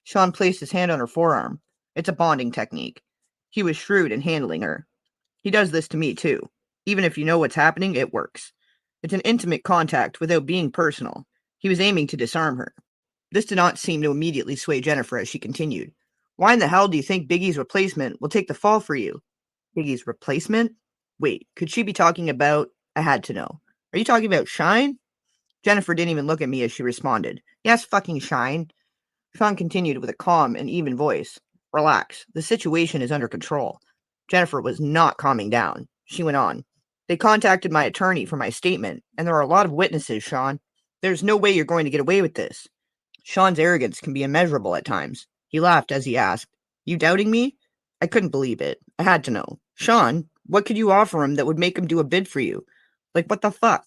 Sean placed his hand on her forearm. It's a bonding technique. He was shrewd in handling her. He does this to me, too. Even if you know what's happening, it works. It's an intimate contact without being personal. He was aiming to disarm her. This did not seem to immediately sway Jennifer as she continued. Why in the hell do you think Biggie's replacement will take the fall for you? Biggie's replacement? Wait, could she be talking about... I had to know. Are you talking about Shine? Jennifer didn't even look at me as she responded. Yes, fucking Shine. Sean continued with a calm and even voice. Relax. The situation is under control. Jennifer was not calming down. She went on. They contacted my attorney for my statement, and there are a lot of witnesses, Sean. There's no way you're going to get away with this. Sean's arrogance can be immeasurable at times. He laughed as he asked, You doubting me? I couldn't believe it. I had to know. Sean, what could you offer him that would make him do a bid for you? Like, what the fuck?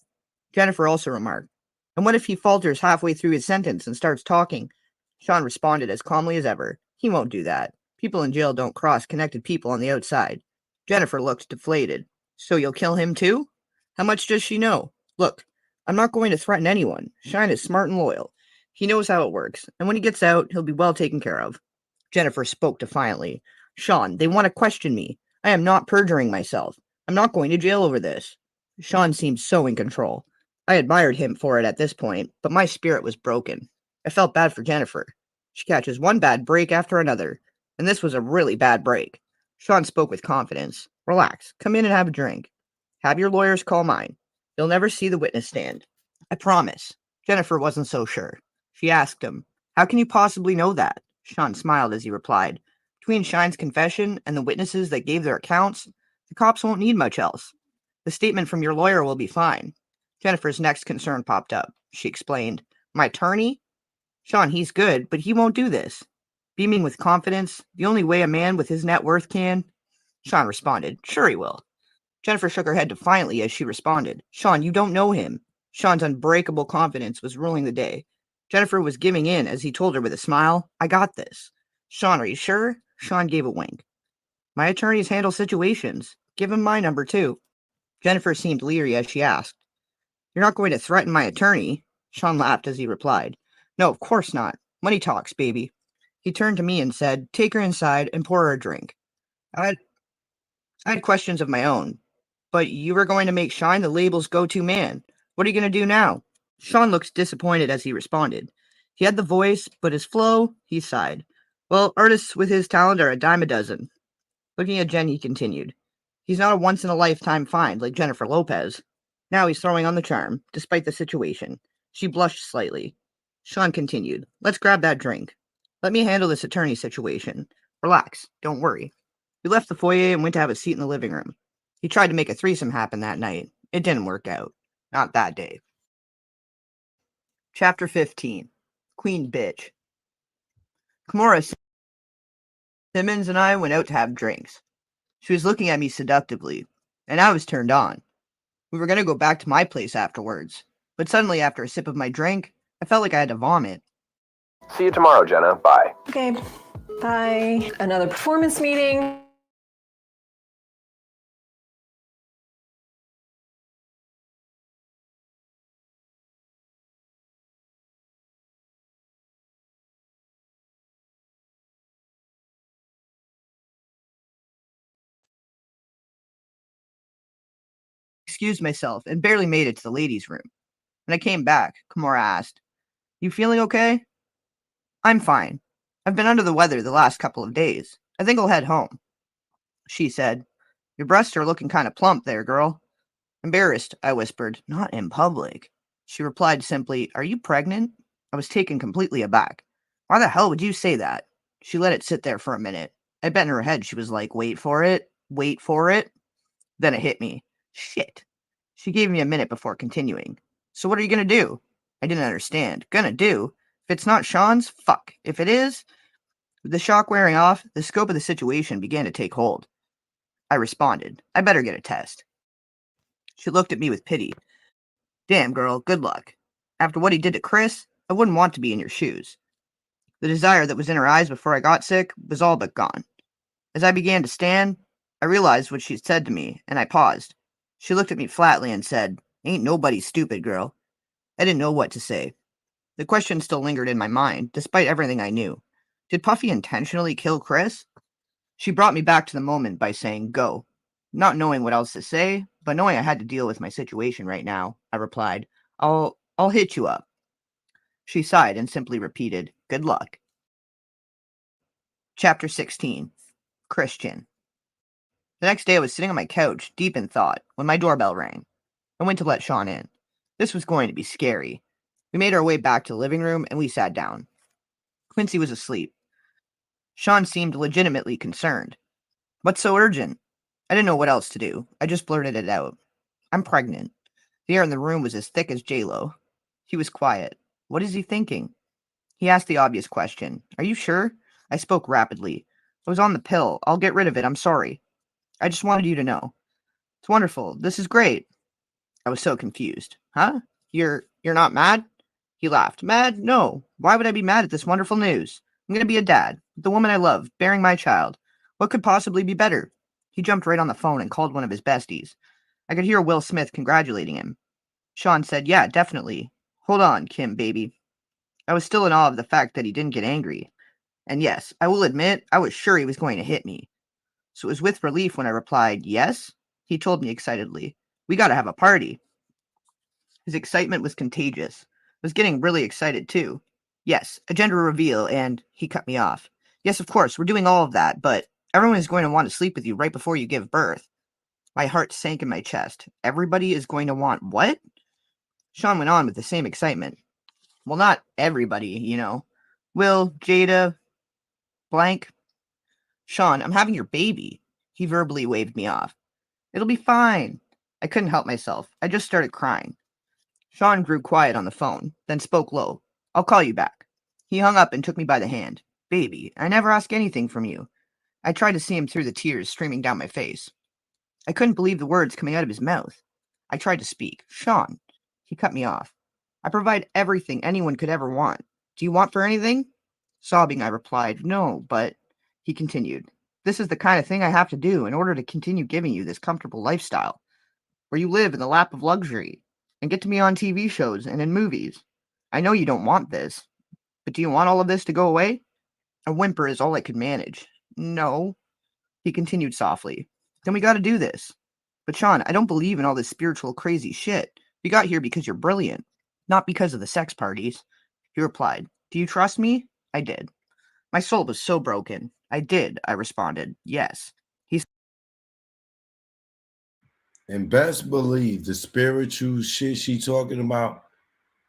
Jennifer also remarked. And what if he falters halfway through his sentence and starts talking? Sean responded as calmly as ever. He won't do that. People in jail don't cross connected people on the outside. Jennifer looked deflated. So you'll kill him too? How much does she know? Look, I'm not going to threaten anyone. Shine is smart and loyal. He knows how it works, and when he gets out, he'll be well taken care of. Jennifer spoke defiantly. Sean, they want to question me. I am not perjuring myself. I'm not going to jail over this. Sean seemed so in control. I admired him for it at this point, but my spirit was broken. I felt bad for Jennifer. She catches one bad break after another, and this was a really bad break. Sean spoke with confidence. Relax. Come in and have a drink. Have your lawyers call mine. You'll never see the witness stand. I promise. Jennifer wasn't so sure. She asked him, How can you possibly know that? Sean smiled as he replied, Between Shine's confession and the witnesses that gave their accounts, the cops won't need much else. The statement from your lawyer will be fine. Jennifer's next concern popped up. She explained, My attorney? Sean, he's good, but he won't do this. Beaming with confidence, the only way a man with his net worth can... Sean responded, Sure he will. Jennifer shook her head defiantly as she responded, Sean, you don't know him. Sean's unbreakable confidence was ruling the day. Jennifer was giving in as he told her with a smile, I got this. Sean, are you sure? Sean gave a wink. My attorneys handle situations. Give him my number too. Jennifer seemed leery as she asked, You're not going to threaten my attorney? Sean laughed as he replied. No, of course not. Money talks, baby. He turned to me and said, take her inside and pour her a drink. I had questions of my own. But you were going to make Shine the label's go-to man. What are you going to do now? Sean looked disappointed as he responded. He had the voice, but his flow, he sighed. Well, artists with his talent are a dime a dozen. Looking at Jen, he continued. He's not a once-in-a-lifetime find like Jennifer Lopez. Now he's throwing on the charm, despite the situation. She blushed slightly. Sean continued. Let's grab that drink. Let me handle this attorney situation. Relax. Don't worry. We left the foyer and went to have a seat in the living room. He tried to make a threesome happen that night. It didn't work out. Not that day. Chapter 15. Queen Bitch. Kimura Simmons and I went out to have drinks. She was looking at me seductively, and I was turned on. We were going to go back to my place afterwards, but suddenly after a sip of my drink, I felt like I had to vomit. See you tomorrow, Jenna. Bye. Okay, bye. Another performance meeting. Excused myself and barely made it to the ladies' room. When I came back, Kimura asked, You feeling okay? I'm fine. I've been under the weather the last couple of days. I think I'll head home. She said, Your breasts are looking kind of plump there, girl. Embarrassed, I whispered, Not in public. She replied simply, Are you pregnant? I was taken completely aback. Why the hell would you say that? She let it sit there for a minute. I bet in her head she was like, Wait for it, wait for it. Then it hit me. Shit. She gave me a minute before continuing. So what are you gonna do? I didn't understand. Gonna do? If it's not Sean's, fuck. If it is, with the shock wearing off, the scope of the situation began to take hold. I responded, I better get a test. She looked at me with pity. Damn, girl, good luck. After what he did to Chris, I wouldn't want to be in your shoes. The desire that was in her eyes before I got sick was all but gone. As I began to stand, I realized what she'd said to me, and I paused. She looked at me flatly and said, Ain't nobody stupid, girl. I didn't know what to say. The question still lingered in my mind, despite everything I knew. Did Puffy intentionally kill Chris? She brought me back to the moment by saying, Go. Not knowing what else to say, but knowing I had to deal with my situation right now, I replied, I'll hit you up. She sighed and simply repeated, Good luck. Chapter 16. Christian. The next day I was sitting on my couch, deep in thought, when my doorbell rang. I went to let Sean in. This was going to be scary. We made our way back to the living room and we sat down. Quincy was asleep. Sean seemed legitimately concerned. What's so urgent? I didn't know what else to do. I just blurted it out. I'm pregnant. The air in the room was as thick as J-Lo. He was quiet. What is he thinking? He asked the obvious question. Are you sure? I spoke rapidly. I was on the pill. I'll get rid of it. I'm sorry. I just wanted you to know. It's wonderful. This is great. I was so confused. Huh? You're not mad? He laughed. Mad? No. Why would I be mad at this wonderful news? I'm going to be a dad, with the woman I love, bearing my child. What could possibly be better? He jumped right on the phone and called one of his besties. I could hear Will Smith congratulating him. Sean said, Yeah, definitely. Hold on, Kim, baby. I was still in awe of the fact that he didn't get angry. And yes, I will admit, I was sure he was going to hit me. So it was with relief when I replied, Yes? He told me excitedly, We gotta have a party. His excitement was contagious. I was getting really excited too. Yes, a gender reveal, and he cut me off. Yes, of course, we're doing all of that, but everyone is going to want to sleep with you right before you give birth. My heart sank in my chest. Everybody is going to want what? Sean went on with the same excitement. Well, not everybody, you know. Will, Jada, blank. Sean, I'm having your baby. He verbally waved me off. It'll be fine. I couldn't help myself. I just started crying. Sean grew quiet on the phone, then spoke low. I'll call you back. He hung up and took me by the hand. Baby, I never ask anything from you. I tried to see him through the tears streaming down my face. I couldn't believe the words coming out of his mouth. I tried to speak. Sean. He cut me off. I provide everything anyone could ever want. Do you want for anything? Sobbing, I replied, No, but... He continued. This is the kind of thing I have to do in order to continue giving you this comfortable lifestyle, where you live in the lap of luxury. and get to be on TV shows and in movies. I know you don't want this, but do you want all of this to go away? A whimper is all I could manage. No, he continued softly. Then we gotta do this. But Sean, I don't believe in all this spiritual crazy shit. You got here because you're brilliant, not because of the sex parties. He replied, Do you trust me? I did. My soul was so broken. I did, I responded. Yes. And best believe the spiritual shit she talking about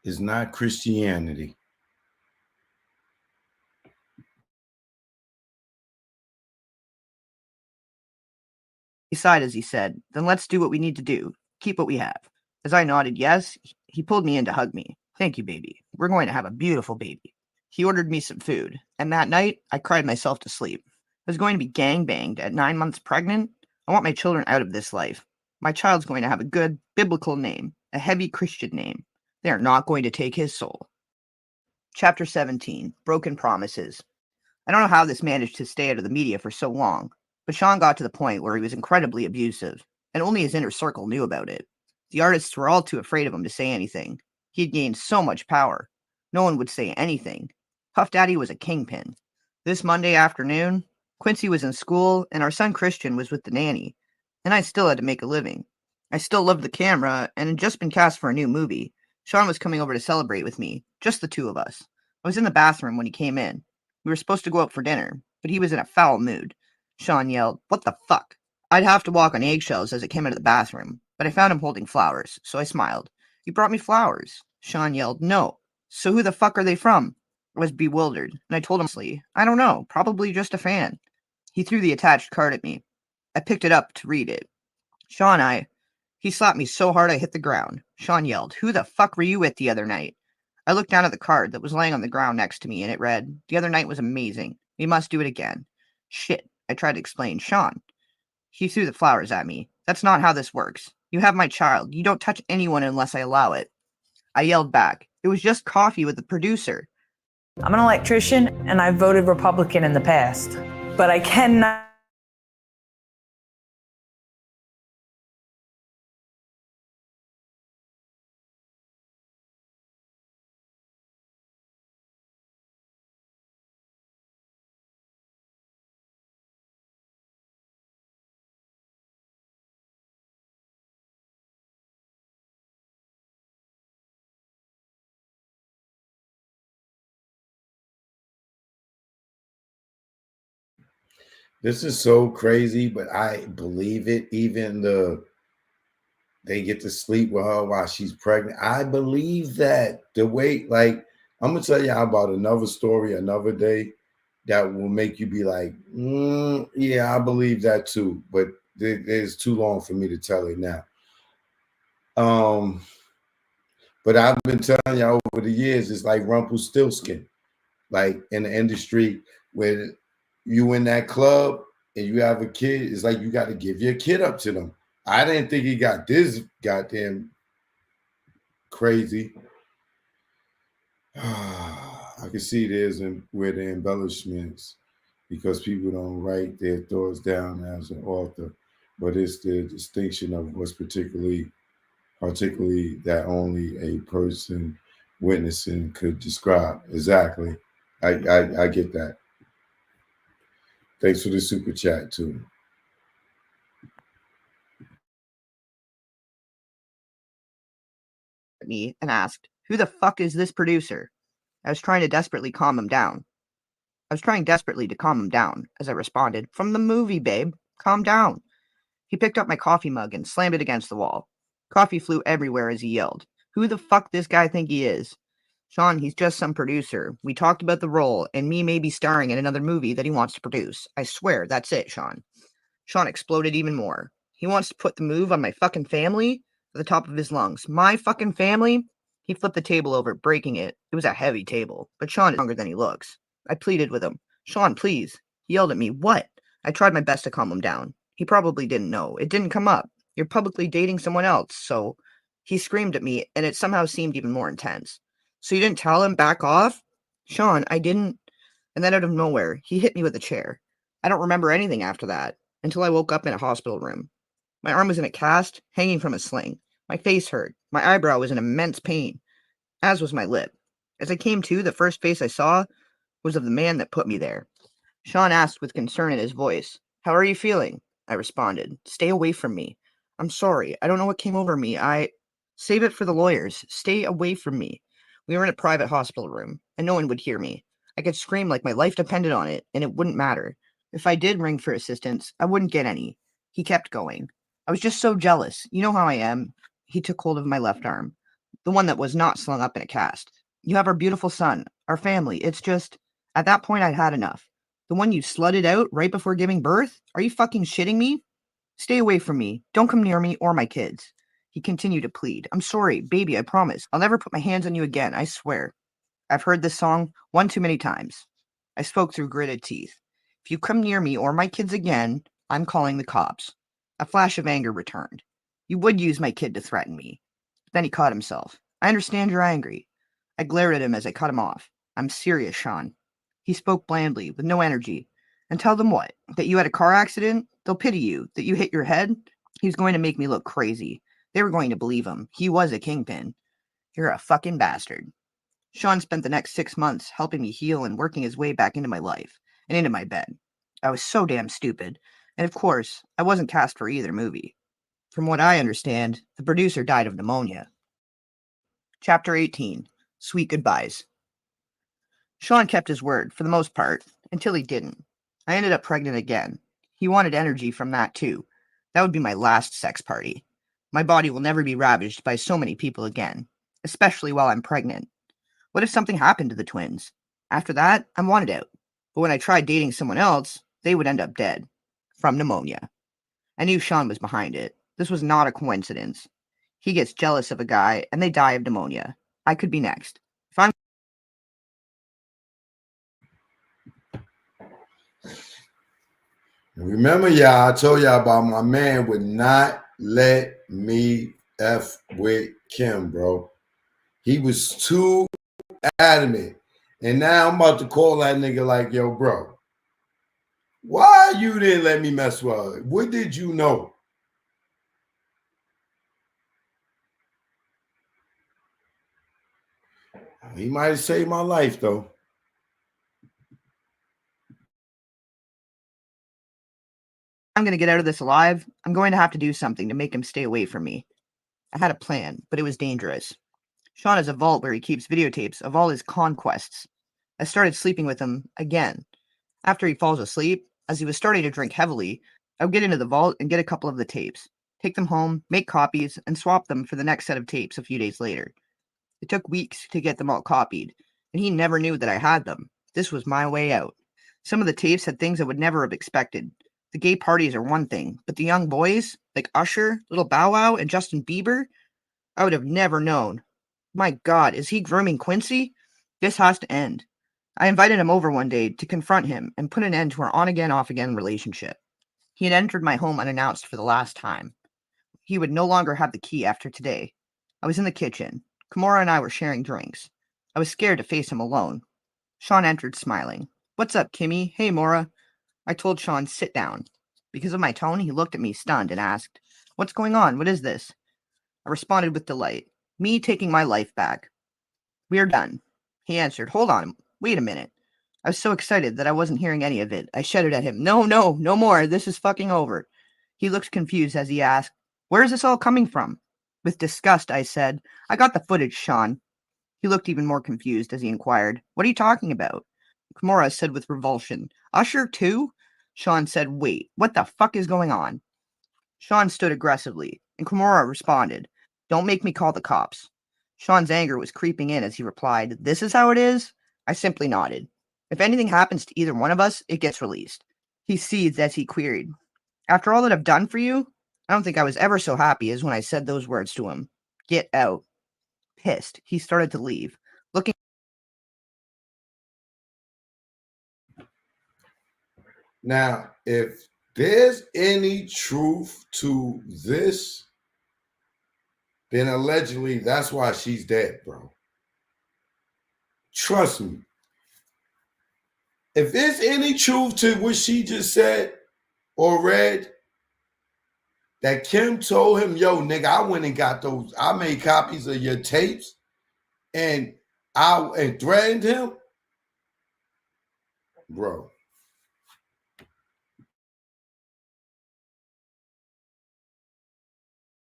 is not Christianity. He sighed as he said, Then let's do what we need to do. Keep what we have. As I nodded yes, he pulled me in to hug me. Thank you, baby. We're going to have a beautiful baby. He ordered me some food, and that night, I cried myself to sleep. I was going to be gangbanged at 9 months pregnant. I want my children out of this life. My child's going to have a good, biblical name, a heavy Christian name. They are not going to take his soul. Chapter 17, Broken Promises. I don't know how this managed to stay out of the media for so long, but Sean got to the point where he was incredibly abusive, and only his inner circle knew about it. The artists were all too afraid of him to say anything. He had gained so much power. No one would say anything. Puff Daddy was a kingpin. This Monday afternoon, Quincy was in school, and our son Christian was with the nanny, and I still had to make a living. I still loved the camera, and had just been cast for a new movie. Sean was coming over to celebrate with me, just the two of us. I was in the bathroom when he came in. We were supposed to go out for dinner, but he was in a foul mood. Sean yelled, What the fuck? I'd have to walk on eggshells as I came out of the bathroom, but I found him holding flowers, so I smiled. You brought me flowers. Sean yelled, No. So who the fuck are they from? I was bewildered, and I told him, I don't know, probably just a fan. He threw the attached card at me. I picked it up to read it. He slapped me so hard I hit the ground. Sean yelled, Who the fuck were you with the other night? I looked down at the card that was laying on the ground next to me, and it read, The other night was amazing. We must do it again. Shit, I tried to explain. Sean. He threw the flowers at me. That's not how this works. You have my child. You don't touch anyone unless I allow it. I yelled back. It was just coffee with the producer. I'm an electrician, and I've voted Republican in the past, but I cannot. This is so crazy, but I believe it. Even they get to sleep with her while she's pregnant. I believe that the way, like, I'm gonna tell you about another story another day that will make you be like, yeah, I believe that too. But it's too long for me to tell it now. But I've been telling you over the years, it's like Rumpelstiltskin, like in the industry where you in that club and you have a kid, it's like you got to give your kid up to them. I didn't think he got this goddamn crazy. I can see there's where the embellishments, because people don't write their thoughts down as an author, but it's the distinction of what's particularly that only a person witnessing could describe. Exactly. I get that. Thanks for the super chat too. Me and asked, Who the fuck is this producer? I was trying desperately to calm him down as I responded, From the movie, babe. Calm down. He picked up my coffee mug and slammed it against the wall. Coffee flew everywhere as he yelled, Who the fuck this guy think he is? Sean, he's just some producer. We talked about the role and me maybe starring in another movie that he wants to produce. I swear, that's it, Sean. Sean exploded even more. He wants to put the move on my fucking family at the top of his lungs. My fucking family? He flipped the table over, breaking it. It was a heavy table, but Sean is stronger than he looks. I pleaded with him. Sean, please. He yelled at me. What? I tried my best to calm him down. He probably didn't know. It didn't come up. You're publicly dating someone else, so... He screamed at me, and it somehow seemed even more intense. So you didn't tell him back off? Sean, I didn't... And then out of nowhere, he hit me with a chair. I don't remember anything after that, until I woke up in a hospital room. My arm was in a cast, hanging from a sling. My face hurt. My eyebrow was in immense pain, as was my lip. As I came to, the first face I saw was of the man that put me there. Sean asked with concern in his voice, "How are you feeling?" I responded, "Stay away from me. I'm sorry. I don't know what came over me. Save it for the lawyers. Stay away from me." We were in a private hospital room, and no one would hear me. I could scream like my life depended on it, and it wouldn't matter. If I did ring for assistance, I wouldn't get any. He kept going. I was just so jealous. You know how I am. He took hold of my left arm, the one that was not slung up in a cast. "You have our beautiful son, our family. It's just..." At that point, I'd had enough. "The one you slutted out right before giving birth? Are you fucking shitting me? Stay away from me. Don't come near me or my kids." He continued to plead. "I'm sorry, baby, I promise. I'll never put my hands on you again, I swear. I've heard this song one too many times." I spoke through gritted teeth. "If you come near me or my kids again, I'm calling the cops." A flash of anger returned. "You would use my kid to threaten me." Then he caught himself. "I understand you're angry." I glared at him as I cut him off. "I'm serious, Sean." He spoke blandly, with no energy. "And tell them what? That you had a car accident? They'll pity you. That you hit your head?" He was going to make me look crazy. They were going to believe him. He was a kingpin. "You're a fucking bastard." Sean spent the next 6 months helping me heal and working his way back into my life and into my bed. I was so damn stupid. And of course, I wasn't cast for either movie. From what I understand, the producer died of pneumonia. Chapter 18. Sweet Goodbyes. Sean kept his word, for the most part, until he didn't. I ended up pregnant again. He wanted energy from that too. That would be my last sex party. My body will never be ravaged by so many people again, especially while I'm pregnant. What if something happened to the twins? After that, I'm wanted out. But when I tried dating someone else, they would end up dead. From pneumonia. I knew Sean was behind it. This was not a coincidence. He gets jealous of a guy, and they die of pneumonia. I could be next. If I'm Remember, y'all, I told y'all about my man would not let me F with Kim, bro. He was too adamant. And now I'm about to call that nigga like, "Yo, bro, why you didn't let me mess with her? What did you know?" He might have saved my life, though. going to get out of this alive, I'm going to have to do something to make him stay away from me. I had a plan, but it was dangerous. Sean has a vault where he keeps videotapes of all his conquests. I started sleeping with him again. After he falls asleep, as he was starting to drink heavily, I would get into the vault and get a couple of the tapes, take them home, make copies, and swap them for the next set of tapes a few days later. It took weeks to get them all copied, and he never knew that I had them. This was my way out. Some of the tapes had things I would never have expected. The gay parties are one thing, but the young boys, like Usher, Little Bow Wow, and Justin Bieber, I would have never known. My God, is he grooming Quincy? This has to end. I invited him over one day to confront him and put an end to our on-again, off-again relationship. He had entered my home unannounced for the last time. He would no longer have the key after today. I was in the kitchen. Kimura and I were sharing drinks. I was scared to face him alone. Sean entered smiling. "What's up, Kimmy? Hey, Mora." I told Sean, "Sit down." Because of my tone, he looked at me stunned and asked, "What's going on? What is this?" I responded with delight. "Me taking my life back." "We are done." He answered, "Hold on. Wait a minute." I was so excited that I wasn't hearing any of it. I shouted at him, "No, no, no more. This is fucking over." He looked confused as he asked, "Where is this all coming from?" With disgust, I said, "I got the footage, Sean." He looked even more confused as he inquired, "What are you talking about?" Kimura said with revulsion, "Usher too?" Sean said, "Wait, what the fuck is going on?" Sean stood aggressively, and Kimura responded, "Don't make me call the cops." Sean's anger was creeping in as he replied, "This is how it is?" I simply nodded. "If anything happens to either one of us, it gets released." He seethed as he queried, "After all that I've done for you?" I don't think I was ever so happy as when I said those words to him. "Get out." Pissed, he started to leave, looking. Now, if there's any truth to this, then allegedly that's why she's dead, bro. Trust me. If there's any truth to what she just said or read, that Kim told him, yo, nigga, I went and got those. I made copies of your tapes and threatened him. Bro.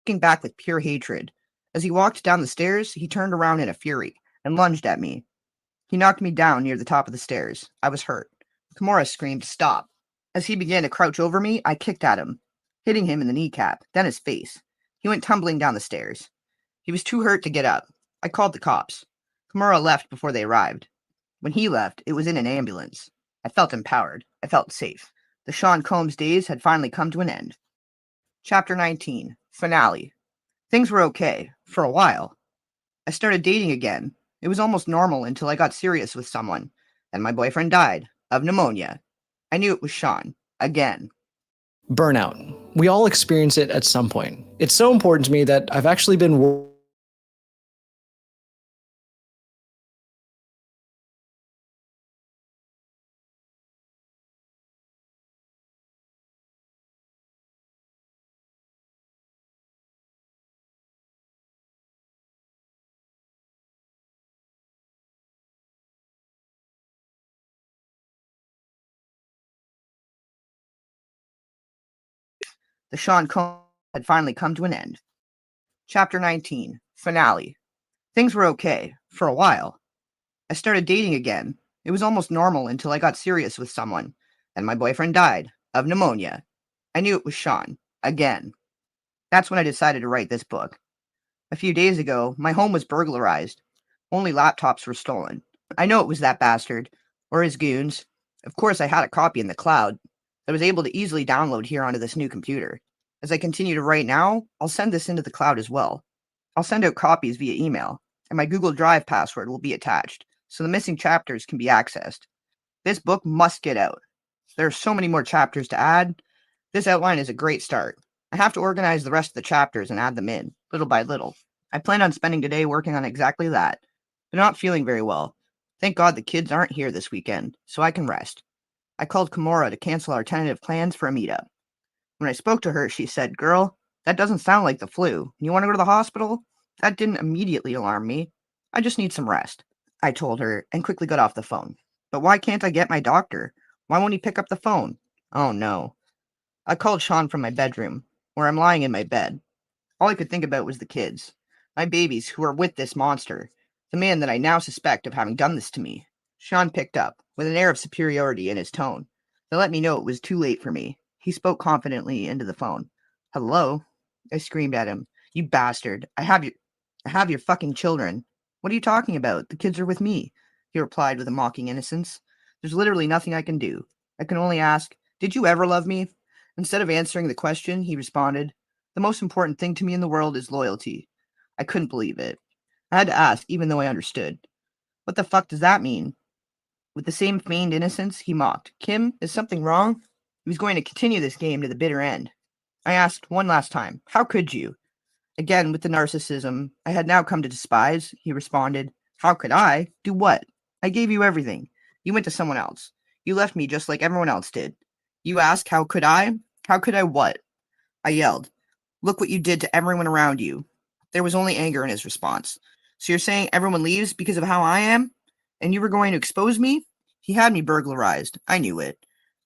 Looking back with pure hatred. As he walked down the stairs, he turned around in a fury and lunged at me. He knocked me down near the top of the stairs. I was hurt. Kimura screamed, "Stop." As he began to crouch over me, I kicked at him, hitting him in the kneecap, then his face. He went tumbling down the stairs. He was too hurt to get up. I called the cops. Kimura left before they arrived. When he left, it was in an ambulance. I felt empowered. I felt safe. The Sean Combs days had finally come to an end. Chapter 19, Finale. Things were okay, for a while. I started dating again. It was almost normal until I got serious with someone, and my boyfriend died of pneumonia. I knew it was Sean, again. Burnout. We all experience it at some point. It's so important to me that I've actually been The Sean Combs had finally come to an end. Chapter 19, Finale. Things were okay, for a while. I started dating again. It was almost normal until I got serious with someone, and my boyfriend died of pneumonia. I knew it was Sean, again. That's when I decided to write this book. A few days ago, my home was burglarized. Only laptops were stolen. I know it was that bastard, or his goons. Of course, I had a copy in the cloud. I was able to easily download here onto this new computer. As I continue to write now, I'll send this into the cloud as well. I'll send out copies via email, and my Google Drive password will be attached, so the missing chapters can be accessed. This book must get out. There are so many more chapters to add. This outline is a great start. I have to organize the rest of the chapters and add them in, little by little. I plan on spending today working on exactly that. I'm not feeling very well. Thank God the kids aren't here this weekend, so I can rest. I called Kimura to cancel our tentative plans for a meetup. When I spoke to her, she said, "Girl, that doesn't sound like the flu. You want to go to the hospital?" That didn't immediately alarm me. I just need some rest, I told her, and quickly got off the phone. But why can't I get my doctor? Why won't he pick up the phone? Oh no. I called Sean from my bedroom, where I'm lying in my bed. All I could think about was the kids, my babies who are with this monster, the man that I now suspect of having done this to me. Sean picked up, with an air of superiority in his tone, to let me know it was too late for me. He spoke confidently into the phone. "Hello?" I screamed at him. "You bastard. I have your fucking children." "What are you talking about? The kids are with me," he replied with a mocking innocence. "There's literally nothing I can do. I can only ask, did you ever love me?" Instead of answering the question, he responded, "The most important thing to me in the world is loyalty." I couldn't believe it. I had to ask, even though I understood. "What the fuck does that mean?" With the same feigned innocence, he mocked. "Kim, is something wrong?" He was going to continue this game to the bitter end. I asked one last time, "How could you?" Again, with the narcissism I had now come to despise, he responded, "How could I? Do what? I gave you everything. You went to someone else. You left me just like everyone else did. You ask, how could I? How could I what?" I yelled, "Look what you did to everyone around you." There was only anger in his response. "So you're saying everyone leaves because of how I am? And you were going to expose me?" He had me burglarized. I knew it.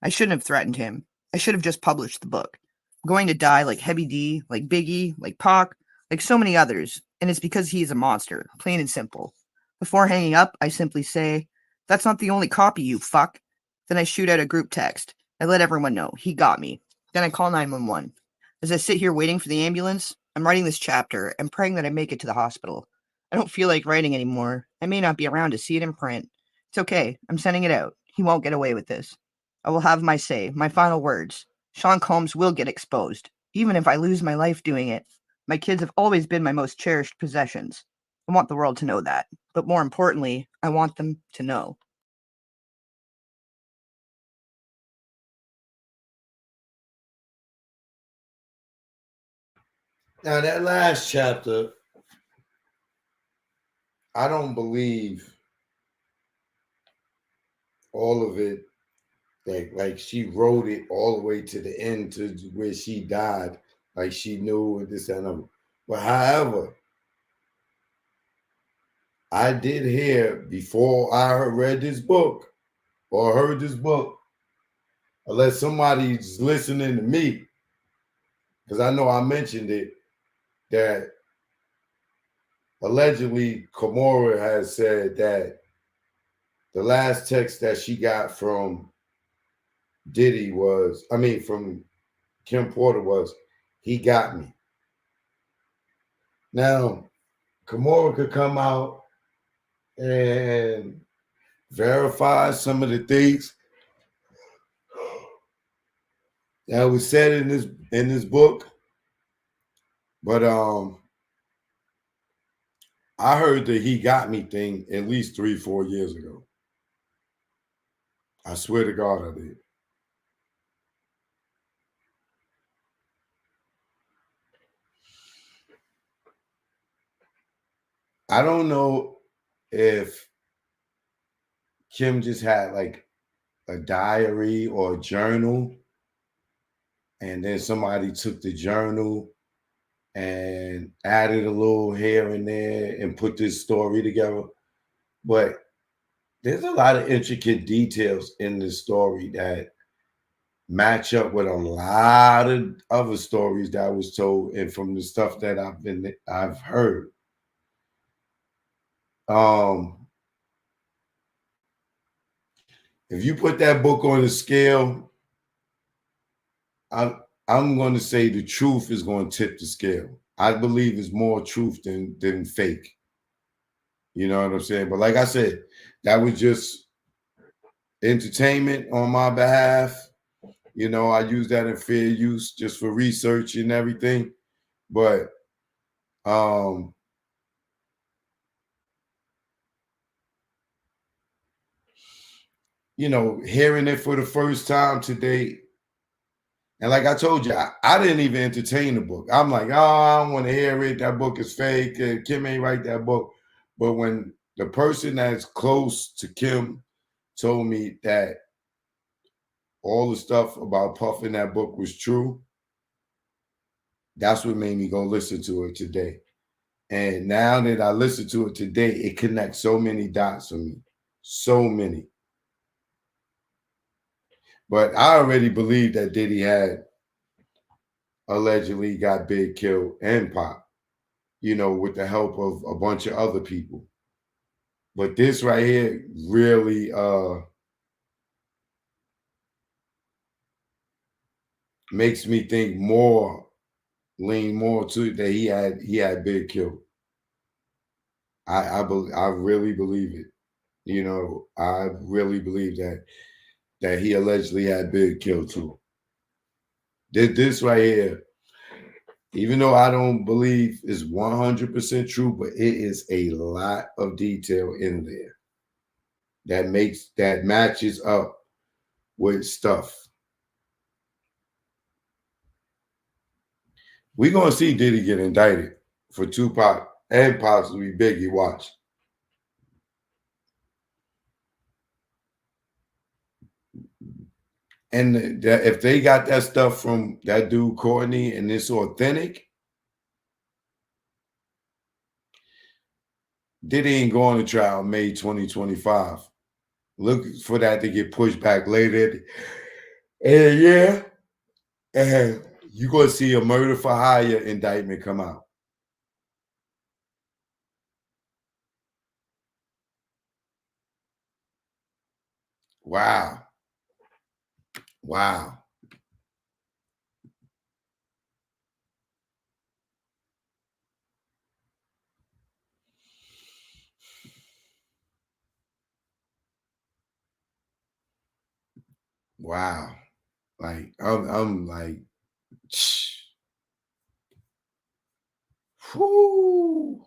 I shouldn't have threatened him. I should have just published the book. I'm going to die like Heavy D, like Biggie, like Pac, like so many others, and it's because he is a monster, plain and simple. Before hanging up, I simply say, "That's not the only copy, you fuck." Then I shoot out a group text. I let everyone know. He got me. Then I call 911. As I sit here waiting for the ambulance, I'm writing this chapter and praying that I make it to the hospital. I don't feel like writing anymore. I may not be around to see it in print. It's okay. I'm sending it out. He won't get away with this. I will have my say, my final words. Sean Combs will get exposed, even if I lose my life doing it. My kids have always been my most cherished possessions. I want the world to know that. But more importantly, I want them to know. Now, that last chapter, I don't believe all of it. Like she wrote it all the way to the end to where she died. like she knew and this and that. But however, I did hear before I read this book or heard this book, unless somebody's listening to me, because I know I mentioned it, that allegedly Kimora has said that the last text that she got from Diddy was, I mean, from Kim Porter was, "He got me." Now, Kimora could come out and verify some of the things that was said in this book, but I heard the "he got me" thing at least 3-4 years ago. I swear to God, I did. I don't know if Kim just had like a diary or a journal, and then somebody took the journal and added a little here and there and put this story together. But there's a lot of intricate details in this story that match up with a lot of other stories that was told and from the stuff that I've heard. If you put that book on the scale, I'm going to say the truth is going to tip the scale. I believe it's more truth than fake. You know what I'm saying? But like I said, that was just entertainment on my behalf. You know, I use that in fair use just for research and everything. But you know, hearing it for the first time today, and like I told you, I didn't even entertain the book. I'm like, oh, I don't want to hear it. That book is fake. Kim ain't write that book. But when the person that's close to Kim told me that all the stuff about Puff in that book was true, that's what made me go listen to it today. And now that I listen to it today, it connects so many dots for me. So many. But I already believed that Diddy had allegedly got Big killed and Pop, you know, with the help of a bunch of other people. But this right here really makes me think more, lean more to that he had Big killed. I really believe it. You know, I really believe that he allegedly had Big killed too. This right here, even though I don't believe is 100% true, but it is a lot of detail in there that matches up with stuff. We're gonna see Diddy get indicted for Tupac and possibly Biggie. Watch. And if they got that stuff from that dude Courtney and it's authentic, Diddy ain't going to trial May 2025. Look for that to get pushed back later. And yeah, and you're going to see a murder for hire indictment come out. Wow. Wow. Wow. Like I'm like, whoo.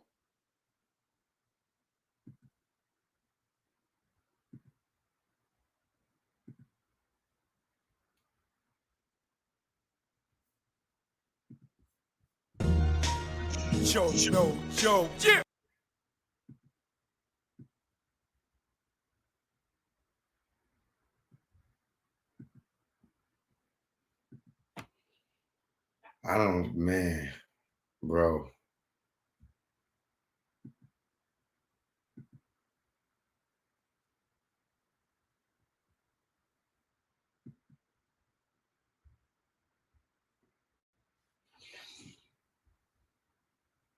Yo, yeah. I don't, man, bro.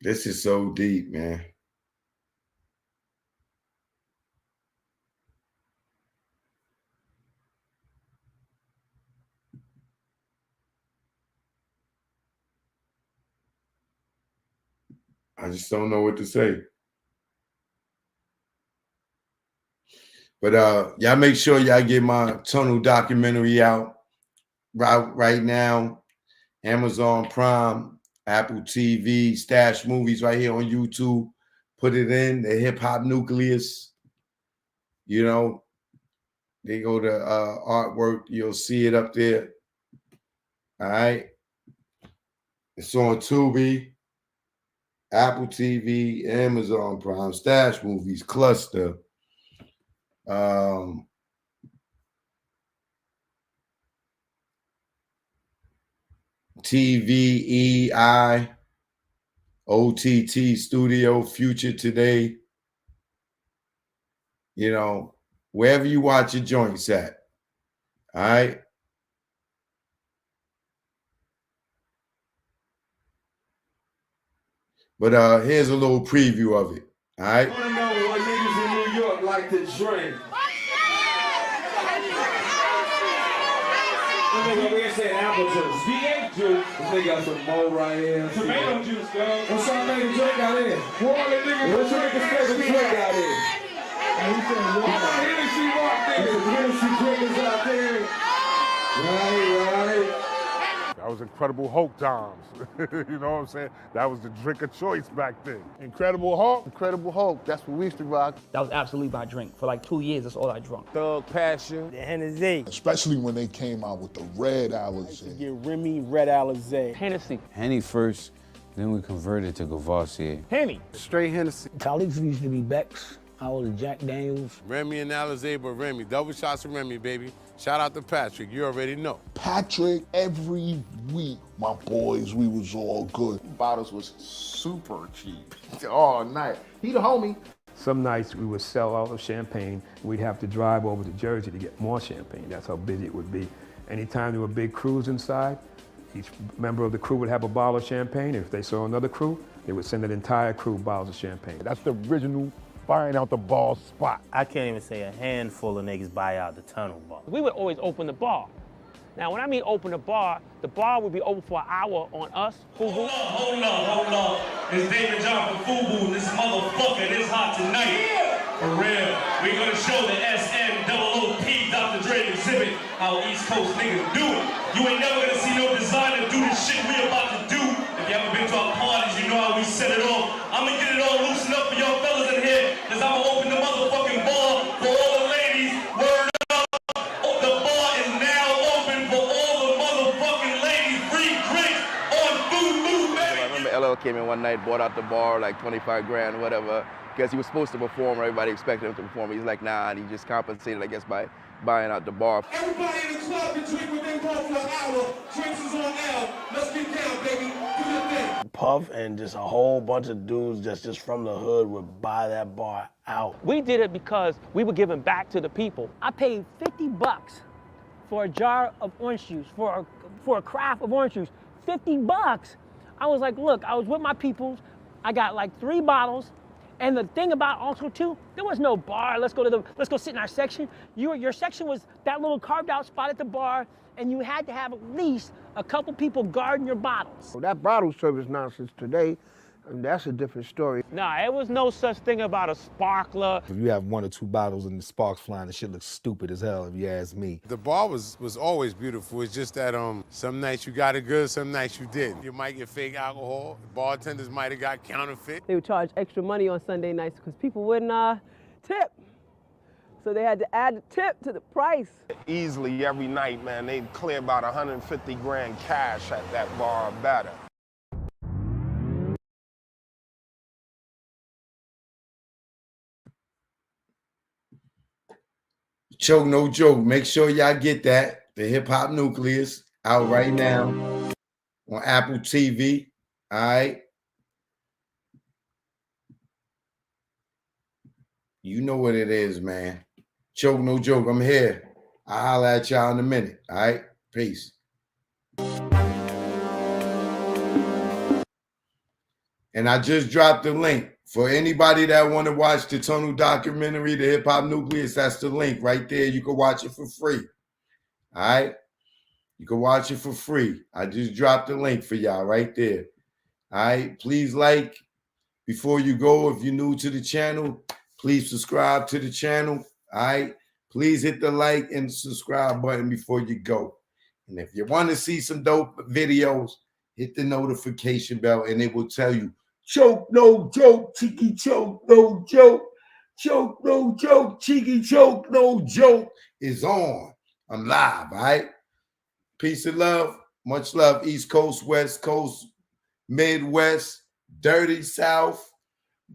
This is so deep, man. I just don't know what to say. But y'all make sure y'all get my tunnel documentary out right now. Amazon Prime, Apple TV, Stash Movies right here on YouTube. Put it in the hip hop nucleus. You know, they go to artwork. You'll see it up there. All right. It's on Tubi, Apple TV, Amazon Prime, Stash Movies, Cluster. TVEI, OTT Studio, Future Today. You know, wherever you watch your joints at. All right. But here's a little preview of it. All right. I want to know what niggas in New York like to drink. We're saying apple juice. V8 juice. This nigga got some mo right here. Tomato juice, dog. What's our favorite drink out here? What's your nigga's favorite drink out here? He said water. Hennessy walked in. Hennessy drinkers out there. Right. That was Incredible Hulk times. You know what I'm saying? That was the drink of choice back then. Incredible Hulk? Incredible Hulk, that's what we used to rock. That was absolutely my drink. For like 2 years, that's all I drank. Thug Passion. The Hennessy. Especially when they came out with the Red Alizé. Get Remy, Red Alizé. Hennessy. Henny first, then we converted to Gavassier. Henny. Straight Hennessy. Colleagues used to be Beck's. I was Jack Daniels. Remy and Alizé, but Remy. Double shots of Remy, baby. Shout out to Patrick. You already know. Patrick, every week, my boys, we was all good. Bottles was super cheap all night. He the homie. Some nights we would sell out of champagne. We'd have to drive over to Jersey to get more champagne. That's how busy it would be. Anytime there were big crews inside, each member of the crew would have a bottle of champagne. If they saw another crew, they would send an entire crew bottles of champagne. That's the original buying out the ball spot. I can't even say a handful of niggas buy out the tunnel bar. We would always open the bar. Now, when I mean open the bar would be open for an hour on us, FUBU. Hold on. It's David John from FUBU, and this motherfucker is hot tonight. For real. We're gonna show the SNOOP Dr. Dre exhibit how East Coast niggas do it. You ain't never gonna see no designer do the shit we about to do. If you ever been to our parties, you know how we set it off. I'm gonna get it all loosened up for y'all fellas in here, cause I'm gonna open the motherfucking bar for all the ladies. Word up. Oh, the bar is now open for all the motherfucking ladies. Free drinks on FUBU, baby. I remember LL came in one night, bought out the bar like 25 grand, whatever, because he was supposed to perform. Everybody expected him to perform. He's like, nah, and he just compensated, I guess, by buying out the bar. Everybody in the club can drink what they want for an hour. Drinks is on L. Let's get down, baby. Do your thing. Puff and just a whole bunch of dudes just from the hood would buy that bar out. We did it because we were giving back to the people. I paid $50 for a jar of orange juice, for a craft of orange juice. $50. I was like, look, I was with my peoples. I got like 3 bottles. And the thing about also too, there was no bar. Let's go sit in our section. Your section was that little carved out spot at the bar, and you had to have at least a couple people guarding your bottles. Well, that bottle service nonsense today, that's a different story. Nah, it was no such thing about a sparkler. If you have 1 or 2 bottles and the sparks flying, the shit looks stupid as hell, if you ask me. The bar was always beautiful. It's just that some nights you got it good, some nights you didn't. You might get fake alcohol. Bartenders might have got counterfeit. They would charge extra money on Sunday nights because people wouldn't tip. So they had to add the tip to the price. Easily every night, man, they'd clear about 150 grand cash at that bar or better. Choke, no joke. Make sure y'all get that. The Hip Hop Nucleus out right now on Apple TV. All right. You know what it is, man. Choke, no joke. I'm here. I'll holler at y'all in a minute. All right. Peace. And I just dropped the link for anybody that want to watch the Tunnel documentary, the Hip Hop Nucleus. That's the link right there. You can watch it for free. All right. You can watch it for free. I just dropped the link for y'all right there. All right. Please like before you go. If you're new to the channel, please subscribe to the channel. All right. Please hit the like and subscribe button before you go. And if you want to see some dope videos, hit the notification bell and it will tell you, choke, no joke, cheeky choke, no joke. Choke, no joke, cheeky choke, no joke is on. I'm live, all right? Peace and love. Much love. East Coast, West Coast, Midwest, Dirty South,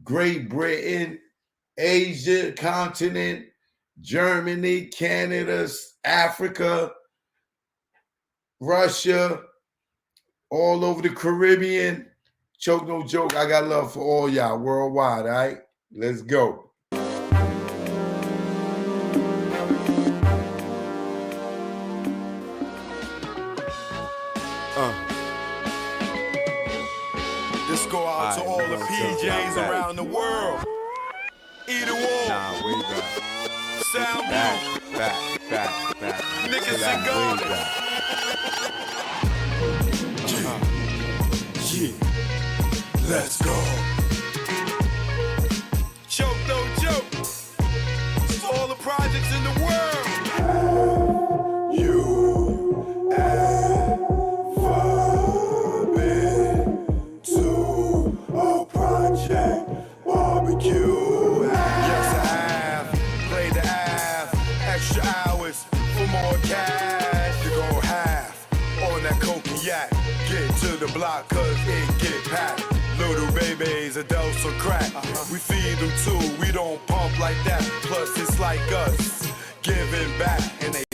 Great Britain, Asia continent, Germany, Canada, Africa, Russia, all over the Caribbean. Choke, no joke. I got love for all y'all worldwide, all right? Let's go. This go out to all the PJs around the world. Either one. Nah, way back. Sound back. Niggas and guns. Yeah. Let's go. Choke, no joke. It's all the projects in the world. You ever been to a project barbecue? Yes, I have. Played the half. Extra hours for more cash. You go half on that coke and yak. Get to the block cause it get packed. Little babies, adults or crack. We feed them too, we don't pump like that. Plus it's like us, giving back. And they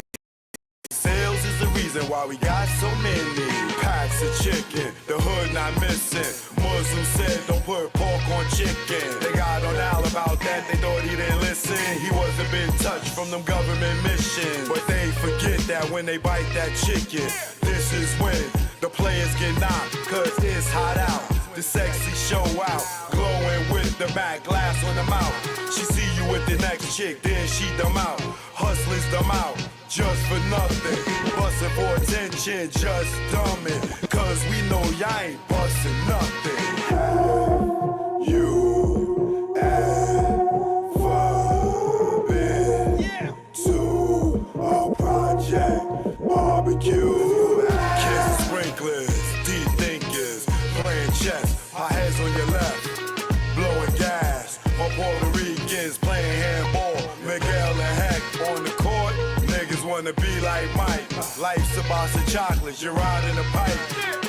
sales is the reason why we got so many packs of chicken. The hood not missing. Muslims said don't put pork on chicken. They got on Al about that, they thought he didn't listen. He wasn't been touched from them government missions. But they forget that when they bite that chicken, this is when the players get knocked, cause it's hot out. The sexy show out, glowing with the back glass on the mouth. She see you with the next chick, then she them out. Hustlers them out, just for nothing. Bustin' for attention, just dumbin'. Cause we know y'all ain't bustin' nothing. You ever been to a project barbecue? Kiss sprinklers, deep thinkers, playing chess, our heads on your left, blowing gas. My Puerto Ricans playing handball, Miguel and Heck on the court. Niggas wanna be like Mike. Life's a box of chocolates, you're riding a pipe,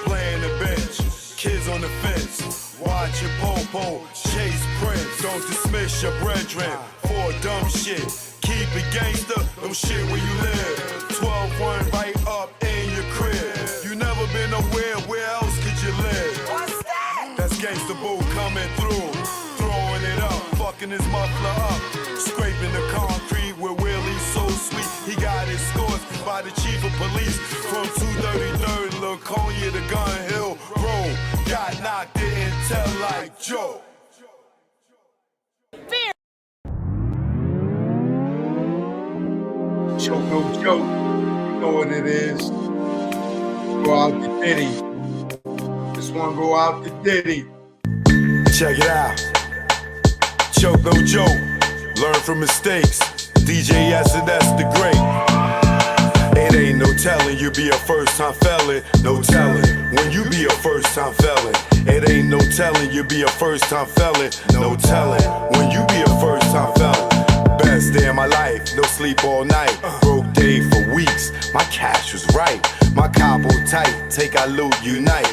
playing the bench, kids on the fence. Watch your po-po, chase Prince. Don't dismiss your brethren for dumb shit. Keep it gangster, them shit where you live. 12-1 right up in your crib. You never been nowhere, where else could you live? What's that? That's gangsta boo coming through. Throwing it up, fucking his muffler up. Scraping the concrete with Willie's so sweet. He got escorted by the chief of police from 233rd Laconia to Gun Hill Road. Got knocked, didn't tell like Joe. Choke, no joke. You know what it is. Go out to Diddy. This one go out to Diddy. Check it out. Choke, no joke. Learn from mistakes. DJ S&S the Great. It ain't no telling you be a first-time felon. No telling when you be a first-time felon. It ain't no telling you be a first-time felon. No telling when you be a first-time felon. Best day of my life, no sleep all night. Broke day for weeks, my cash was right. My capo tight, take our loot, unite.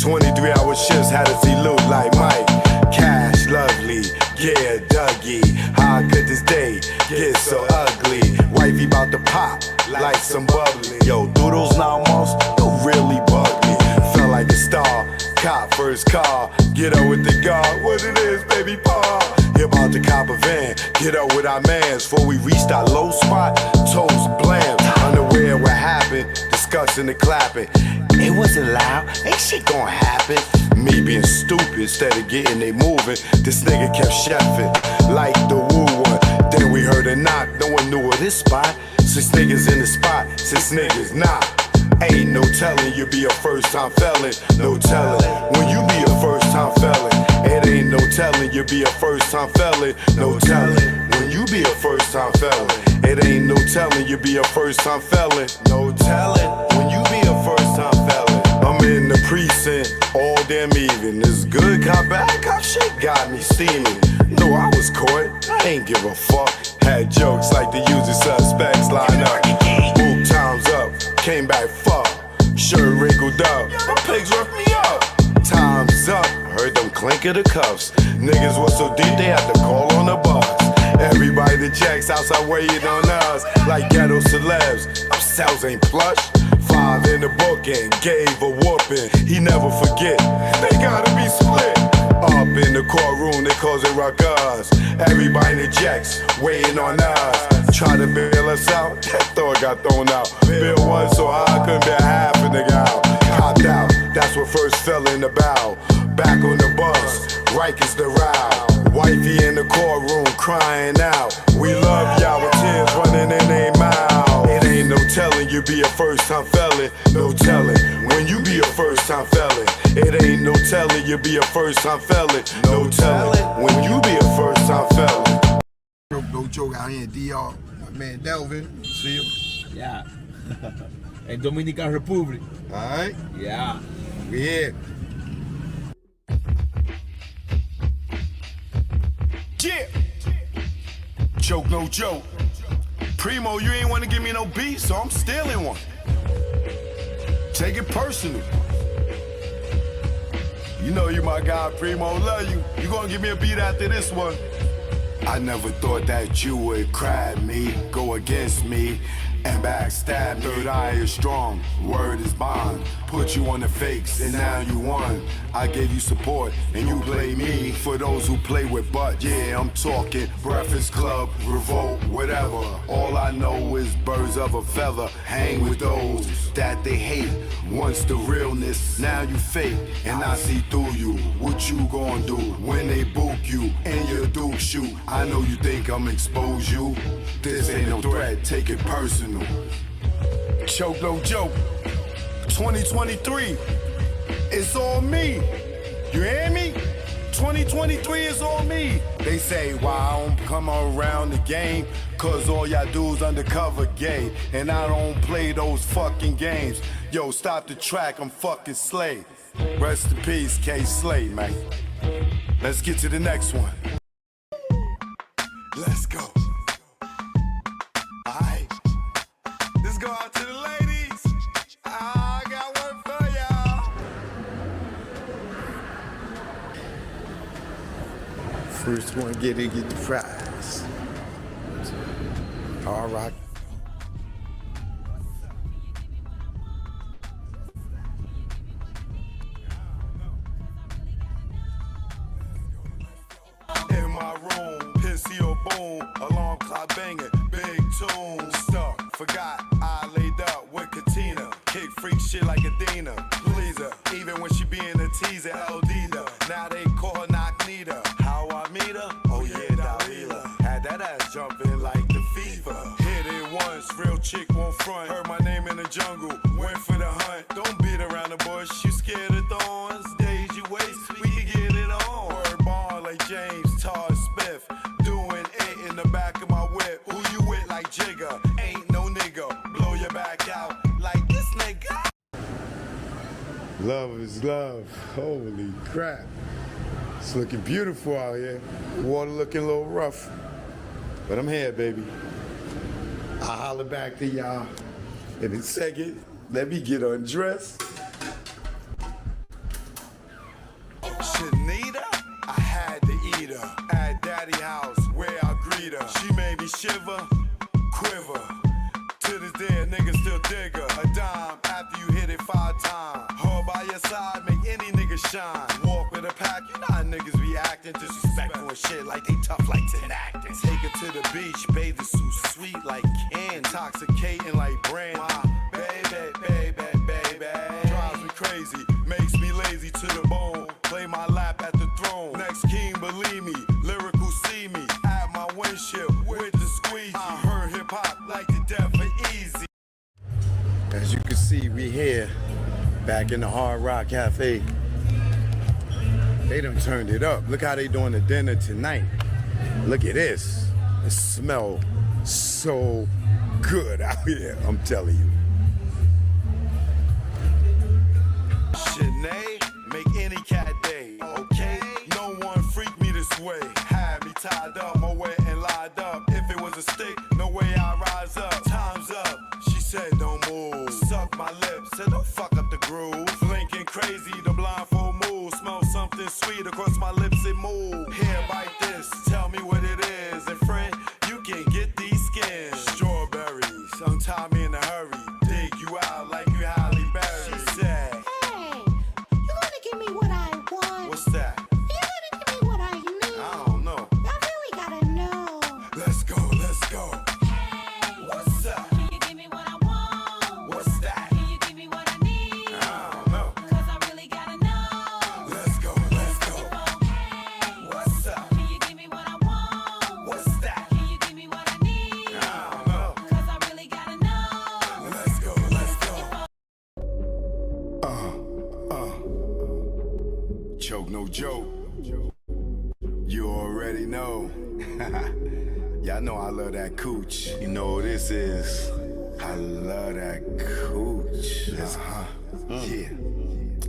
23-hour shifts had to see loot like Mike. Cash lovely, yeah, Dougie. How could this day get so ugly? Wifey bout to pop like some bubbly. Yo, through those 9 months, you really bug me. Felt like a Get up with the guard, what it is, baby paw. He about to cop a van, get up with our mans. Before we reached our low spot, toes blam. Unaware what happened, discussing and clapping. It wasn't loud, ain't shit gonna happen. Me being stupid, instead of getting they moving, this nigga kept chefing like the woo one. Then we heard a knock, no one knew of this spot. 6 niggas in the spot, 6 niggas not. Ain't no telling you be a first time felon, no telling. When you be a first time felon, it ain't no telling you be a first time felon, no telling. When you be a first time felon, it ain't no telling you be a first time felon, no telling. When you be a first time felon, I'm in the precinct all damn even. This good cop, bad cop shit got me steaming. No, I was caught, I ain't give a fuck. Had jokes like the usual suspects line up. Book times up, came back fuck. Shirt wrinkled up, my pigs roughed me up. Time's up, heard them clink of the cuffs. Niggas was so deep they had to call on the bus. Everybody that checks outside waiting on us like ghetto celebs. Our cells ain't plush. 5 in the book and gave a whooping. He never forget, they gotta be split. Up in the courtroom, they cause it ruckus. Everybody in the jacks waiting on us. Try to bail us out, that thought got thrown out. Bill one so high, I couldn't bear half a nigga out. Hopped out, that's what first fell in the bow. Back on the bus, Rikers the row. Wifey in the courtroom crying out. We love y'all with tears running in their mouth. It ain't no telling you be a first time felon, no telling. When you be a first time felon, it ain't no telling you be a first time felon, no telling. When you be a first time felon. No joke out here in DR. My man Delvin, see him? Yeah. In Dominican Republic. Alright? Yeah. We here. Yeah. Joke, no joke. Primo, you ain't wanna give me no beat, so I'm stealing one. Take it personal. You know you my guy, Primo, love you. You gonna give me a beat after this one. I never thought that you would cry me, go against me, and backstab me. Third eye is strong, word is bond. Put you on the fakes, and now you won. I gave you support, and you blame me for those who play with butt. Yeah, I'm talking Breakfast Club, Revolt, whatever. All I know is birds of a feather. Hang with those that they hate. Once the realness, now you fake, and I see through you. What you gonna do when they book you and your Duke shoot? I know you think I'm expose you. This ain't no threat, take it personal. Choke, no joke. 2023, it's all me. You hear me? 2023 is all me. They say, why I don't come around the game? Cause all y'all dudes undercover gay. And I don't play those fucking games. Yo, stop the track, I'm fucking Slay. Rest in peace, K Slay, man. Let's get to the next one. Let's go. Alright. Let's go out to the ladies. I got one for y'all. First one get the prize. All right. In my room, pissy or boom, alarm clock banging, big tune. Stuck, forgot I laid up with Katina. Kick freak shit like Adina. Please her, even when she being a teaser, Eldita. Now they call her Knock Nita. How I meet her? Oh yeah, Dalila. Had that ass jumping like the fever. Hit it once, real chick won't front. Heard my name in the jungle, went for the hunt. Don't beat around the bush, you scared of thorns. Days you waste, we can get it on. Word bond like James Todd Smith. Doing it in the back of my whip. Who you with like Jigga? Ain't no nigga. Blow your back out like this nigga. Love is love. Holy crap. It's looking beautiful out here. Water looking a little rough. But I'm here, baby. I'll holler back to y'all in a second. Let me get undressed. Shanita, I had to eat her at daddy house where I greet her. She made me shiver, quiver. To this day, a nigga still dig her. A dime after you hit it 5 times. Her by your side make any nigga shine. Walk with a pack, niggas be acting disrespectful and shit like they tough like acting. Take her to the beach, bathing suit sweet like candy, intoxicating like brand. My baby, drives me crazy, makes me lazy to the bone. Play my lap at the throne. Next king, believe me, lyrical see me at my windshield with the squeeze. I heard hip hop like the death for easy. As you can see, we here back in the Hard Rock Cafe. They done turned it up. Look how they doing the dinner tonight. Look at this. It smells so good out here, I'm telling you. Sinead, make any cat day, okay? No one freak me this way. Had me tied up, my way and lied up. If it was a stick, no way I rise up. Time's up. She said don't move. Suck my lips, said don't fuck up the groove. Blinking crazy, the blindfold move. Smell something sweet across my lips and move. Here, bite this, tell me what it is. And friend, you can get these skins. Strawberries, untie me in a hurry. Dig you out like you Halle Berry. She said, hey, you gonna give me what I want? what's that? You gonna give me what I need? I don't know. I really gotta know. Let's go, let's go. Hey, what's up? Can you give me what I want? What's that? Can you give me what I need? I don't know. Cause I really gotta know. Let's go, let's go. Hey, what's up? Can you give me what I want? What's that? Can you give me what I need? I don't know. Cause I really gotta know. Let's go, let's go. Choke no joke. You already know. Y'all know I love that cooch. You know what this is. I love that cooch. Yeah.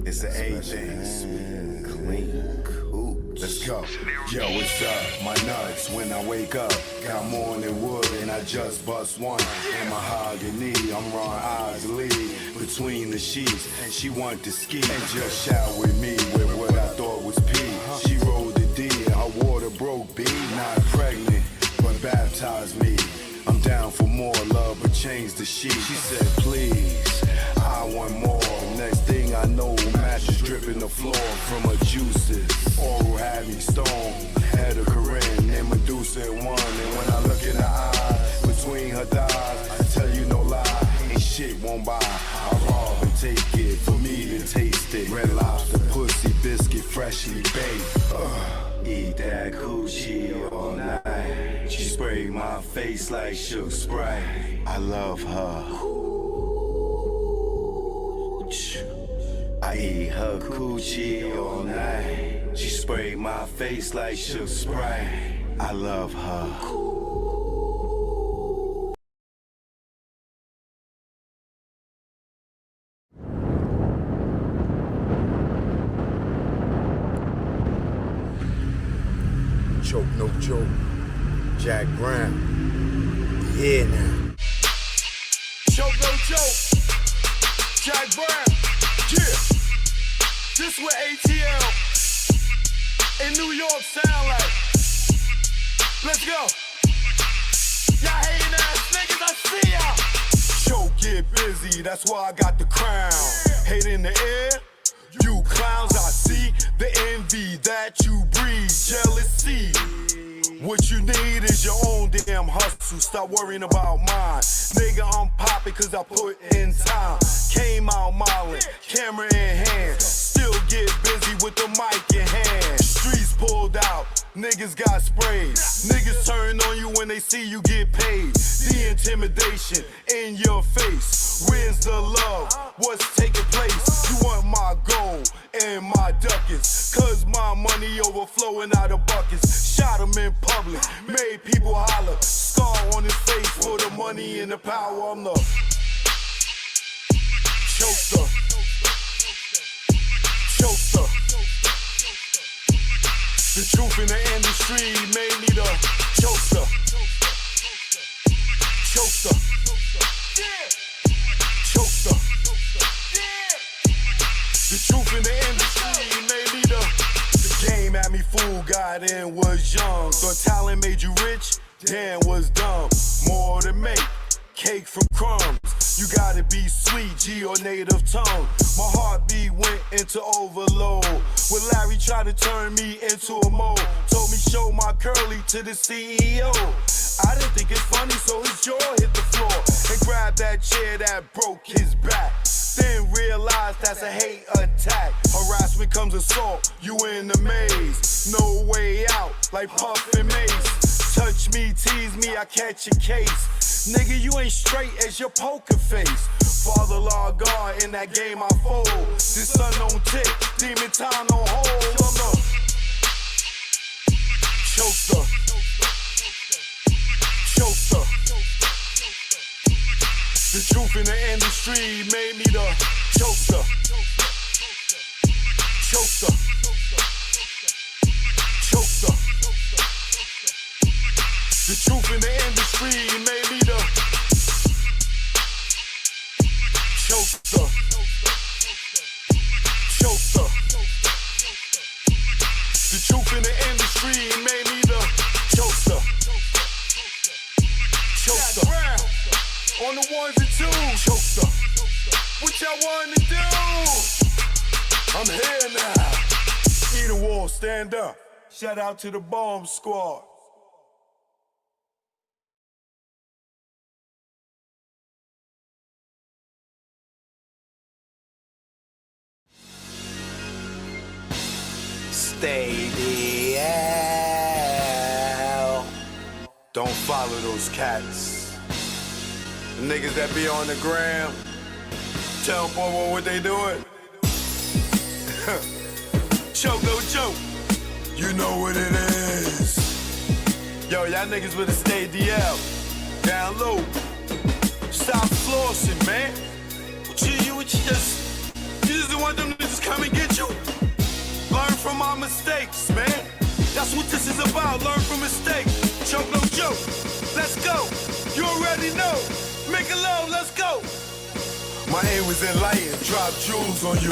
It's an A thing. Sweet, clean cooch. Let's go. Yo, what's up? My nuts when I wake up. Got morning wood and I just bust one. And mahogany, I'm Ron Isley. Between the sheets, she want to ski and just shout with me with what I thought was pee. She rolled the D and her water broke B. Not pregnant, but baptized me. I'm down for more love, but change the sheet. She said, please, I want more. Next thing I know, mattress dripping the floor from her juices. Oral had me stoned. Had a Corinne and Medusa in one. And when I look in her eyes, between her thighs, I tell you no lie, ain't shit won't buy. I rob and take it for me to taste it. Red Lobster, pussy, biscuit, freshly baked. Eat that coochie all night. She sprayed my face like Shook Sprite. I love her. I eat her coochie all night. She sprayed my face like Shook Sprite. I love her. Choke no joke. Jack Brown. Yeah now. Choke no joke. Jack Brown. Yeah. This what ATL in New York sound like. Let's go. Y'all hating ass niggas, I see y'all. Show get busy, that's why I got the crown. Hate in the air. You clowns, I see the envy that you breed, jealousy. What you need is your own damn hustle. Stop worrying about mine. Nigga, I'm poppin' cause I put in time. Came out modeling, camera in hand. Still get busy with the mic in hand. Streets pulled out, niggas got sprayed. Niggas turn on you when they see you get paid. The intimidation in your face. Where's the love? What's taking place? You want my gold and my ducats. Cause my money overflowing out of buckets. Shot him in public, made people holler. Scar on his face for the money and the power. I'm the choker. Choker. The truth in the industry made me the choker. Choker. Choker. The truth in the industry made me the game had me fooled, got in, was young. Thought talent made you rich, damn was dumb. More to make, cake from crumbs. You gotta be sweet, G or native tongue. My heartbeat went into overload. When Larry tried to turn me into a mole, told me show my curly to the CEO. I didn't think it's funny, so his jaw hit the floor and grabbed that chair that broke his back. Then realized that's a hate attack. Harassment comes assault, you in the maze. No way out, like Puff and Mace. Touch me, tease me, I catch a case. Nigga, you ain't straight as your poker face. Father law God, in that game I fold. This sun don't tick, demon time don't hold. I'm the chokester. Chokester. The truth in the industry made me the chokester. Chokester. Chokester. The truth in the industry made me the chokester. Chokester. The truth in the industry made me the chokester. Chokester. On the ones and twos, chokester. What y'all want to do? I'm here now. Need a wall, stand up. Shout out to the bomb squad. Stay the hell. Don't follow those cats. The niggas that be on the gram. Tell them, boy, what they doing. Choke, no joke. You know what it is. Yo, y'all niggas better stay DL. Down low. Stop flossing, man. What you just want them to just come and get you? Learn from our mistakes, man. That's what this is about. Learn from mistakes. Choke, no joke. Let's go. You already know. Make it low, let's go. My aim was enlightened, drop jewels on you.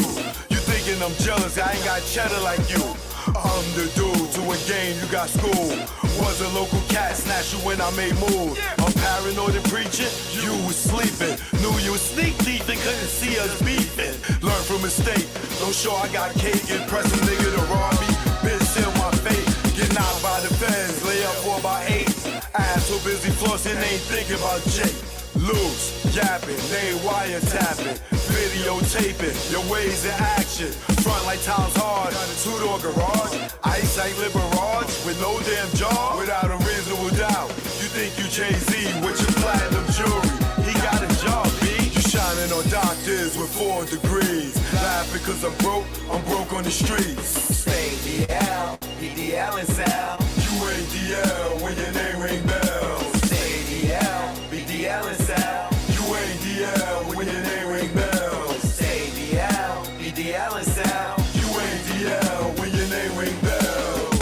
You thinking I'm jealous, I ain't got cheddar like you. I'm the dude to a game, you got school. Was a local cat, snatch you when I made moves. I'm paranoid and preaching, you was sleeping. Knew you was sneak thief and couldn't see us beefing. Learn from mistake, don't show I got cake. Impress a nigga to rob me, bitch seal my fate. Get knocked by the feds, lay up for about 8. Ass so busy flossing, ain't thinking about Jake. Loose, yapping, they wiretapping, videotaping, your ways in action. Front like times hard, two-door garage, ice like Liberage, with no damn jaw, without a reasonable doubt. You think you Jay-Z with your platinum jewelry, he got a job, B. You shining on doctors with 4 degrees, laughing cause I'm broke on the streets. Stay DL, BDL and Sal. You ain't DL when your name ring bells. Stay DL, BDL and Sal. You ain't DL when your name ring bells. Stay DL, BDL and Sal. You ain't DL when your name ring bells.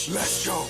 Let's go.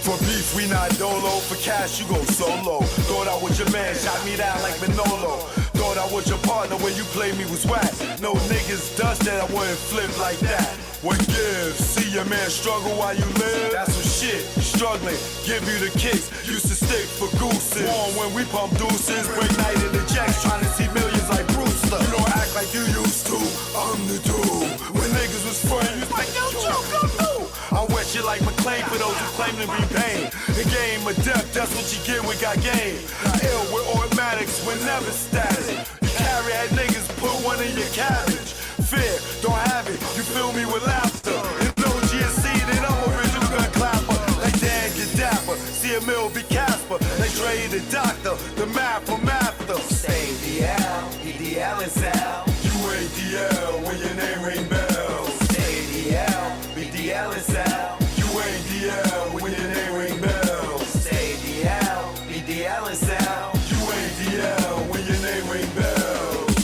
For beef, we not dolo. For cash, you go solo. Thought I was your man, shot me down like Manolo. Thought I was your partner when you played me was whack. No niggas dust that I wouldn't flip like that. What gives? See your man struggle while you live? That's some shit. Struggling, give you the kicks. Used to stick for gooses. Warm when we pump deuces. Break night in the jacks, trying to see millions like Brewster. You don't act like you used to. I'm the dude. When niggas was friends, you was like, yo, Joe, come through. I wet you like McLean for those who claim to be pain. The game of death, that's what you get, we got game. Ill with automatics, we're never static. You carry that niggas, put one in your cabbage. Fear, don't have it, you fill me with laughter. You know GSC, then I'm original gun clapper. Like Dan, get dapper, see a mill be Casper. Like Dre the doctor, the math from after. Stay DL, BDL and Sal. You ain't DL when your name ring bells. Stay DL, BDL and Sal. You ain't DL when your name ring bells. Stay DL, BDL and Sal. You ain't DL when your name ring bells.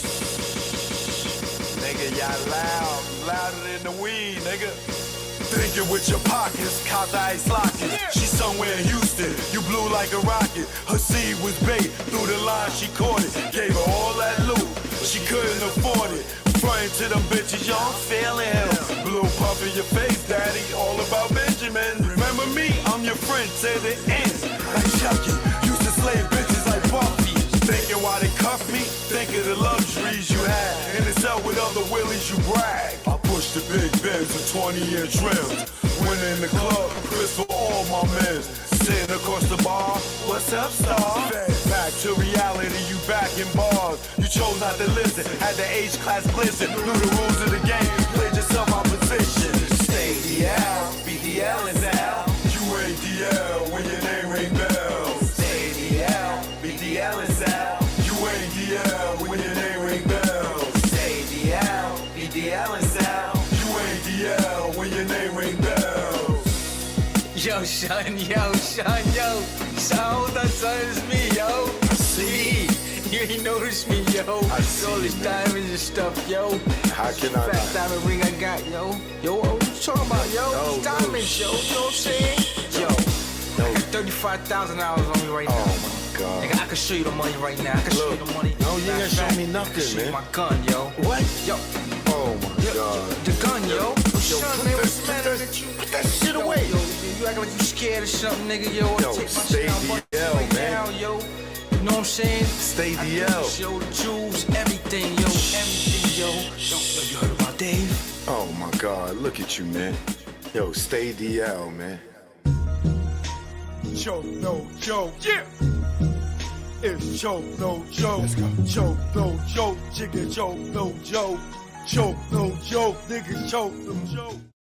Nigga, y'all loud, louder than the weed, nigga. Thinking with your pockets, caught the ice locket. She somewhere in Houston, you blew like a rocket. Her seed was bait, through the line she caught it. Gave her all that loot, she couldn't afford it. Frontin' to them bitches, yo, I'm feeling him. Blue puff in your face, daddy, all about Benjamin. Remember me, I'm your friend, to the end. Like Chucky, think of the luxuries you had. In the cell with other willies, you brag. I push the big Benz with 20-inch rims. When in the club, Chris for all my men. Sitting across the bar, what's up, star? Back to reality, you back in bars. You chose not to listen, had the H-class glisten. Knew the rules of the game, played yourself out position. Stay DL, BDL is out. You ain't DL when your name ring bells. Stay DL, BDL is out. You ain't DL when your name ring bells. Stay DL, BDL is out. You ain't DL when your name ring bells. Yo, son, yo. So that son is me, yo. See, you ain't noticed me, yo. I see, all these diamonds and stuff, yo. How can I Fat not? diamond ring I got, yo. Yo, what you talking about, yo? No, Diamonds, yo. You know what I'm saying? Yo, I got $35,000 on me right now. Oh my God. Nigga, I can show you the money right now. I can show you the money. No, you ain't gonna show Fact, me I nothing, can show you man. my gun, yo. What? Yo. Oh my God. The gun, yo. Yo, put that shit away. Yo, you acting like you scared or something, nigga, yo. Yo, Take my stay shit out, bust it DL, right man. now, yo. You know what I'm saying? Stay I DL. Yo, the jewels, everything, yo. Everything, yo. Yo, you heard about Dave? Oh my God, look at you, man. Yo, stay DL, man. Joe, no Joe. Yeah. It's Joe, no Joe. Let's go. Joe, no Joe. Jigga Joe, no Joe. Joe, no Joe. Niggas Joe, no Joe.